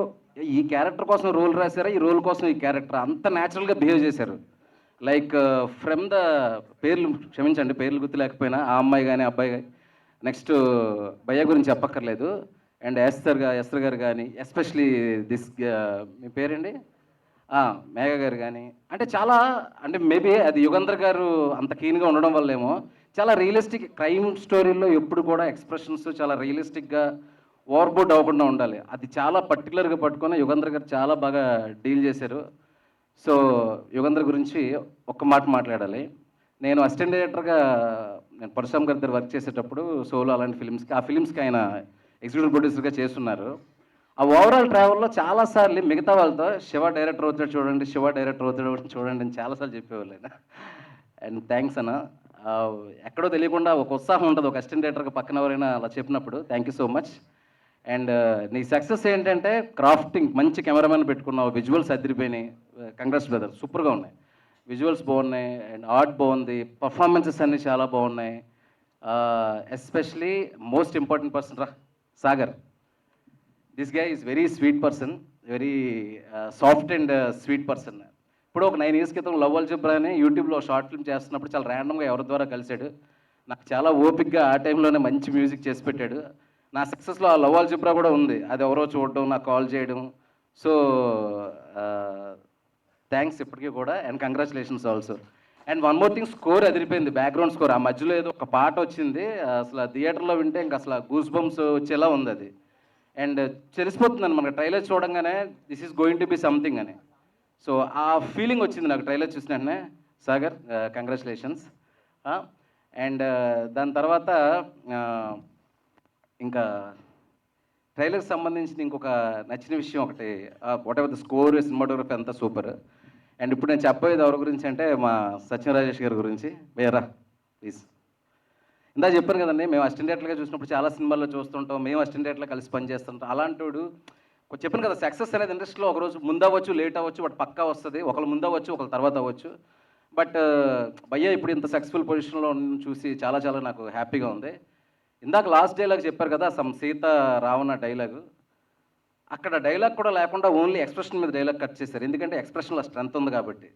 ఈ క్యారెక్టర్ కోసం రోల్ రాశారా, ఈ రోల్ కోసం ఈ క్యారెక్టర్ అంత న్యాచురల్గా బిహేవ్ చేశారు. లైక్ ఫ్రమ్ ద పేర్లు క్షమించండి, పేర్లు గుర్తులేకపోయినా ఆ అమ్మాయి కానీ అబ్బాయి కానీ, నెక్స్ట్ భయ్య గురించి చెప్పక్కర్లేదు, అండ్ ఎస్తర్ గారు కానీ, ఎస్పెషలీ దిస్ మీ పేరండి మేఘ గారు కానీ, అంటే చాలా, అంటే మేబీ అది యుగంధర్ గారు అంత కీన్గా ఉండడం వల్లేమో చాలా రియలిస్టిక్ క్రైమ్ స్టోరీల్లో ఎప్పుడు కూడా ఎక్స్ప్రెషన్స్ చాలా రియలిస్టిక్గా ఓవర్బోట్ అవ్వకుండా ఉండాలి. అది చాలా పర్టికులర్గా పట్టుకొని యుగంధర్ గారు చాలా బాగా డీల్ చేశారు. సో యుగంధర్ గురించి ఒక్క మాట మాట్లాడాలి. నేను అసిస్టెంట్ డైరెక్టర్గా నేను పరశురామ్ గారి దగ్గర వర్క్ చేసేటప్పుడు సోలో అలాంటి ఫిల్మ్స్కి, ఆ ఫిల్మ్స్కి ఆయన ఎగ్జిక్యూటివ్ ప్రొడ్యూసర్గా చేస్తున్నారు. ఆ ఓవరాల్ ట్రావెల్లో చాలాసార్లు మిగతా వాళ్ళతో శివ డైరెక్టర్ అవుతాడు చూడండి, శివ డైరెక్టర్ అవుతాడు చూడండి అని చాలాసార్లు చెప్పేవాళ్ళు ఆయన. అండ్ థ్యాంక్స్ అన్న. ఎక్కడో తెలియకుండా ఒక ఉత్సాహం ఉంటుంది ఒక అసిస్టెంట్ డైరెక్టర్గా పక్కన ఎవరైనా అలా చెప్పినప్పుడు. Thank you so much. And నీ సక్సెస్ ఏంటంటే క్రాఫ్టింగ్, మంచి కెమెరామెన్ పెట్టుకున్నావు, విజువల్స్ అదిరిపోయినాయి, కంగ్రాట్స్ బ్రదర్, సూపర్గా ఉన్నాయి, విజువల్స్ బాగున్నాయి, అండ్ ఆర్ట్ బాగుంది, పర్ఫార్మెన్సెస్ అన్నీ చాలా బాగున్నాయి. Especially most important person Sagar. This guy is very sweet person, very soft and sweet person. ఇప్పుడు ఒక 9 years క్రితం లవ్ అల్జబ్రా అని యూట్యూబ్లో షార్ట్ ఫిల్మ్ చేస్తున్నప్పుడు చాలా ర్యాండమ్గా ఎవరి ద్వారా కలిశాడు. నాకు చాలా ఓపిక్గా ఆ టైంలోనే మంచి మ్యూజిక్ చేసి పెట్టాడు. నా సక్సెస్లో ఆ లవ్ అల్జబ్రా కూడా ఉంది, అది ఎవరో చూడడం, నాకు కాల్ చేయడం. సో థ్యాంక్స్ ఇప్పటికీ కూడా, and congratulations also. And one more thing, score అదిరిపోయింది, బ్యాక్గ్రౌండ్ స్కోర్. ఆ మధ్యలో ఏదో ఒక పాట వచ్చింది, అసలు థియేటర్లో వింటే ఇంకా అసలు గూస్ బంప్స్ వచ్చేలా ఉంది అది. అండ్ తెలిసిపోతుందండి మనకు ట్రైలర్ చూడంగానే this is going to be something అని. సో ఆ ఫీలింగ్ వచ్చింది నాకు ట్రైలర్ చూసిన వెంటనే. సాగర్ కంగ్రాచులేషన్స్. అండ్ దాని తర్వాత ఇంకా ట్రైలర్కి సంబంధించిన ఇంకొక నచ్చిన విషయం ఒకటి, what ever the score, cinematography అంతా సూపర్. అండ్ ఇప్పుడు నేను చెప్పేది ఎవరి గురించి అంటే మా సత్యం రాజేష్ గారి గురించి. వేరా ప్లీజ్. ఇందా చెప్పాను కదండి, మేము అసిస్టెంట్ డైరెక్టర్గా చూసినప్పుడు చాలా సినిమాల్లో చూస్తుంటాం, మేము అసిస్టెంట్ డైరెక్టర్గా కలిసి పనిచేస్తుంటాం. అలాంటోడు చెప్పాను కదా, సక్సెస్ అనేది ఇండస్ట్రీలో ఒకరోజు ముందు అవ్వచ్చు, లేట్ అవ్వచ్చు, బట్ పక్కా వస్తుంది. ఒకళ్ళు ముందు అవ్వచ్చు, ఒకళ్ళు తర్వాత అవ్వచ్చు. బట్ భయ్య ఇప్పుడు ఇంత సక్సెస్ఫుల్ పొజిషన్లో చూసి చాలా చాలా నాకు హ్యాపీగా ఉంది. ఇందాక లాస్ట్ డైలాగ్ చెప్పారు కదా, సమ్ సీత రావణ డైలాగు, అక్కడ డైలాగ్ కూడా లేకుండా ఓన్లీ ఎక్స్ప్రెషన్ మీద డైలాగ్ కట్ చేశారు. ఎందుకంటే ఎక్స్ప్రెషన్లో స్ట్రెంత్ ఉంది కాబట్టి.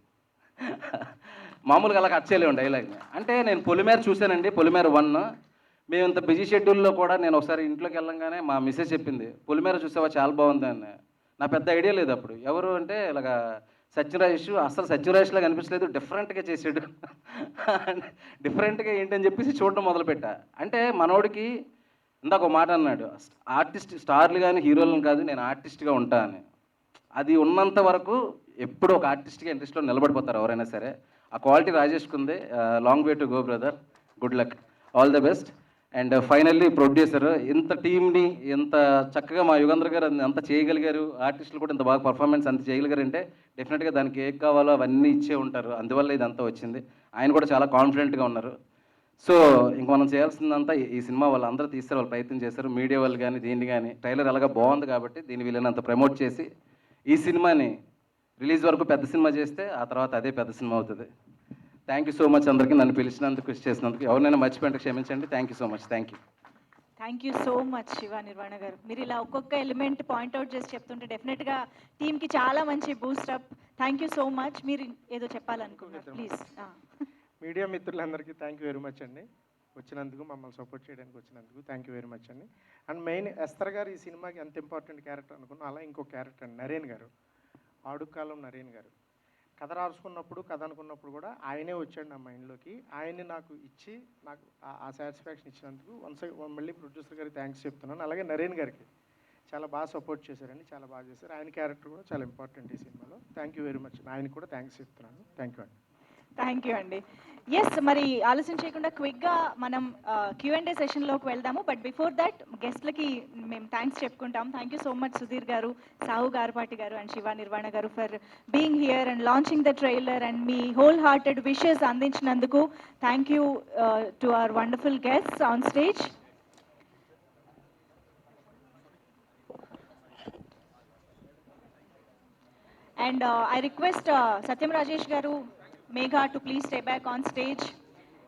మామూలుగా అలా కట్ చేయలేము డైలాగ్ని. అంటే నేను పొలిమేర చూశానండి, పొలిమేర 1. మేము ఇంత బిజీ షెడ్యూల్లో కూడా నేను ఒకసారి ఇంట్లోకి వెళ్ళంగానే మా మిస్సెస్ చెప్పింది, పొలిమేర చూసావా చాలా బాగుంది అని. నా పెద్ద ఐడియా లేదు అప్పుడు. ఎవరు అంటే ఇలాగా సత్యరాజేష్, అసలు సత్యరాజేష్లా కనిపించలేదు, డిఫరెంట్గా చేసాడు. డిఫరెంట్గా ఏంటని చెప్పేసి చూడడం మొదలుపెట్టా. అంటే మనోడికి ఇందాక ఒక మాట అన్నాడు, ఆర్టిస్ట్ స్టార్లు కానీ హీరోలను కాదు, నేను ఆర్టిస్ట్గా ఉంటా అని. అది ఉన్నంత వరకు ఎప్పుడు ఒక ఆర్టిస్ట్గా ఇండస్ట్రీలో నిలబడిపోతారు ఎవరైనా సరే. ఆ క్వాలిటీ రాజేష్కి ఉంది. Long way to go brother, good luck, all the best. And finally producer, ఇంత టీంని ఎంత చక్కగా మా యుగంధర్ గారు అంత చేయగలిగారు, ఆర్టిస్టులు కూడా ఇంత బాగా పర్ఫార్మెన్స్ అంత చేయగలిగారంటే డెఫినెట్గా దానికి ఏం కావాలో అవన్నీ ఇచ్చే ఉంటారు, అందువల్ల ఇదంతా వచ్చింది. ఆయన కూడా చాలా కాన్ఫిడెంట్గా ఉన్నారు. సో ఇంక మనం చేయాల్సిందంతా ఈ సినిమా వాళ్ళు అందరూ తీస్తారు, వాళ్ళు ప్రయత్నం చేశారు, మీడియా వాళ్ళు కానీ దీన్ని కానీ. ట్రైలర్ అలాగా బాగుంది కాబట్టి దీన్ని వీళ్ళని అంత ప్రమోట్ చేసి ఈ సినిమాని రిలీజ్ వరకు పెద్ద సినిమా చేస్తే ఆ తర్వాత అదే పెద్ద సినిమా అవుతుంది. థ్యాంక్ యూ సో మచ్ అందరికీ, నన్ను పిలిచినందుకు, కృషి చేసినందుకు. ఎవరినైనా మర్చిపోయింటే క్షమించండి. Thank you so much. Thank you. Thank you so much Shiva Nirvana garu. మీరు ఇలా ఒక్కొక్క ఎలిమెంట్ పాయింట్అవుట్ చేసి చెప్తుంటే డెఫినెట్గా టీమ్కి చాలా మంచి boost up. Thank you so much. మీరు ఏదో చెప్పాలనుకున్నారు, ప్లీజ్. మీడియా మిత్రులందరికీ థ్యాంక్ యూ వెరీ మచ్ అండి, వచ్చినందుకు, మమ్మల్ని సపోర్ట్ చేయడానికి వచ్చినందుకు థ్యాంక్ యూ వెరీ మచ్ అండి. అండ్ మెయిన్ ఎస్తర్ గారు ఈ సినిమాకి ఎంత ఇంపార్టెంట్ క్యారెక్టర్ అనుకున్నా, అలా ఇంకో క్యారెక్టర్ అండి నరేన్ గారు, ఆడుకాలం నరేన్ గారు. కథ రాసుకున్నప్పుడు, కథ అనుకున్నప్పుడు కూడా ఆయనే వచ్చాడు నా మైండ్లోకి. ఆయన్ని నాకు ఇచ్చి, నాకు ఆ సాటిస్ఫాక్షన్ ఇచ్చినందుకు మళ్ళీ ప్రొడ్యూసర్ గారికి థ్యాంక్స్ చెప్తున్నాను. అలాగే నరేన్ గారికి చాలా బాగా సపోర్ట్ చేశారండి, చాలా బాగా చేశారు. ఆయన క్యారెక్టర్ కూడా చాలా ఇంపార్టెంట్ ఈ సినిమాలో. Thank you very much. ఆయనకి కూడా థ్యాంక్స్ చెప్తున్నాను. థ్యాంక్ యూ అండి. థ్యాంక్ యూ అండి. ఎస్, మరి ఆలస్యం చేయకుండా క్విక్గా మనం Q&A సెషన్లోకి వెళ్దాము. బట్ బిఫోర్ దట్ గెస్ట్లకి మేము థ్యాంక్స్ చెప్పుకుంటాం. Thank you so much Sudheer garu, Sahu Garapati garu and Shiva Nirvana garu for being here and launching the trailer and మీ హోల్ హార్టెడ్ విషెస్ అందించినందుకు. Thank you to our wonderful guests on stage. And I request Satyam Rajesh garu, Megha to please stay back on stage.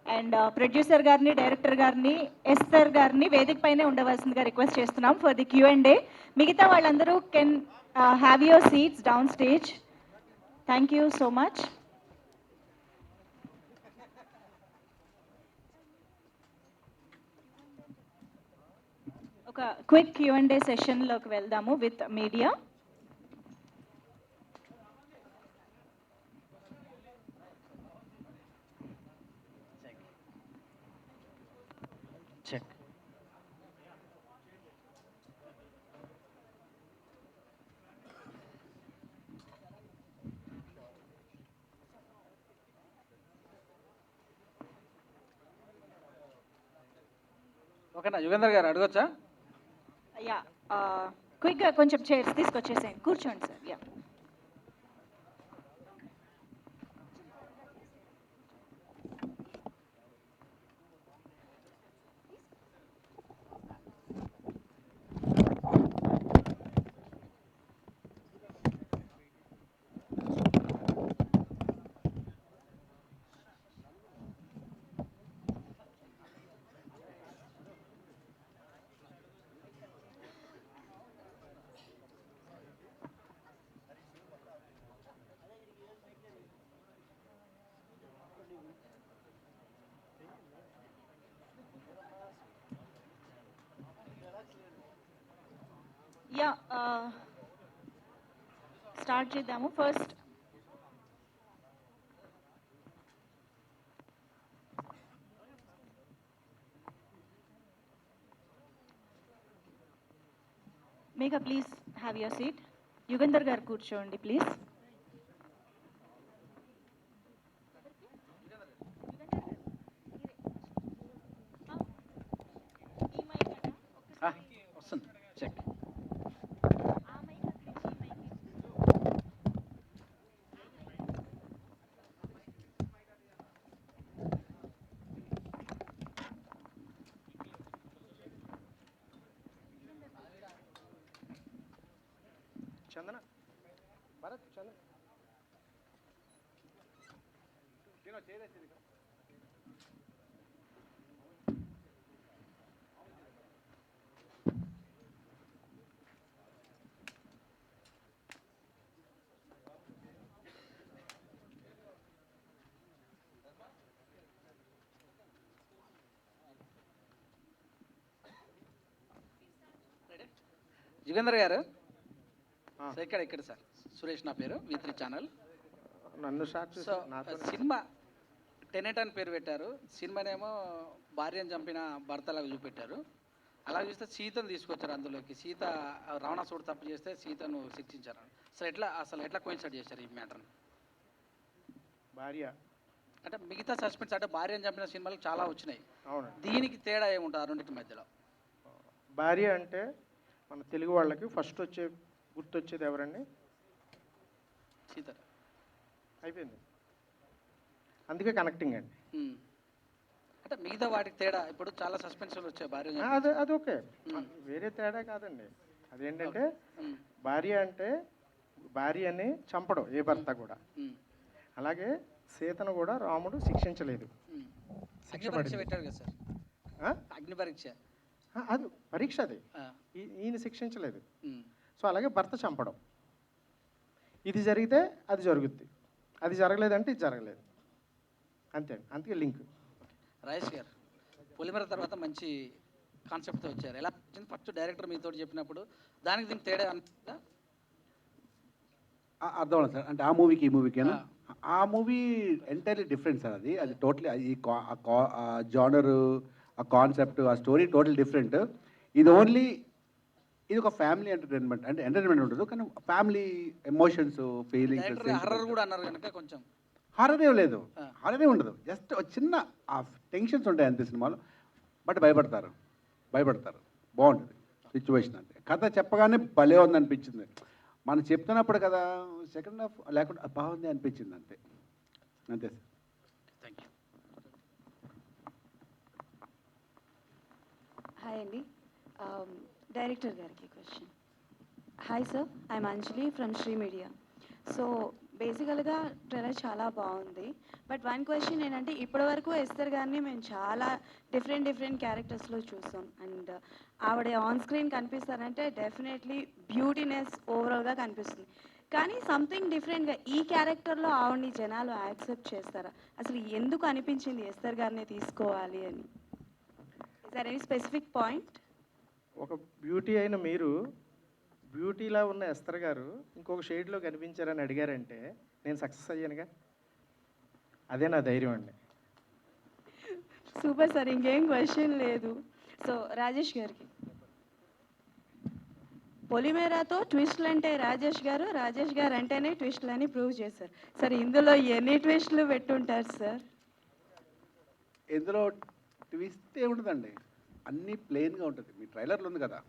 And producer garni, director garni, Esther garni Vedik paine undavasindiga request chestunam for the Q&A. Migita vallandaru can have your seats down stage. Thank you so much. Oka quick Q&A session loki veldamu with media. Check. ఓకేనా యుగేందర్ గారు అడగొచ్చా? Yeah, క్విక్గా కొంచెం chairs తీసుకొచ్చేసేయండి, కూర్చోండి sir. Yeah, yeah, start చేద్దాము. First Megha please have your seat. Yugandhar గారు కూర్చోండి please. వస్తుంది. Check. చందన, భరత్, చందన యుగేందర్ గారు సో ఇక్కడ సార్ సురేష్ నా పేరు, V3 ఛానల్. నన్ను షార్ట్ సో సినిమా టెనెట్ అని పేరు పెట్టారు. సినిమానేమో భార్యను చంపిన భర్తలాగా చూపెట్టారు. అలా చూస్తే సీతను తీసుకొచ్చారు అందులోకి. సీత రావణాసురుడు తప్పు చేస్తే సీతను శిక్షించారు. అసలు ఎట్లా కోయిన్సైడ్ చేశారు ఈ మ్యాటర్ని? భార్య అంటే మిగతా సస్పెన్స్ అంటే భార్యను చంపిన సినిమాలు చాలా వచ్చినాయి. అవును. దీనికి తేడా ఏముంటుంది ఆ రెండింటి మధ్యలో? భార్య అంటే మన తెలుగు వాళ్ళకి ఫస్ట్ గుర్తొచ్చేది ఎవరండి? సీత. అయిపోయింది, అందుకే కనెక్టింగ్ అండి. అంటే మిగతా వాటికి తేడా ఇప్పుడు చాలా సస్పెన్షన్లు వచ్చాయి భార్య. అది ఓకే, వేరే తేడా కాదండి. అదేంటంటే భార్య అంటే భార్యని చంపడం ఏ భర్త కూడా. అలాగే సీతను కూడా రాముడు శిక్షించలేదు. అగ్ని పరీక్ష పెట్టారు కదా సార్, అగ్ని పరీక్ష అది పరీక్ష, అది ఈయన శిక్షించలేదు. సో అలాగే భర్త చంపడం, ఇది జరిగితే అది జరుగుద్ది, అది జరగలేదంటే ఇది జరగలేదు, అంతే. అందుకే లింక్. రాజేష్ గారు పొలిమేర తర్వాత మంచి కాన్సెప్ట్తో వచ్చారు. ఎలా వచ్చింది? ఫస్ట్ డైరెక్టర్ మీతో చెప్పినప్పుడు దానికి దీనికి తేడా అనిపిస్తుందా? అర్థం అవుతుంది సార్. అంటే ఆ మూవీకి ఈ మూవీకేనా? ఆ మూవీ ఎంటైర్లీ డిఫరెంట్ సార్. అది టోటలీ ఈ జానర్, ఆ కాన్సెప్ట్, ఆ స్టోరీ టోటల్ డిఫరెంట్. ఇది ఓన్లీ ఇది ఒక ఫ్యామిలీ ఎంటర్టైన్మెంట్, అంటే ఎంటర్టైన్మెంట్ ఉంటుంది కానీ ఫ్యామిలీ ఎమోషన్స్, ఫీలింగ్స్. హర్రర్ కూడా అన్నారు కనుక కొంచెం హారర్ ఏం లేదు, హారర్ ఏం ఉండదు. జస్ట్ చిన్న ఆ టెన్షన్స్ ఉంటాయి అంతే సినిమాలో. బట్ భయపడతారు. బాగుంటుంది సిచ్యువేషన్ అంతే. కథ చెప్పగానే భలే ఉంది అనిపించింది. మనం చెప్తున్నప్పుడు కదా సెకండ్ హాఫ్ లేకుండా బాగుంది అనిపించింది అంతే సార్. Thank you. హాయ్ అండి, డైరెక్టర్ గారికి question. Hi sir, I'm Anjali from Shri media. So బేసికల్గా ట్రైలర్ చాలా బాగుంది. బట్ వన్ క్వశ్చన్ ఏంటంటే, ఇప్పటివరకు ఎస్తర్ గారిని మేము చాలా డిఫరెంట్ క్యారెక్టర్స్లో చూసాం. అండ్ ఆవిడ ఆన్ స్క్రీన్ కనిపిస్తారంటే డెఫినెట్లీ బ్యూటీనెస్ ఓవరాల్గా కనిపిస్తుంది. కానీ సంథింగ్ డిఫరెంట్గా ఈ క్యారెక్టర్లో ఆవిడని జనాలు యాక్సెప్ట్ చేస్తారా? అసలు ఎందుకు అనిపించింది ఎస్తర్ గారిని తీసుకోవాలి అని? Is there any specific point? ఒక బ్యూటీ అయిన మీరు బ్యూటీలా ఉన్న ఎస్తర్ గారు ఇంకొక షేడ్లో కనిపించారని అడిగారంటే నేను సక్సెస్ అయ్యానుగా, అదే నా ధైర్యం అండి. సూపర్ సార్, ఇంకేం క్వశ్చన్ లేదు. సో రాజేష్ గారికి, పొలిమేరాతో ట్విస్ట్లు అంటే రాజేష్ గారు అంటేనే ట్విస్ట్లు అని ప్రూవ్ చేశారు. సార్ ఇందులో ఎన్ని ట్విస్ట్లు పెట్టుంటారు సార్? ఇందులో ట్విస్ట్ ఏముంటుందండి, అన్నీ ప్లెయిన్గా ఉంటుంది. మీ ట్రైలర్లో ఉంది కదా,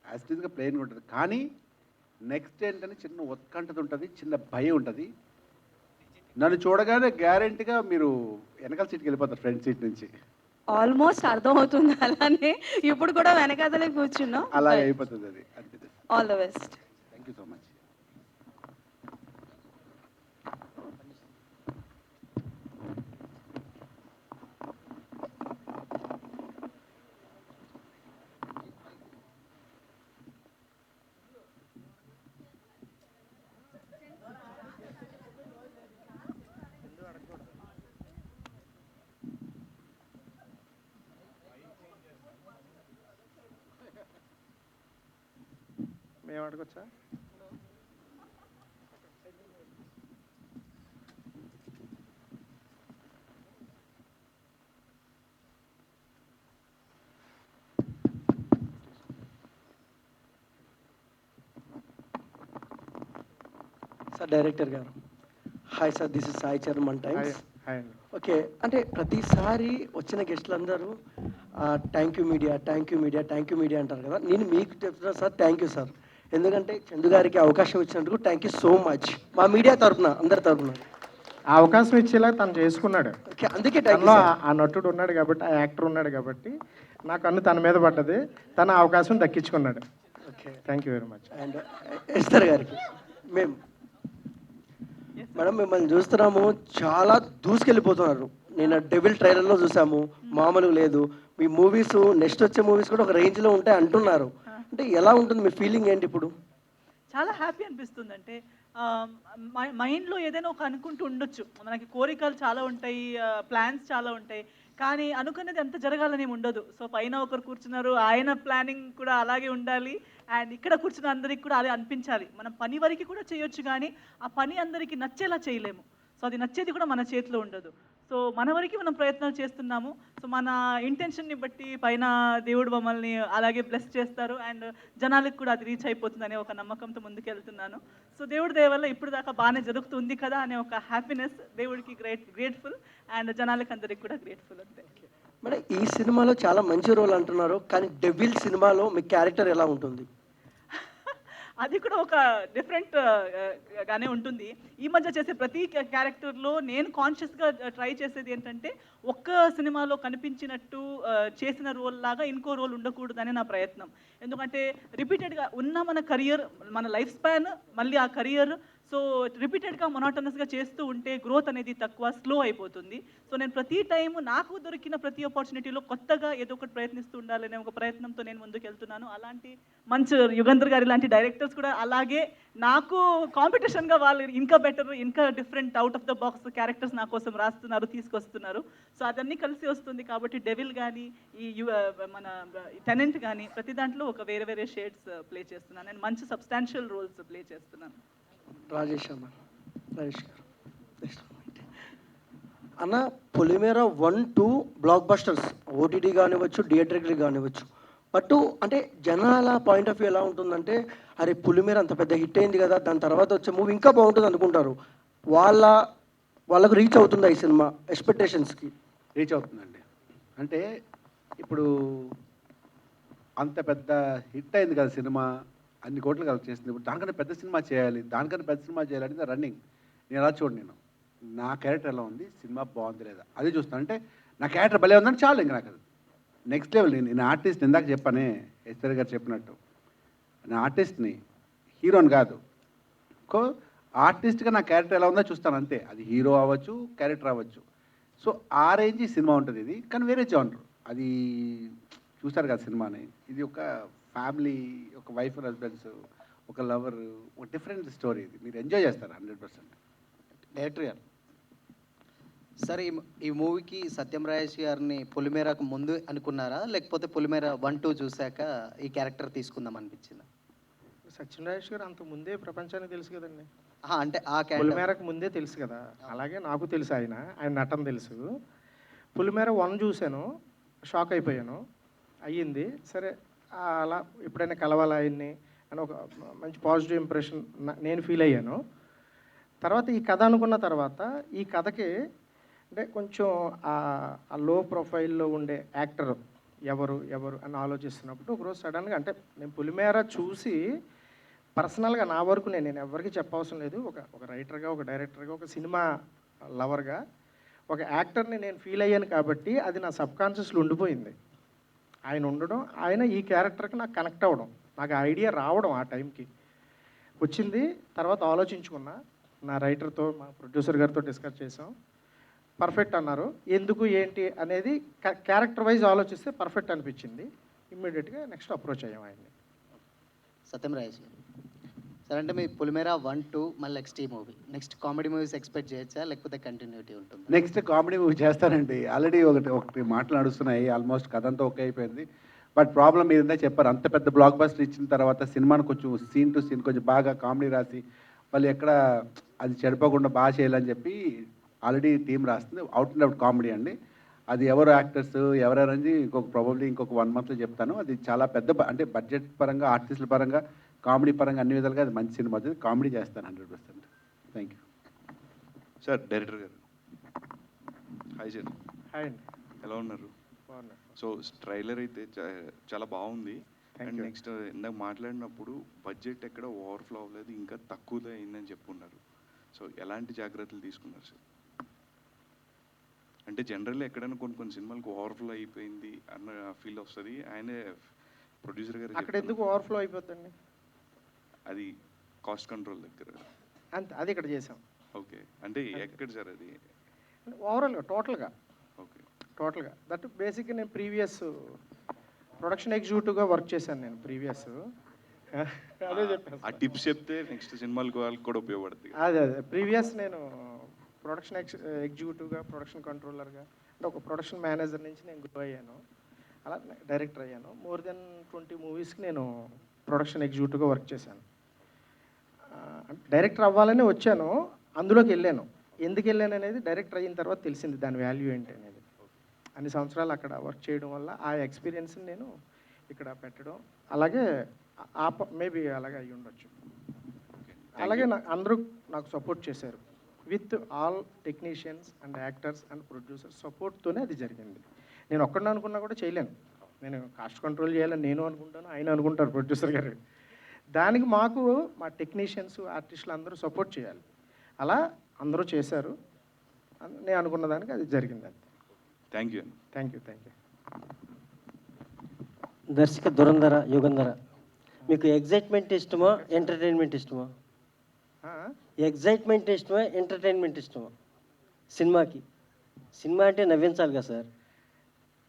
యాస్టీజ్గా ప్లెయిన్గా ఉంటుంది. కానీ నెక్స్ట్ ఏంటంటే చిన్న ఉత్కంఠత ఉంటుంది, చిన్న భయం ఉంటుంది. నన్ను చూడగానే గ్యారెంటీగా మీరు వెనకాల సీట్కి వెళ్ళిపోతారు, ఫ్రంట్ సీట్ నుంచి. ఆల్మోస్ట్ అర్థమవుతుంది. అలానే ఇప్పుడు కూడా వెనకాతలే కూర్చున్నాం. అలా అయిపోతుంది అది. All the best. Thank you so much. మేము అడగొచ్చా? సార్ డైరెక్టర్ గారు, hi sir, this is Sai Charan times. Hi అండి. ఓకే, అంటే ప్రతిసారి వచ్చిన గెస్టులు అందరూ థ్యాంక్ యూ మీడియా అంటారు కదా. నేను మీకు చెప్తున్నా సార్, థ్యాంక్ యూ సార్. ఎందుకంటే చందు గారికి అవకాశం ఇచ్చినందుకు థ్యాంక్ యూ సో మచ్. మా మీడియా తరఫున, అందరి తరఫున ఆ అవకాశం ఇచ్చేలా తను చేసుకున్నాడు. అందుకే ఆ నటుడు ఉన్నాడు కాబట్టి, ఆ యాక్టర్ ఉన్నాడు కాబట్టి నా కన్ను తన మీద పడ్డది, తన అవకాశం దక్కించుకున్నాడు. Okay, thank you very much. And Esther గారికి, మేడం మిమ్మల్ని చూస్తున్నాము, చాలా దూసుకెళ్ళిపోతున్నారు. నేను డెవిల్ ట్రైలర్లో చూసాము, మామూలుగా లేదు. మీ మూవీస్ నెక్స్ట్ వచ్చే మూవీస్ కూడా ఒక రేంజ్లో ఉంటాయి అంటున్నారు. అంటే ఎలా ఉంటుంది మీ ఫీలింగ్ ఏంటి ఇప్పుడు? చాలా హ్యాపీ అనిపిస్తుంది. అంటే మైండ్లో ఏదైనా ఒక అనుకుంటూ ఉండొచ్చు, మనకి కోరికలు చాలా ఉంటాయి, ప్లాన్స్ చాలా ఉంటాయి, కానీ అనుకున్నది ఎంత జరగాలని ఉండదు. సో పైన ఒకరు కూర్చున్నారు, ఆయన ప్లానింగ్ కూడా అలాగే ఉండాలి, అండ్ ఇక్కడ కూర్చున్న అందరికి కూడా అదే అనిపించాలి. మనం పని వరకు కూడా చేయొచ్చు, కానీ ఆ పని అందరికీ నచ్చేలా చేయలేము. సో అది నచ్చేది కూడా మన చేతిలో ఉండదు. సో మన వరకు మనం ప్రయత్నాలు చేస్తున్నాము. సో మన ఇంటెన్షన్ని బట్టి పైన దేవుడు మమ్మల్ని అలాగే బ్లెస్ చేస్తారు, అండ్ జనాలకు కూడా అది రీచ్ అయిపోతుంది అనే ఒక నమ్మకంతో ముందుకెళ్తున్నాను. సో దేవుడి దయ వల్ల ఇప్పుడు దాకా బాగానే జరుగుతుంది కదా అనే ఒక హ్యాపీనెస్, దేవుడికి గ్రేట్ఫుల్, అండ్ జనాలకు అందరికి కూడా గ్రేట్ఫుల్ అంతే. మేడం ఈ సినిమాలో చాలా మంచి రోల్ అంటున్నారు, కానీ డెవిల్ సినిమాలో మీ క్యారెక్టర్ ఎలా ఉంటుంది? అది కూడా ఒక డిఫరెంట్ గానే ఉంటుంది. ఈ మధ్య చేసే ప్రతి క్యారెక్టర్లో నేను కాన్షియస్గా ట్రై చేసేది ఏంటంటే ఒక్క సినిమాలో కనిపించినట్టు చేసిన రోల్ లాగా ఇంకో రోల్ ఉండకూడదని నా ప్రయత్నం. ఎందుకంటే రిపీటెడ్గా ఉన్న మన కెరియర్, మన లైఫ్ స్పాన్, మళ్ళీ ఆ కెరియర్, సో రిపీటెడ్గా మొనాటనస్గా చేస్తూ ఉంటే గ్రోత్ అనేది తక్కువ, స్లో అయిపోతుంది. సో నేను ప్రతి టైము నాకు దొరికిన ప్రతి ఆపర్చునిటీలో కొత్తగా ఏదో ఒకటి ప్రయత్నిస్తూ ఉండాలనే ఒక ప్రయత్నంతో నేను ముందుకు వెళ్తున్నాను. అలాంటి మంచి యుగంధర్ గారి లాంటి డైరెక్టర్స్ కూడా అలాగే నాకు కాంపిటీషన్గా వాళ్ళు ఇంకా బెటర్, ఇంకా different, out of the box characters నా కోసం రాస్తున్నారు, తీసుకొస్తున్నారు. సో అదన్నీ కలిసి వస్తుంది. కాబట్టి డెవిల్ కానీ మన టెనెంట్ కానీ ప్రతి దాంట్లో ఒక వేరే వేరే షేడ్స్ ప్లే చేస్తున్నాను. నేను మంచి సబ్స్టాన్షియల్ రోల్స్ ప్లే చేస్తున్నాను. రాజేష్ అన్న, రాజేష్ గారు అన్న, పొలిమేర 1-2 బ్లాక్ బస్టర్స్, ఓటీటీ కానివ్వచ్చు, థియేటర్కి కానివ్వచ్చు. బట్ అంటే జనాల పాయింట్ ఆఫ్ వ్యూ ఎలా ఉంటుందంటే, అరే పొలిమేర అంత పెద్ద హిట్ అయింది కదా, దాని తర్వాత వచ్చే మూవీ ఇంకా బాగుంటుంది అనుకుంటారు. వాళ్ళకు రీచ్ అవుతుందా ఈ సినిమా ఎక్స్పెక్టేషన్స్కి? రీచ్ అవుతుందండి. అంటే ఇప్పుడు అంత పెద్ద హిట్ అయింది కదా సినిమా, అన్ని కోట్లు కలెక్ట్ చేసింది. ఇప్పుడు దానికన్నా పెద్ద సినిమా చేయాలి, దానికన్నా పెద్ద సినిమా చేయాలంటే రన్నింగ్. నేను ఎలా చూడు, నేను నా క్యారెక్టర్ ఎలా ఉంది, సినిమా బాగుంది లేదా అదే చూస్తాను. అంటే నా క్యారెక్టర్ భలే ఉందని చాలు, ఇంకా నాకు అది నెక్స్ట్ లెవెల్. నేను ఆర్టిస్ట్, ఇందాక చెప్పానే ఎస్ఆర్ గారు చెప్పినట్టు, నేను ఆర్టిస్ట్ని, హీరోని కాదు. ఆర్టిస్ట్గా నా క్యారెక్టర్ ఎలా ఉందో చూస్తాను అంతే. అది హీరో అవ్వచ్చు, క్యారెక్టర్ అవ్వచ్చు. సో ఆ రేంజ్ సినిమా ఉంటుంది ఇది. కానీ వేరే జానర్ అది చూస్తారు కదా సినిమాని. ఇది ఒక ఫ్యామిలీ, ఒక వైఫ్ అండ్ హస్బెండ్స్, ఒక లవర్, ఒక డిఫరెంట్ స్టోరీ. ఇది మీరు ఎంజాయ్ చేస్తారు 100%. డైరెక్టర్ గారు సార్, ఈ మూవీకి సత్యం రాజేష్ గారిని పొలిమేరకు ముందు అనుకున్నారా, లేకపోతే పొలిమేర 1-2 చూశాక ఈ క్యారెక్టర్ తీసుకుందాం అనిపించిందా? సత్యం రాజేష్ గారు అంత ముందే ప్రపంచానికి తెలుసు కదండి. అంటే ఆ పొలిమేరకు ముందే తెలుసు కదా, అలాగే నాకు తెలుసు ఆయన నటన తెలుసు. పొలిమేర 1 చూశాను, షాక్ అయిపోయాను. అయ్యింది సరే, అలా ఎప్పుడైనా కలవాలి ఆయన్ని అని ఒక మంచి పాజిటివ్ ఇంప్రెషన్ నేను ఫీల్ అయ్యాను. తర్వాత ఈ కథ అనుకున్న తర్వాత ఈ కథకి అంటే కొంచెం ఆ లో ప్రొఫైల్లో ఉండే యాక్టర్ ఎవరు అని ఆలోచిస్తున్నప్పుడు ఒకరోజు సడన్గా, అంటే నేను పొలిమేర చూసి పర్సనల్గా నా వరకు నేను ఎవరికి చెప్పవసరం లేదు, ఒక రైటర్గా, ఒక డైరెక్టర్గా, ఒక సినిమా లవర్గా ఒక యాక్టర్ని నేను ఫీల్ అయ్యాను. కాబట్టి అది నా సబ్కాన్షియస్లో ఉండిపోయింది. ఆయన ఉండడం, ఆయన ఈ క్యారెక్టర్కి నాకు కనెక్ట్ అవ్వడం, నాకు ఐడియా రావడం ఆ టైంకి వచ్చింది. తర్వాత ఆలోచించుకున్నా, నా రైటర్తో, మా ప్రొడ్యూసర్ గారితో డిస్కస్ చేసాం. పర్ఫెక్ట్ అన్నారు. ఎందుకు ఏంటి అనేది క్యారెక్టర్ వైజ్ ఆలోచిస్తే పర్ఫెక్ట్ అనిపించింది. ఇమ్మీడియట్గా నెక్స్ట్ అప్రోచ్ అయ్యాం ఆయన్ని. సత్యం రాజేష్ గారు సార్, అంటే మీ పొలిమేర 1-2 మళ్ళీ నెక్స్ట్ ఈ movie, next comedy movies expect చేయొచ్చా, లేకపోతే కంటిన్యూటీ ఉంటుంది? నెక్స్ట్ కామెడీ మూవీ చేస్తానండి. ఆల్రెడీ ఒకటి మాటలు నడుస్తున్నాయి, ఆల్మోస్ట్ కథ అంతా ఓకే అయిపోయింది. బట్ ప్రాబ్లం మీరు ఇందా చెప్పారు, అంత పెద్ద బ్లాక్ బస్టర్ ఇచ్చిన తర్వాత సినిమాను కొంచెం సీన్ టు సీన్ కొంచెం బాగా కామెడీ రాసి వాళ్ళు ఎక్కడ అది చెడిపోకుండా బాగా చేయాలని చెప్పి ఆల్రెడీ టీం రాస్తుంది. అవుట్ అండ్ అవుట్ కామెడీ అండి. అది ఎవరు యాక్టర్స్ ఎవరెవరని ఇంకొక 1 monthలో చెప్తాను. అది చాలా పెద్ద, అంటే బడ్జెట్ పరంగా, ఆర్టిస్టుల పరంగా, కామెడీ పరంగా అన్ని విధాలుగా అది మంచి సినిమా. అది కామెడీ చేస్తాను 100%. Thank you sir. డైరెక్టర్ గారు హాయ్ సార్. హాయ్ అండి, ఎలా ఉన్నారు? బాగున్నా. సో ట్రైలర్ అయితే చాలా బాగుంది. అండ్ నెక్స్ట్ ఇందాక మాట్లాడినప్పుడు బడ్జెట్ ఎక్కడ ఓవర్ఫ్లో అవ్వలేదు, ఇంకా తక్కువలో అయిందని చెప్పుకున్నారు. సో ఎలాంటి జాగ్రత్తలు తీసుకున్నారు సార్? అంటే జనరల్లీ ఎక్కడైనా కొన్ని సినిమాలకు ఓవర్ఫ్లో అయిపోయింది అన్న ఫీల్ వస్తుంది. ఆయనే ప్రొడ్యూసర్ గారు అక్కడ ఎందుకు ఓవర్ఫ్లో అయిపోతుందండి? అది కాస్ట్ కంట్రోల్ దగ్గర అంతే, అది ఇక్కడ చేసాం. ఓకే, అంటే ఎక్కడ సార్ అది? ఓవరాల్గా టోటల్గా దట్ బేసిక్గా నేను ప్రీవియస్ ప్రొడక్షన్ ఎగ్జిక్యూటివ్గా వర్క్ చేశాను. నేను ప్రీవియస్ అదే చెప్పాను. ఆ టిప్స్ చెప్తే నెక్స్ట్ సినిమాలకు వాళ్ళకి కూడా ఉపయోగపడుతుంది. అదే ప్రీవియస్ నేను ప్రొడక్షన్ ఎగ్జిక్యూటివ్గా, ప్రొడక్షన్ కంట్రోలర్గా, అంటే ఒక ప్రొడక్షన్ మేనేజర్ నుంచి నేను గ్రో అయ్యాను. అలా డైరెక్టర్ అయ్యాను. మోర్ దెన్ 20 మూవీస్కి నేను ప్రొడక్షన్ ఎగ్జిక్యూటివ్గా వర్క్ చేశాను. డైరెక్టర్ అవ్వాలని వచ్చాను, అందులోకి వెళ్ళాను. ఎందుకు వెళ్ళాను అనేది డైరెక్టర్ అయిన తర్వాత తెలిసింది దాని వాల్యూ ఏంటి అనేది. అన్ని సంవత్సరాలు అక్కడ వర్క్ చేయడం వల్ల ఆ ఎక్స్పీరియన్స్ని నేను ఇక్కడ పెట్టడం, అలాగే మేబీ అలాగే అయ్యి ఉండొచ్చు. అలాగే అందరూ నాకు సపోర్ట్ చేశారు. With all technicians and actors and producers సపోర్ట్తోనే అది జరిగింది. నేను ఒక్కడిని అనుకున్నా కూడా చేయలేను. నేను కాస్ట్ కంట్రోల్ చేయాలని నేను అనుకుంటాను, ఆయన అనుకుంటారు ప్రొడ్యూసర్ గారు. దానికి మాకు మా టెక్నీషియన్స్ ఆర్టిస్టులు అందరూ సపోర్ట్ చేయాలి. అలా అందరూ చేశారు. నేను అనుకున్న దానికి అది జరిగింది. అంతే. Thank you. Thank you. Thank you. దర్శక దురంధర యుగంధర, మీకు ఎగ్జైట్మెంట్ ఇష్టమా ఎంటర్టైన్మెంట్ ఇష్టమా? ఎగ్జైట్మెంట్ ఇష్టమా ఎంటర్టైన్మెంట్ ఇష్టమా సినిమాకి? సినిమా అంటే నవ్వించాలి కదా సార్.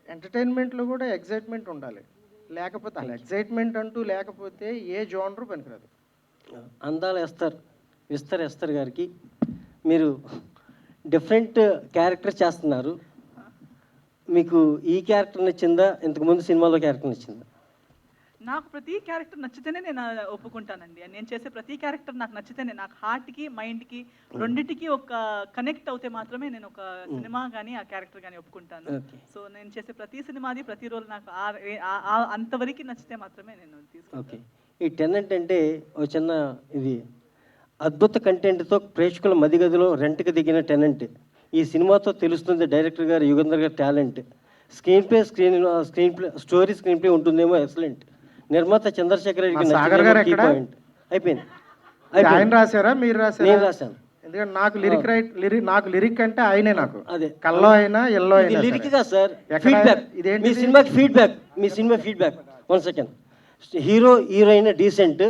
ఎంటర్టైన్మెంట్లో కూడా ఎగ్జైట్మెంట్ ఉండాలి. లేకపోతే అలా ఎగ్జైట్మెంట్ అంటూ లేకపోతే ఏ జోనరు పనికిరాదు. అందాల విస్తర్ ఎస్తర్ గారికి మీరు డిఫరెంట్ క్యారెక్టర్ చేస్తున్నారు. మీకు ఈ క్యారెక్టర్ నచ్చిందా, ఇంతకుముందు సినిమాలో క్యారెక్టర్ నచ్చిందా? నాకు ప్రతి క్యారెక్టర్ నచ్చితేనే నేను ఒప్పుకుంటానండి. నేను చేసే ప్రతి క్యారెక్టర్ నాకు నచ్చితేనే, నాకు హార్ట్కి మైండ్కి రెండింటికి ఒక కనెక్ట్ అవుతే మాత్రమే నేను ఒక సినిమా కానీ ఆ క్యారెక్టర్ కానీ ఒప్పుకుంటాను. సో నేను చేసే ప్రతి సినిమాది ప్రతి రోజు నాకు అంతవరకు నచ్చితే మాత్రమే నేను తీసుకుంటాను. ఓకే. ఈ టెనెంట్ అంటే ఒక చిన్న ఇది అద్భుత కంటెంట్తో ప్రేక్షకుల మదిగదిలో రెంట్కి దిగిన టెనెంట్. ఈ సినిమాతో తెలుస్తుంది డైరెక్టర్ గారు యుగంధర్ గారి టాలెంట్. స్క్రీన్ ప్లే స్టోరీ ఉంటుందేమో ఎక్సలెంట్. నిర్మాత చంద్రశేఖర్ రెడ్డికి సాగర్ గారు కీ పాయింట్. అయిపోయింది. ఆయన రాశారా మీరు రాశారా? నేను రాశాను. ఎందుకంటే నాకు లిరిక్ అంటే ఆయనే. నాకు అదే కల్లో అయినా ఎల్లో అయినా లిరిక్ గా సార్. ఫీడ్బ్యాక్ మీ సినిమాకి feedback 1 second. Hero heroine decent,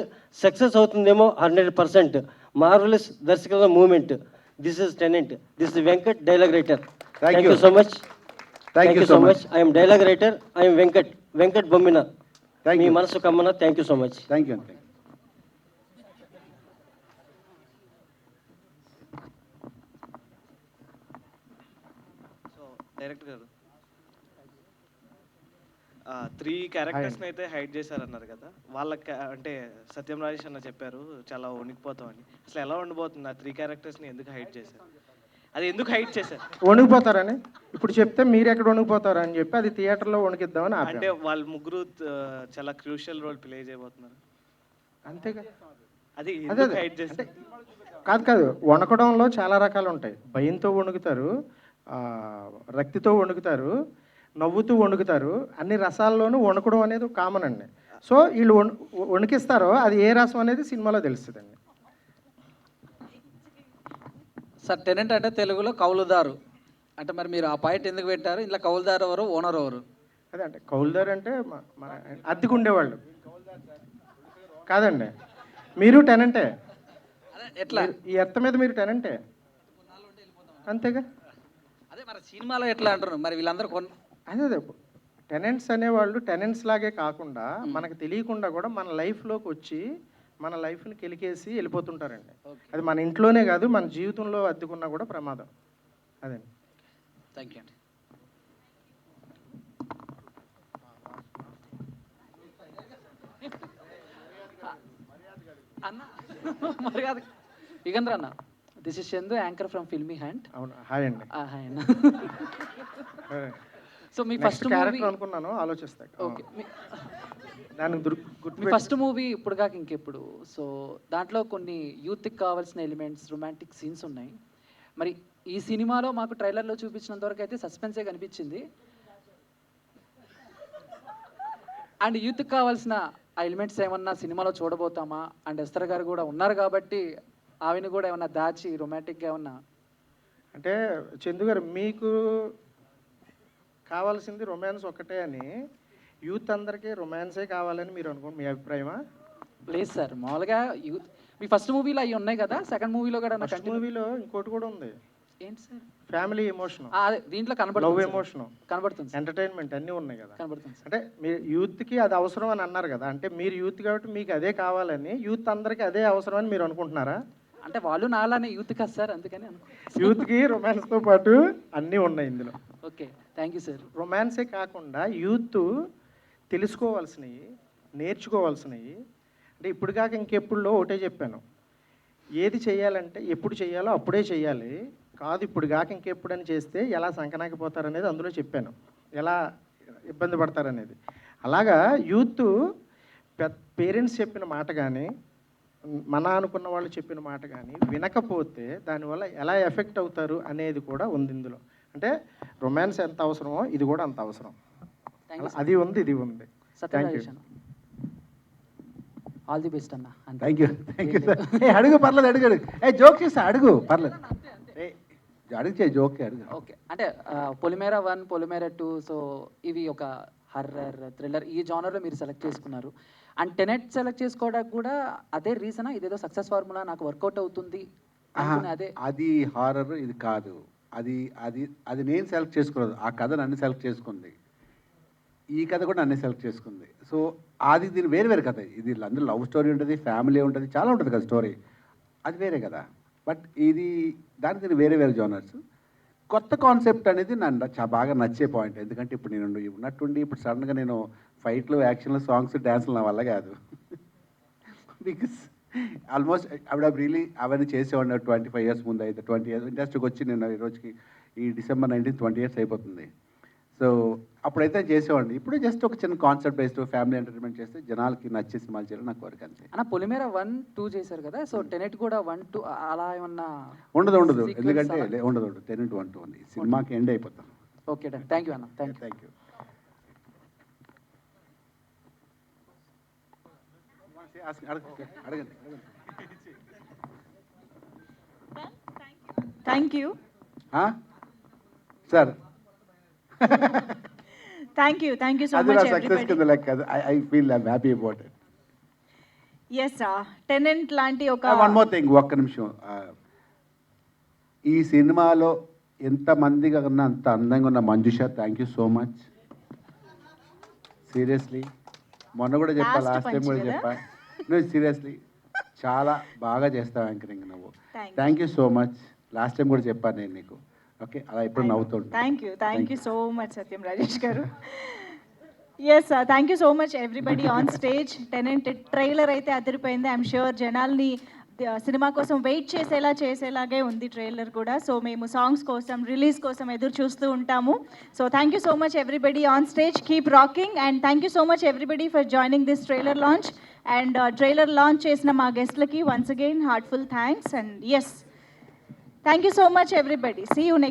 success అవుతుందేమో 100%. మార్వెలస్ దర్శకుల moment. This is tenant. This is Venkat, dialogue writer. Thank you so much. I'm dialogue writer. I'm Venkat Bommina. మీ మనసు కమ్మన. Thank you so much. Thank you. So director garu 3 క్యారెక్టర్స్ని అయితే hide చేశారన్నారు కదా, వాళ్ళకి అంటే సత్యం రాజేష్ అన్న చెప్పారు చాలా వణికిపోతామని. అసలు ఎలా ఉండిపోతుంది ఆ 3 క్యారెక్టర్స్ని ఎందుకు హైడ్ చేశారు? అది ఎందుకు హైడ్ చేశారు? వణికిపోతారని ఇప్పుడు చెప్తే మీరు ఎక్కడ వణికిపోతారని చెప్పి అది థియేటర్లో వణికిద్దామని అంటే వాళ్ళు ముగ్గురు చాలా క్రూషియల్ రోల్ ప్లే చేయబోతున్నారు. అంతేగా. అది ఎందుకు హైడ్ చేశారు? కాదు, వణకడంలో చాలా రకాలు ఉంటాయి. భయంతో వణుకుతారు, రక్తితో వణుకుతారు, నవ్వుతూ వణుకుతారు. అన్ని రసాల్లోనూ వణుకడం అనేది కామన్ అండి. సో వీళ్ళు వణికిస్తారో అది ఏ రసం అనేది సినిమాలో తెలుస్తుందండి. సార్ టెనెంట్ అంటే తెలుగులో కౌలుదారు అంటే మరి మీరు ఆ పాయింట్ ఎందుకు పెట్టారు? ఇంట్లో కౌలుదారు ఎవరు, ఓనర్ ఎవరు? అదే అంటే కౌలుదారు అంటే అద్దెకు ఉండేవాళ్ళు కాదండి. మీరు టెనెంటే. ఎట్లా ఈ ఎత్త మీద మీరు టెనెంటే అంతేగా. అదే మరి సినిమాలో ఎట్లా అంటారు మరి వీళ్ళందరూ అదే టెనెంట్స్ అనేవాళ్ళు టెనెంట్స్ లాగే కాకుండా మనకు తెలియకుండా కూడా మన లైఫ్లోకి వచ్చి మన లైఫ్ని కెలికేసి వెళ్ళిపోతుంటారండి. అది మన ఇంట్లోనే కాదు, మన జీవితంలో అద్దెకున్నా కూడా ప్రమాదం. అదే. థ్యాంక్ యూ అండి. అన్న మరి కాదు యుగంధర్ అన్న, this is Chandu, anchor from filmy hand. అవును. హాయ్ అండి. హాయ్ అన్న. సో మీ ఫస్ట్ క్యారెక్టర్ అనుకున్నాను, ఆలోచిస్తా. ఓకే. మీ ఫస్ట్ మూవీ ఇప్పుడు కాక ఇంకెప్పుడు. సో దాంట్లో కొన్ని యూత్కి కావాల్సిన ఎలిమెంట్స్, రొమాంటిక్ సీన్స్ ఉన్నాయి. మరి ఈ సినిమాలో మాకు ట్రైలర్లో చూపించినంత వరకు అయితే సస్పెన్సే కనిపించింది. అండ్ యూత్కి కావాల్సిన ఆ ఎలిమెంట్స్ ఏమన్నా సినిమాలో చూడబోతామా? అండ్ ఎస్తర్ గారు కూడా ఉన్నారు కాబట్టి ఆవిని కూడా ఏమన్నా దాచి రొమాంటిక్గా ఏమన్నా? అంటే చందు గారు, మీకు కావాల్సింది రొమాన్స్ ఒకటే అని, యూత్ అందరికీ రొమాన్సే కావాలని మీరు అనుకోండి, మీ అభిప్రాయమా? లేదు సార్, మామూలుగా యూత్ మీ ఫస్ట్ మూవీలో అవి ఉన్నాయి కదా, సెకండ్ మూవీలో కూడా ఫస్ట్ మూవీలో ఇంకోటి కూడా ఉంది. ఏంటి సార్? ఫ్యామిలీ ఎమోషన్, దీంట్లో లవ్ కనబడుతుంది, ఎమోషన్ కనబడుతుంది, ఎంటర్టైన్మెంట్ అన్నీ ఉన్నాయి కదా. కనబడుతుంది. అంటే మీరు యూత్కి అది అవసరం అని అన్నారు కదా, అంటే మీరు యూత్ కాబట్టి మీకు అదే కావాలని, యూత్ అందరికీ అదే అవసరం అని మీరు అనుకుంటున్నారా? అంటే వాళ్ళు నాలానే యూత్ కదా సార్, అందుకని యూత్కి రొమాన్స్తో పాటు అన్నీ ఉన్నాయి ఇందులో. Okay, thank you sir. రొమాన్సే కాకుండా యూత్ తెలుసుకోవాల్సినవి, నేర్చుకోవాల్సినవి. అంటే ఇప్పుడు కాక ఇంకెప్పుడులో ఒకటే చెప్పాను, ఏది చేయాలంటే ఎప్పుడు చేయాలో అప్పుడే చేయాలి, కాదు ఇప్పుడు కాక ఇంకెప్పుడని చేస్తే ఎలా సంకనాకిపోతారనేది అందులో చెప్పాను, ఎలా ఇబ్బంది పడతారనేది. అలాగా యూత్ పేరెంట్స్ చెప్పిన మాట కానీ, మన అనుకున్న వాళ్ళు చెప్పిన మాట కానీ వినకపోతే దానివల్ల ఎలా ఎఫెక్ట్ అవుతారు అనేది కూడా ఉంది ఇందులో. అంటే రొమాన్స్ ఎంత అవసరమో ఇది కూడా అంత అవసరం. అది ఉంది, ఇది ఉంది. Thank you. All the best అన్న. Thank you sir. అడుగు పర్లేదు, అడుగు జోక్ చేస్తా, అడుగు పర్లేదు, అడిగితే జోక్ అడుగు. ఓకే, అంటే పొలిమేరా 1, పొలిమేరా 2, సో ఇవి ఒక హర్రర్ థ్రిల్లర్ ఈ జానర్లో మీరు సెలెక్ట్ చేసుకున్నారు. అండ్ టెనెట్ సెలెక్ట్ చేసుకోవడానికి కూడా అదే రీజనా, ఇదేదో సక్సెస్ ఫార్ములా నాకు వర్కౌట్ అవుతుంది అనుకునే అదే? అది హారర్, ఇది కాదు. అది అది అది నేను సెలెక్ట్ చేసుకోలేదు, ఆ కథ నన్ను సెలెక్ట్ చేసుకుంది, ఈ కథ కూడా నన్ను సెలెక్ట్ చేసుకుంది. సో అది దీని వేరే వేరే కథ. ఇది అందరూ లవ్ స్టోరీ ఉంటుంది, ఫ్యామిలీ ఉంటుంది, చాలా ఉంటుంది కదా స్టోరీ, అది వేరే కదా. బట్ ఇది దానికి దీని వేరే వేరే జోనర్స్. కొత్త కాన్సెప్ట్ అనేది నన్ను బాగా నచ్చే పాయింట్. ఎందుకంటే ఇప్పుడు నేను ఉన్నట్టుండి ఇప్పుడు సడన్గా నేను ఫైట్లు, యాక్షన్లు, సాంగ్స్, డ్యాన్స్లు నా వల్ల కాదు. బికాస్ ఆల్మోస్ట్ అవిడ రియలీ అవన్నీ చేసేవాడిని 25 years ముందు. అయితే 20 years ఇండస్ట్రీకి వచ్చి నేను ఈ రోజుకి ఈ December 19 20 years అయిపోతుంది. సో అప్పుడైతే చేసేవాడిని. ఇప్పుడు జస్ట్ ఒక చిన్న కాన్సెప్ట్ బేస్డ్ ఫ్యామిలీ ఎంటర్టైన్మెంట్ చేస్తే జనాలకి నచ్చే సినిమాలు చేయాలి నా కోరిక అంతే. అన్న పొలిమేరా 1, 2 చేశారు కదా, సో టెనెట్ కూడా 1, 2 అలా ఏమన్నా? ఉండదు ఎందుకంటే ఉండదు. 10 into 1 ఉంది, సినిమాకి ఎండ్ అయిపోతాం. ఓకే డన్, థ్యాంక్ యూ అన్న. Thank you. అడగండి. Thank you sir. Thank you so అది నా మచ్ సక్సెస్ కింద ఎవ్రీబడి. లెక్క. I feel I'm happy about it. As tenant లాంటి ఒక వన్ మోర్ థింగ్, ఒక్క నిమిషం. ఈ సినిమాలో ఎంతమందిగా ఉన్న అంత అందంగా ఉన్న Manjusha, thank you so much. Seriously మొన్న కూడా చెప్పా, Last లాస్ట్ టైం punch కూడా కదా? చెప్పా. నువ్వు సీరియస్లీ చాలా బాగా చేస్తావు యాంకరింగ్ నువ్వు. Thank thank you so much. Last time కూడా చెప్పాను నేను నీకు. ఓకే, అలా ఎప్పుడు నవ్వుతుంటా. Thank you so much Satyam Rajesh garu. Yes thank you so much everybody on stage. Tenant trailer అయితే అదిరిపోయింది. ఐఎమ్ ష్యూర్ జనాల్ని సినిమా కోసం వెయిట్ చేసేలాగే ఉంది ట్రైలర్ కూడా. సో మేము సాంగ్స్ కోసం, రిలీజ్ కోసం ఎదురు చూస్తూ ఉంటాము. So thank you so much everybody on stage, keep rocking. And thank you so much everybody for joining this trailer launch. And trailer launch చేసిన మా గెస్ట్లకి once again heartful thanks. And yes thank you so much everybody. See you next